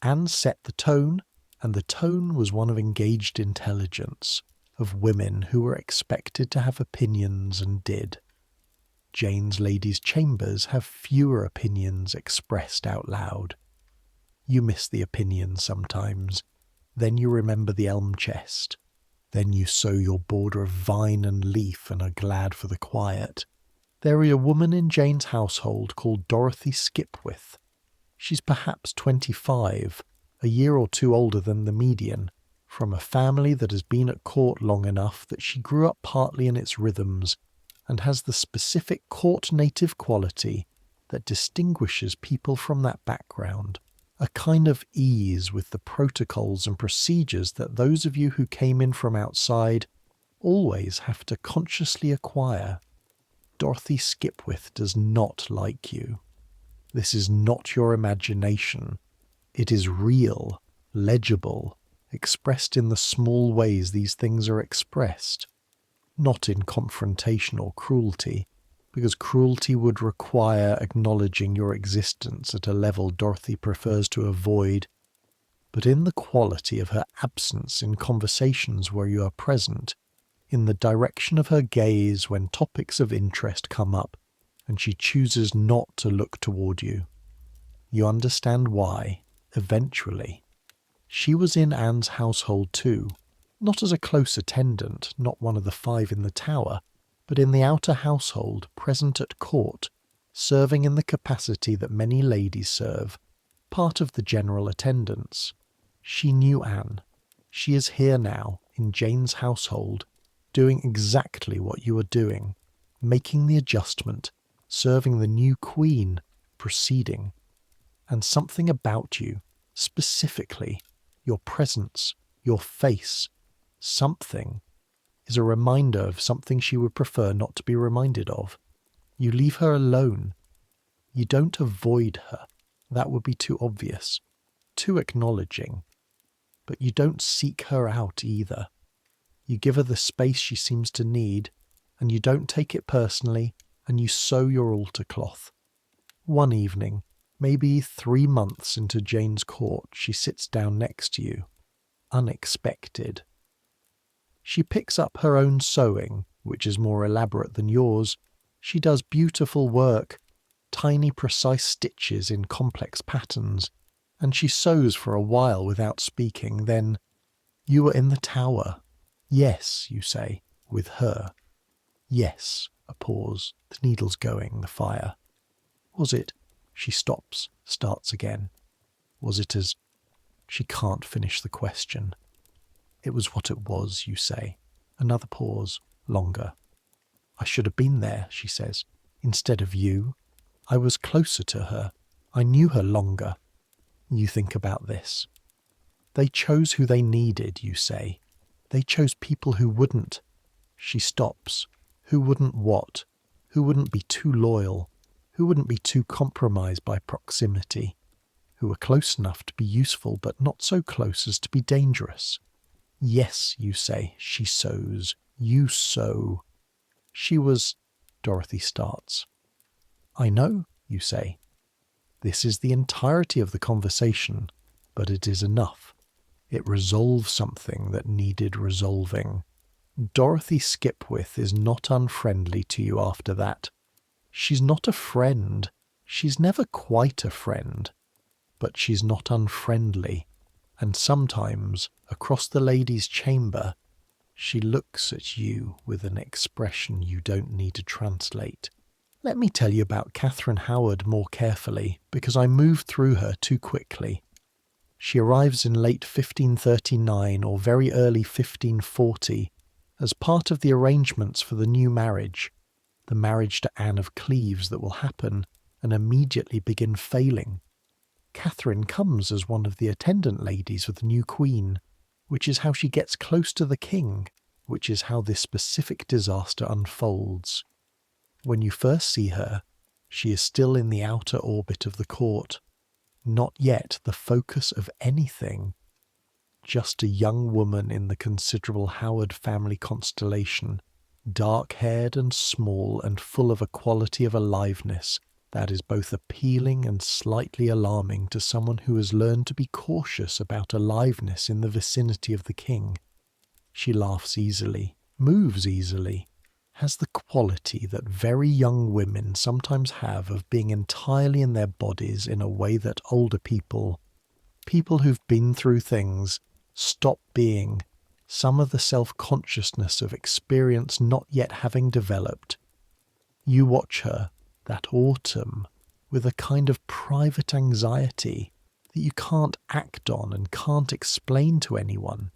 Anne set the tone, and the tone was one of engaged intelligence, of women who were expected to have opinions and did. Jane's ladies' chambers have fewer opinions expressed out loud. You miss the opinions sometimes, then you remember the elm chest, then you sew your border of vine and leaf and are glad for the quiet. There is a woman in Jane's household called Dorothy Skipwith. She's perhaps 25, a year or 2 older than the median, from a family that has been at court long enough that she grew up partly in its rhythms and has the specific court native quality that distinguishes people from that background, a kind of ease with the protocols and procedures that those of you who came in from outside always have to consciously acquire. Dorothy Skipwith does not like you. This is not your imagination. It is real, legible, expressed in the small ways these things are expressed. Not in confrontation or cruelty, because cruelty would require acknowledging your existence at a level Dorothy prefers to avoid, but in the quality of her absence in conversations where you are present, in the direction of her gaze when topics of interest come up, and she chooses not to look toward you. You understand why, eventually. She was in Anne's household too, not as a close attendant, not one of the 5 in the tower, but in the outer household, present at court, serving in the capacity that many ladies serve, part of the general attendance. She knew Anne. She is here now, in Jane's household, doing exactly what you are doing, making the adjustment, serving the new queen, proceeding. And something about you, specifically, your presence, your face, something, is a reminder of something she would prefer not to be reminded of. You leave her alone. You don't avoid her. That would be too obvious, too acknowledging. But you don't seek her out either. You give her the space she seems to need, and you don't take it personally, and you sew your altar cloth. One evening, maybe 3 months into Jane's court, she sits down next to you. Unexpected. She picks up her own sewing, which is more elaborate than yours. She does beautiful work, tiny precise stitches in complex patterns, and she sews for a while without speaking. Then, "You were in the tower." "Yes," you say, "with her." "Yes," a pause, the needle's going, the fire. "Was it?" She stops, starts again. "Was it as—" She can't finish the question. "It was what it was," you say. Another pause, longer. "I should have been there," she says, "instead of you. I was closer to her. I knew her longer." You think about this. "They chose who they needed," you say. "They chose people who wouldn't." She stops. Who wouldn't what? Who wouldn't be too loyal? Who wouldn't be too compromised by proximity? Who were close enough to be useful, but not so close as to be dangerous? "Yes," you say. She sews. You sew. "She was—" Dorothy starts. "I know," you say. This is the entirety of the conversation, but it is enough. It resolves something that needed resolving. Dorothy Skipwith is not unfriendly to you after that. She's not a friend. She's never quite a friend. But she's not unfriendly. And sometimes, across the ladies' chamber, she looks at you with an expression you don't need to translate. Let me tell you about Catherine Howard more carefully, because I moved through her too quickly. She arrives in late 1539 or very early 1540 as part of the arrangements for the new marriage, the marriage to Anne of Cleves that will happen and immediately begin failing. Catherine comes as one of the attendant ladies of the new queen, which is how she gets close to the king, which is how this specific disaster unfolds. When you first see her, she is still in the outer orbit of the court, not yet the focus of anything, just a young woman in the considerable Howard family constellation, dark-haired and small and full of a quality of aliveness that is both appealing and slightly alarming to someone who has learned to be cautious about aliveness in the vicinity of the king. She laughs easily, moves easily, has the quality that very young women sometimes have of being entirely in their bodies in a way that older people who've been through things, stop being, some of the self-consciousness of experience not yet having developed. You watch her, that autumn, with a kind of private anxiety that you can't act on and can't explain to anyone.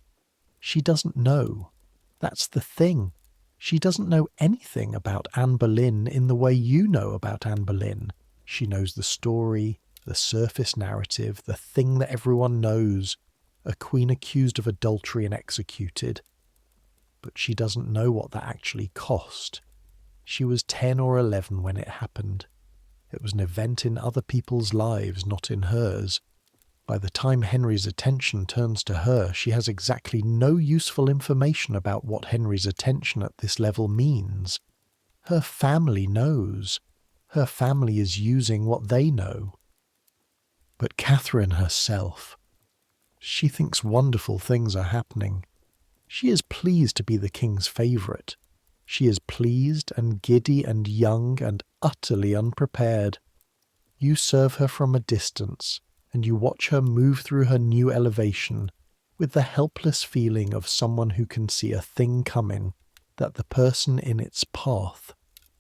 She doesn't know. That's the thing. She doesn't know anything about Anne Boleyn in the way you know about Anne Boleyn. She knows the story, the surface narrative, the thing that everyone knows, a queen accused of adultery and executed. But she doesn't know what that actually cost. She was 10 or 11 when it happened. It was an event in other people's lives, not in hers. By the time Henry's attention turns to her, she has exactly no useful information about what Henry's attention at this level means. Her family knows. Her family is using what they know. But Catherine herself, she thinks wonderful things are happening. She is pleased to be the king's favourite. She is pleased and giddy and young and utterly unprepared. You serve her from a distance, and you watch her move through her new elevation with the helpless feeling of someone who can see a thing coming that the person in its path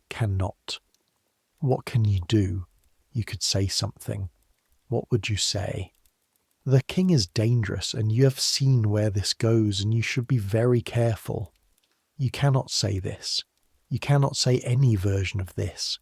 cannot. What can you do? You could say something. What would you say? The king is dangerous, and you have seen where this goes, and you should be very careful. You cannot say this. You cannot say any version of this.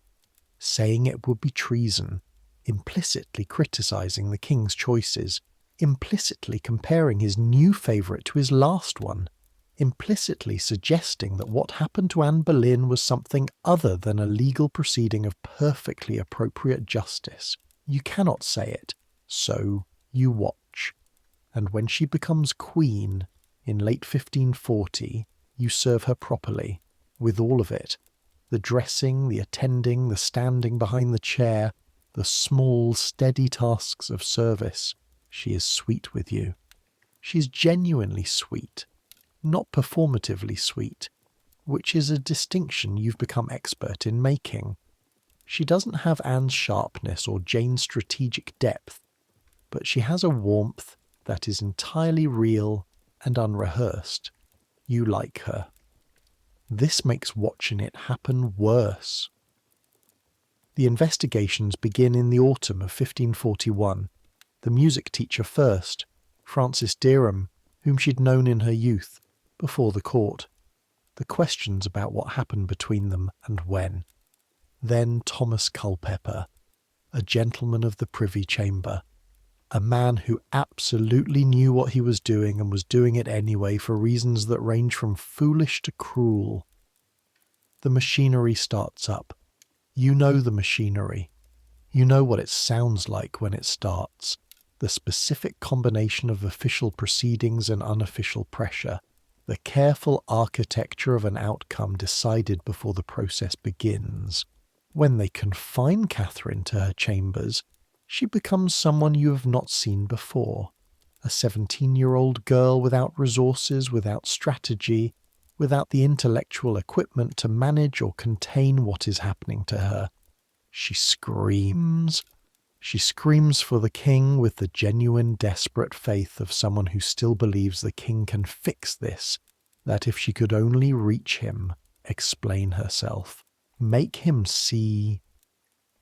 Saying it would be treason, implicitly criticising the king's choices, implicitly comparing his new favourite to his last one, implicitly suggesting that what happened to Anne Boleyn was something other than a legal proceeding of perfectly appropriate justice. You cannot say it, so you watch. And when she becomes queen, in late 1540, you serve her properly, with all of it. The dressing, the attending, the standing behind the chair, the small, steady tasks of service. She is sweet with you. She is genuinely sweet, not performatively sweet, which is a distinction you've become expert in making. She doesn't have Anne's sharpness or Jane's strategic depth, but she has a warmth that is entirely real and unrehearsed. You like her. This makes watching it happen worse. The investigations begin in the autumn of 1541. The music teacher first, Francis Derham, whom she'd known in her youth, before the court. The questions about what happened between them and when. Then Thomas Culpeper, a gentleman of the Privy Chamber, a man who absolutely knew what he was doing and was doing it anyway for reasons that range from foolish to cruel. The machinery starts up. You know the machinery. You know what it sounds like when it starts. The specific combination of official proceedings and unofficial pressure. The careful architecture of an outcome decided before the process begins. When they confine Catherine to her chambers, she becomes someone you have not seen before. A 17-year-old girl without resources, without strategy, without the intellectual equipment to manage or contain what is happening to her. She screams. She screams for the king with the genuine, desperate faith of someone who still believes the king can fix this, that if she could only reach him, explain herself, make him see.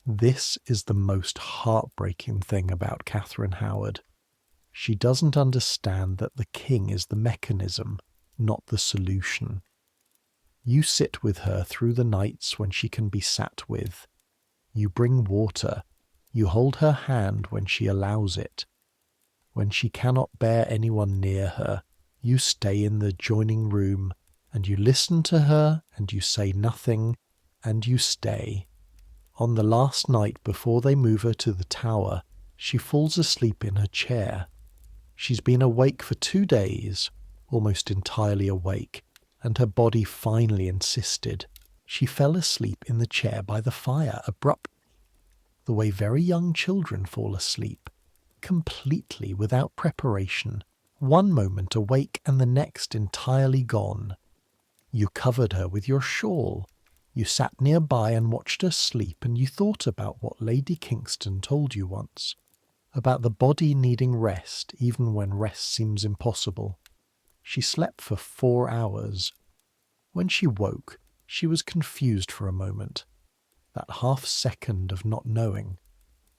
This is the most heartbreaking thing about Catherine Howard. She doesn't understand that the king is the mechanism, not the solution. You sit with her through the nights when she can be sat with. You bring water. You hold her hand when she allows it. When she cannot bear anyone near her, you stay in the adjoining room, and you listen to her, and you say nothing, and you stay. On the last night before they move her to the tower, she falls asleep in her chair. She's been awake for 2 days, almost entirely awake, and her body finally insisted. She fell asleep in the chair by the fire abruptly, the way very young children fall asleep, completely without preparation, one moment awake and the next entirely gone. You covered her with your shawl. You sat nearby and watched her sleep, and you thought about what Lady Kingston told you once, about the body needing rest even when rest seems impossible. She slept for 4 hours. When she woke, she was confused for a moment. That half-second of not knowing,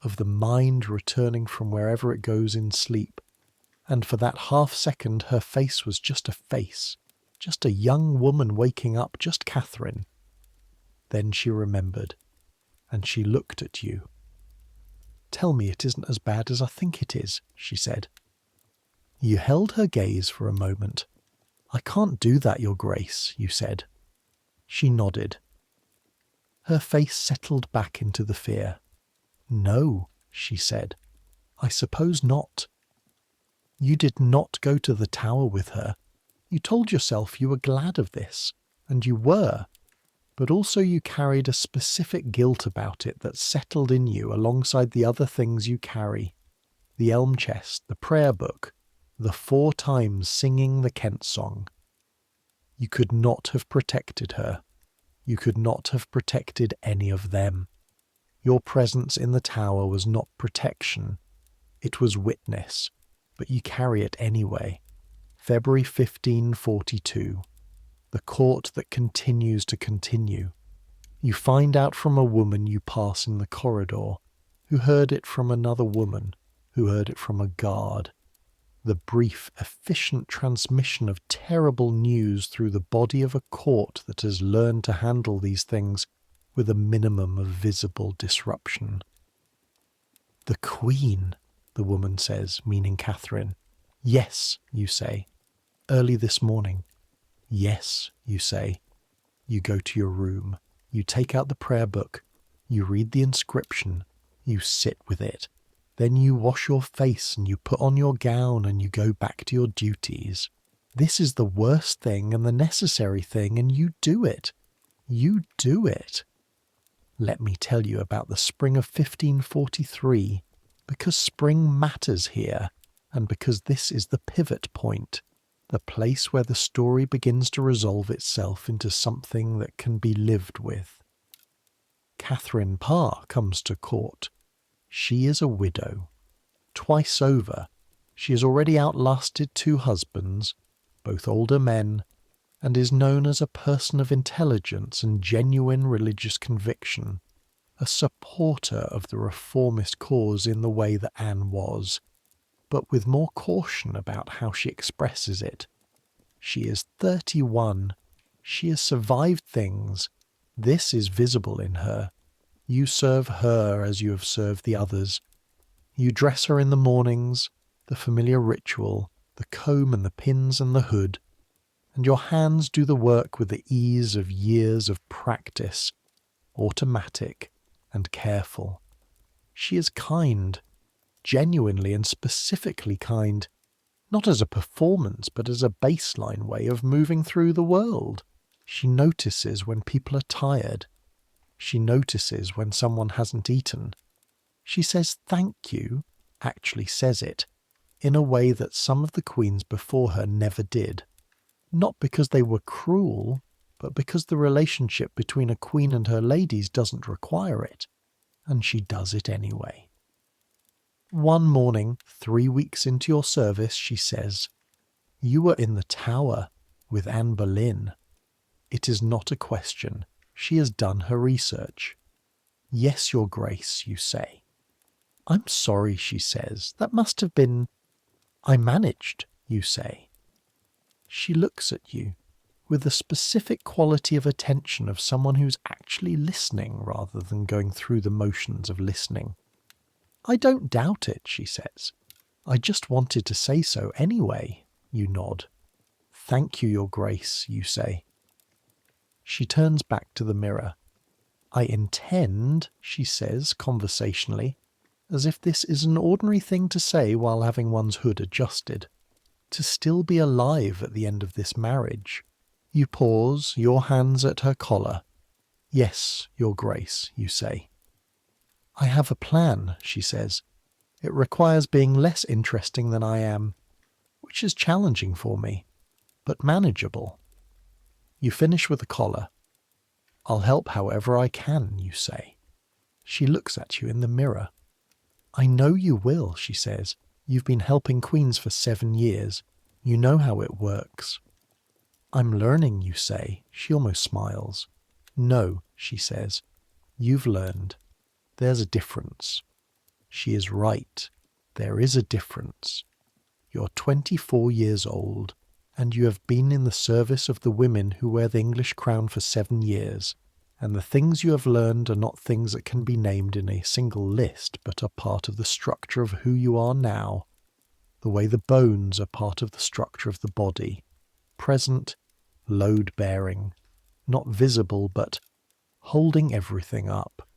of the mind returning from wherever it goes in sleep, and for that half-second her face was just a face, just a young woman waking up, just Catherine. Then she remembered, and she looked at you. "Tell me it isn't as bad as I think it is," she said. You held her gaze for a moment. "I can't do that, Your Grace," you said. She nodded. Her face settled back into the fear. "No," she said, "I suppose not." You did not go to the tower with her. You told yourself you were glad of this, and you were. But also you carried a specific guilt about it that settled in you alongside the other things you carry. The elm chest, the prayer book, the 4 times singing the Kent song. You could not have protected her. You could not have protected any of them. Your presence in the tower was not protection. It was witness, but you carry it anyway. February 1542. The court that continues to continue. You find out from a woman you pass in the corridor, who heard it from another woman, who heard it from a guard. the brief, efficient transmission of terrible news through the body of a court that has learned to handle these things with a minimum of visible disruption. "The Queen," the woman says, meaning Catherine. "Yes," you say. "Early this morning." "Yes," you say. You go to your room. You take out the prayer book. You read the inscription. You sit with it. Then you wash your face and you put on your gown and you go back to your duties. This is the worst thing and the necessary thing, and you do it. You do it. Let me tell you about the spring of 1543, because spring matters here, and because this is the pivot point, the place where the story begins to resolve itself into something that can be lived with. Catherine Parr comes to court. She is a widow. Twice over, she has already outlasted 2 husbands, both older men, and is known as a person of intelligence and genuine religious conviction, a supporter of the reformist cause in the way that Anne was, but with more caution about how she expresses it. She is 31. She has survived things. This is visible in her. You serve her as you have served the others. You dress her in the mornings, the familiar ritual, the comb and the pins and the hood, and your hands do the work with the ease of years of practice, automatic and careful. She is kind, genuinely and specifically kind, not as a performance but as a baseline way of moving through the world. She notices when people are tired. She notices when someone hasn't eaten. She says thank you, actually says it, in a way that some of the queens before her never did. Not because they were cruel, but because the relationship between a queen and her ladies doesn't require it, and she does it anyway. One morning, 3 weeks into your service, she says, "You were in the Tower with Anne Boleyn." It is not a question. She has done her research. "Yes, Your Grace," you say. "I'm sorry," she says. "That must have been—" "I managed," you say. She looks at you with the specific quality of attention of someone who's actually listening rather than going through the motions of listening. "I don't doubt it," she says. "I just wanted to say so anyway," you nod. "Thank you, Your Grace," you say. She turns back to the mirror. "I intend," she says conversationally, as if this is an ordinary thing to say while having one's hood adjusted, "to still be alive at the end of this marriage." You pause, your hands at her collar. "Yes, Your Grace," you say. "I have a plan," she says. "It requires being less interesting than I am, which is challenging for me, but manageable." You finish with the collar. "I'll help however I can," you say. She looks at you in the mirror. "I know you will," she says. "You've been helping queens for 7 years. You know how it works." "I'm learning," you say. She almost smiles. "No," she says. "You've learned. There's a difference." She is right. There is a difference. You're 24 years old, and you have been in the service of the women who wear the English crown for 7 years, and the things you have learned are not things that can be named in a single list, but are part of the structure of who you are now, the way the bones are part of the structure of the body, present, load-bearing, not visible, but holding everything up.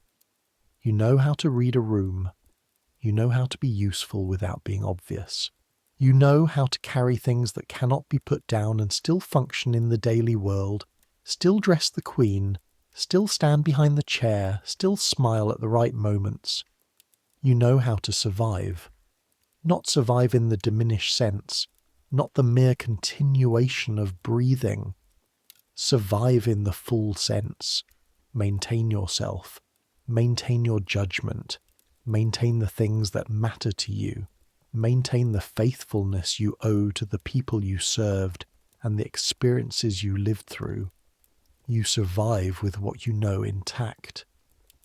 You know how to read a room. You know how to be useful without being obvious. You know how to carry things that cannot be put down and still function in the daily world, still dress the queen, still stand behind the chair, still smile at the right moments. You know how to survive. Not survive in the diminished sense, not the mere continuation of breathing. Survive in the full sense. Maintain yourself. Maintain your judgment. Maintain the things that matter to you. Maintain the faithfulness you owe to the people you served and the experiences you lived through. You survive with what you know intact.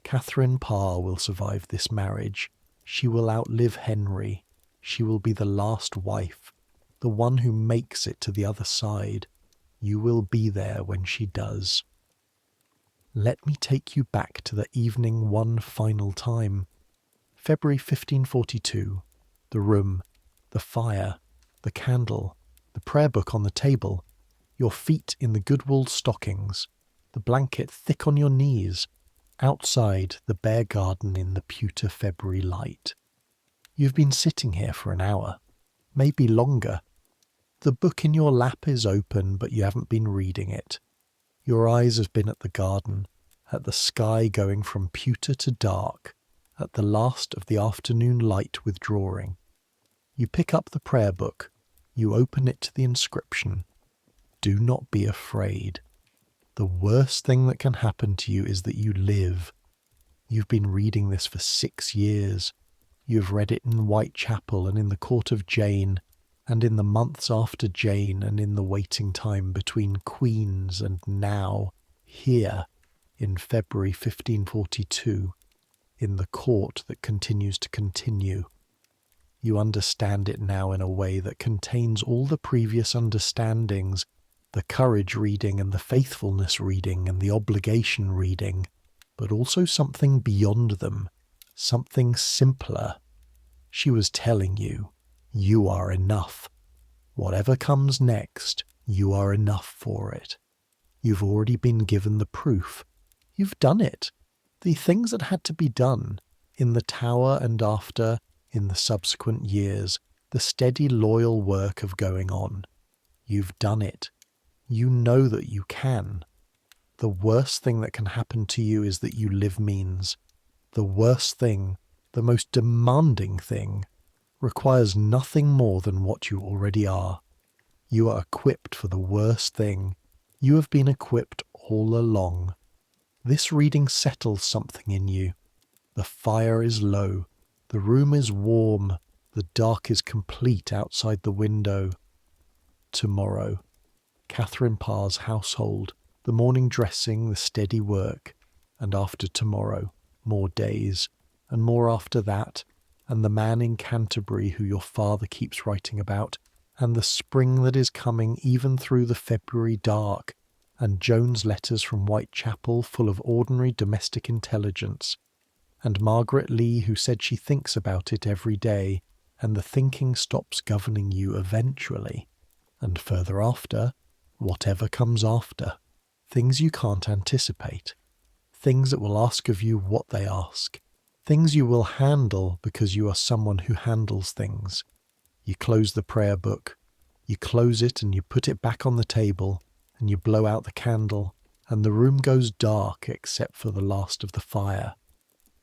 Catherine Parr will survive this marriage. She will outlive Henry. She will be the last wife. the one who makes it to the other side. You will be there when she does. Let me take you back to the evening one final time. February 1542. The room, the fire, the candle, the prayer book on the table, your feet in the good-wool stockings, the blanket thick on your knees, outside the bare garden in the pewter February light. You've been sitting here for an hour, maybe longer. The book in your lap is open, but you haven't been reading it. Your eyes have been at the garden, at the sky going from pewter to dark, at the last of the afternoon light withdrawing. You pick up the prayer book. You open it to the inscription. Do not be afraid. The worst thing that can happen to you is that you live. You've been reading this for 6 years. You've read it in Whitechapel and in the court of Jane, and in the months after Jane, and in the waiting time between Queen's and now, here, in February 1542, in the court that continues to continue. You understand it now in a way that contains all the previous understandings, the courage reading and the faithfulness reading and the obligation reading, but also something beyond them, something simpler. She was telling you, you are enough. Whatever comes next, you are enough for it. You've already been given the proof. You've done it. The things that had to be done, in the Tower and after, in the subsequent years, the steady loyal work of going on. You've done it. You know that you can. The worst thing that can happen to you is that you live means. The worst thing, the most demanding thing, requires nothing more than what you already are. You are equipped for the worst thing. You have been equipped all along. This reading settles something in you. The fire is low. The room is warm. The dark is complete outside the window. Tomorrow. Catherine Parr's household. The morning dressing, the steady work. And after tomorrow, more days. And more after that. And the man in Canterbury who your father keeps writing about. And the spring that is coming even through the February dark. And Joan's letters from Whitechapel full of ordinary domestic intelligence. And Margaret Lee who said she thinks about it every day, and the thinking stops governing you eventually. And further after, whatever comes after, things you can't anticipate, things that will ask of you what they ask, things you will handle because you are someone who handles things. You close the prayer book, you close it and you put it back on the table, and you blow out the candle, and the room goes dark except for the last of the fire,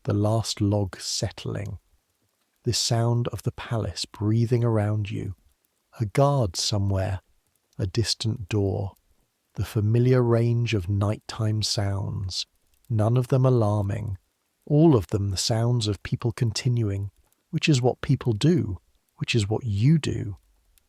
the last log settling, the sound of the palace breathing around you, a guard somewhere, a distant door, the familiar range of nighttime sounds, none of them alarming, all of them the sounds of people continuing, which is what people do, which is what you do.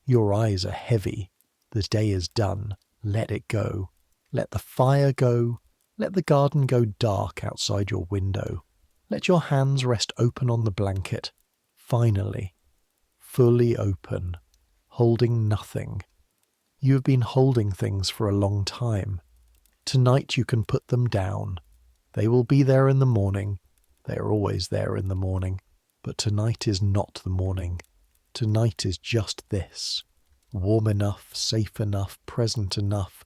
Your eyes are heavy. The day is done. Let it go. Let the fire go. Let the garden go dark outside your window. Let your hands rest open on the blanket. Finally, fully open, holding nothing. You have been holding things for a long time. Tonight you can put them down. They will be there in the morning. They are always there in the morning. But tonight is not the morning. Tonight is just this. Warm enough, safe enough, present enough,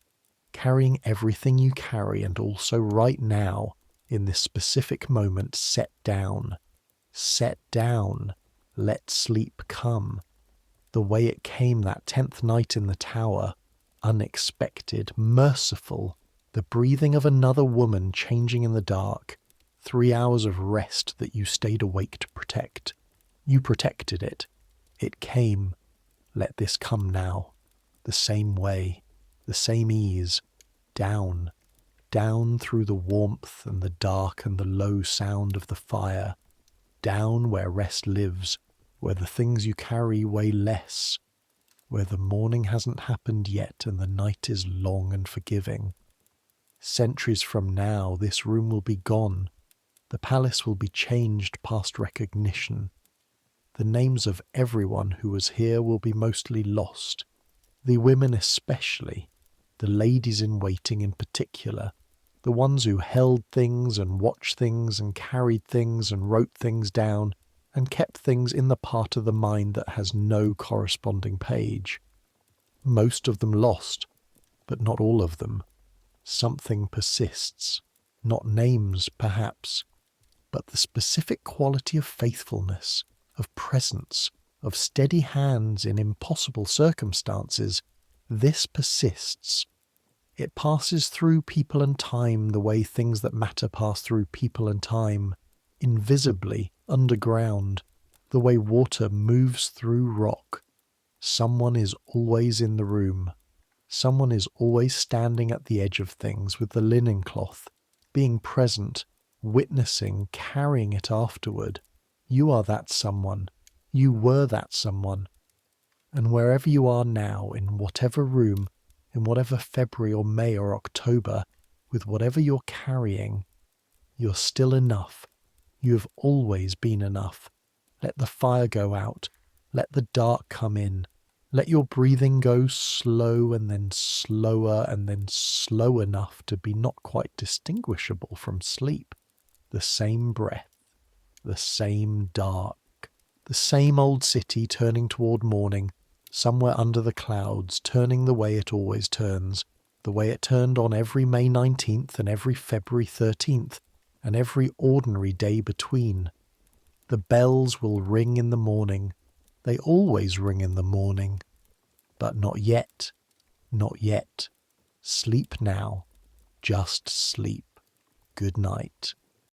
carrying everything you carry and also right now, in this specific moment, set down. Set down. Let sleep come. The way it came that 10th night in the Tower, unexpected, merciful, the breathing of another woman changing in the dark, 3 hours of rest that you stayed awake to protect. You protected it. It came. Let this come now, the same way, the same ease, down, down through the warmth and the dark and the low sound of the fire, down where rest lives, where the things you carry weigh less, where the morning hasn't happened yet and the night is long and forgiving. Centuries from now, this room will be gone. The palace will be changed past recognition. The names of everyone who was here will be mostly lost. The women especially, the ladies in waiting in particular, the ones who held things and watched things and carried things and wrote things down and kept things in the part of the mind that has no corresponding page. Most of them lost, but not all of them. Something persists, not names perhaps, but the specific quality of faithfulness, of presence, of steady hands in impossible circumstances. This persists. It passes through people and time the way things that matter pass through people and time, invisibly, underground, the way water moves through rock. Someone is always in the room. Someone is always standing at the edge of things with the linen cloth, being present, witnessing, carrying it afterward. You are that someone. You were that someone. And wherever you are now, in whatever room, in whatever February or May or October, with whatever you're carrying, you're still enough. You have always been enough. Let the fire go out. Let the dark come in. Let your breathing go slow and then slower and then slow enough to be not quite distinguishable from sleep. The same breath, the same dark, the same old city turning toward morning, somewhere under the clouds, turning the way it always turns, the way it turned on every May 19th and every February 13th, and every ordinary day between. The bells will ring in the morning. They always ring in the morning. But not yet, not yet. Sleep now. Just sleep. Good night.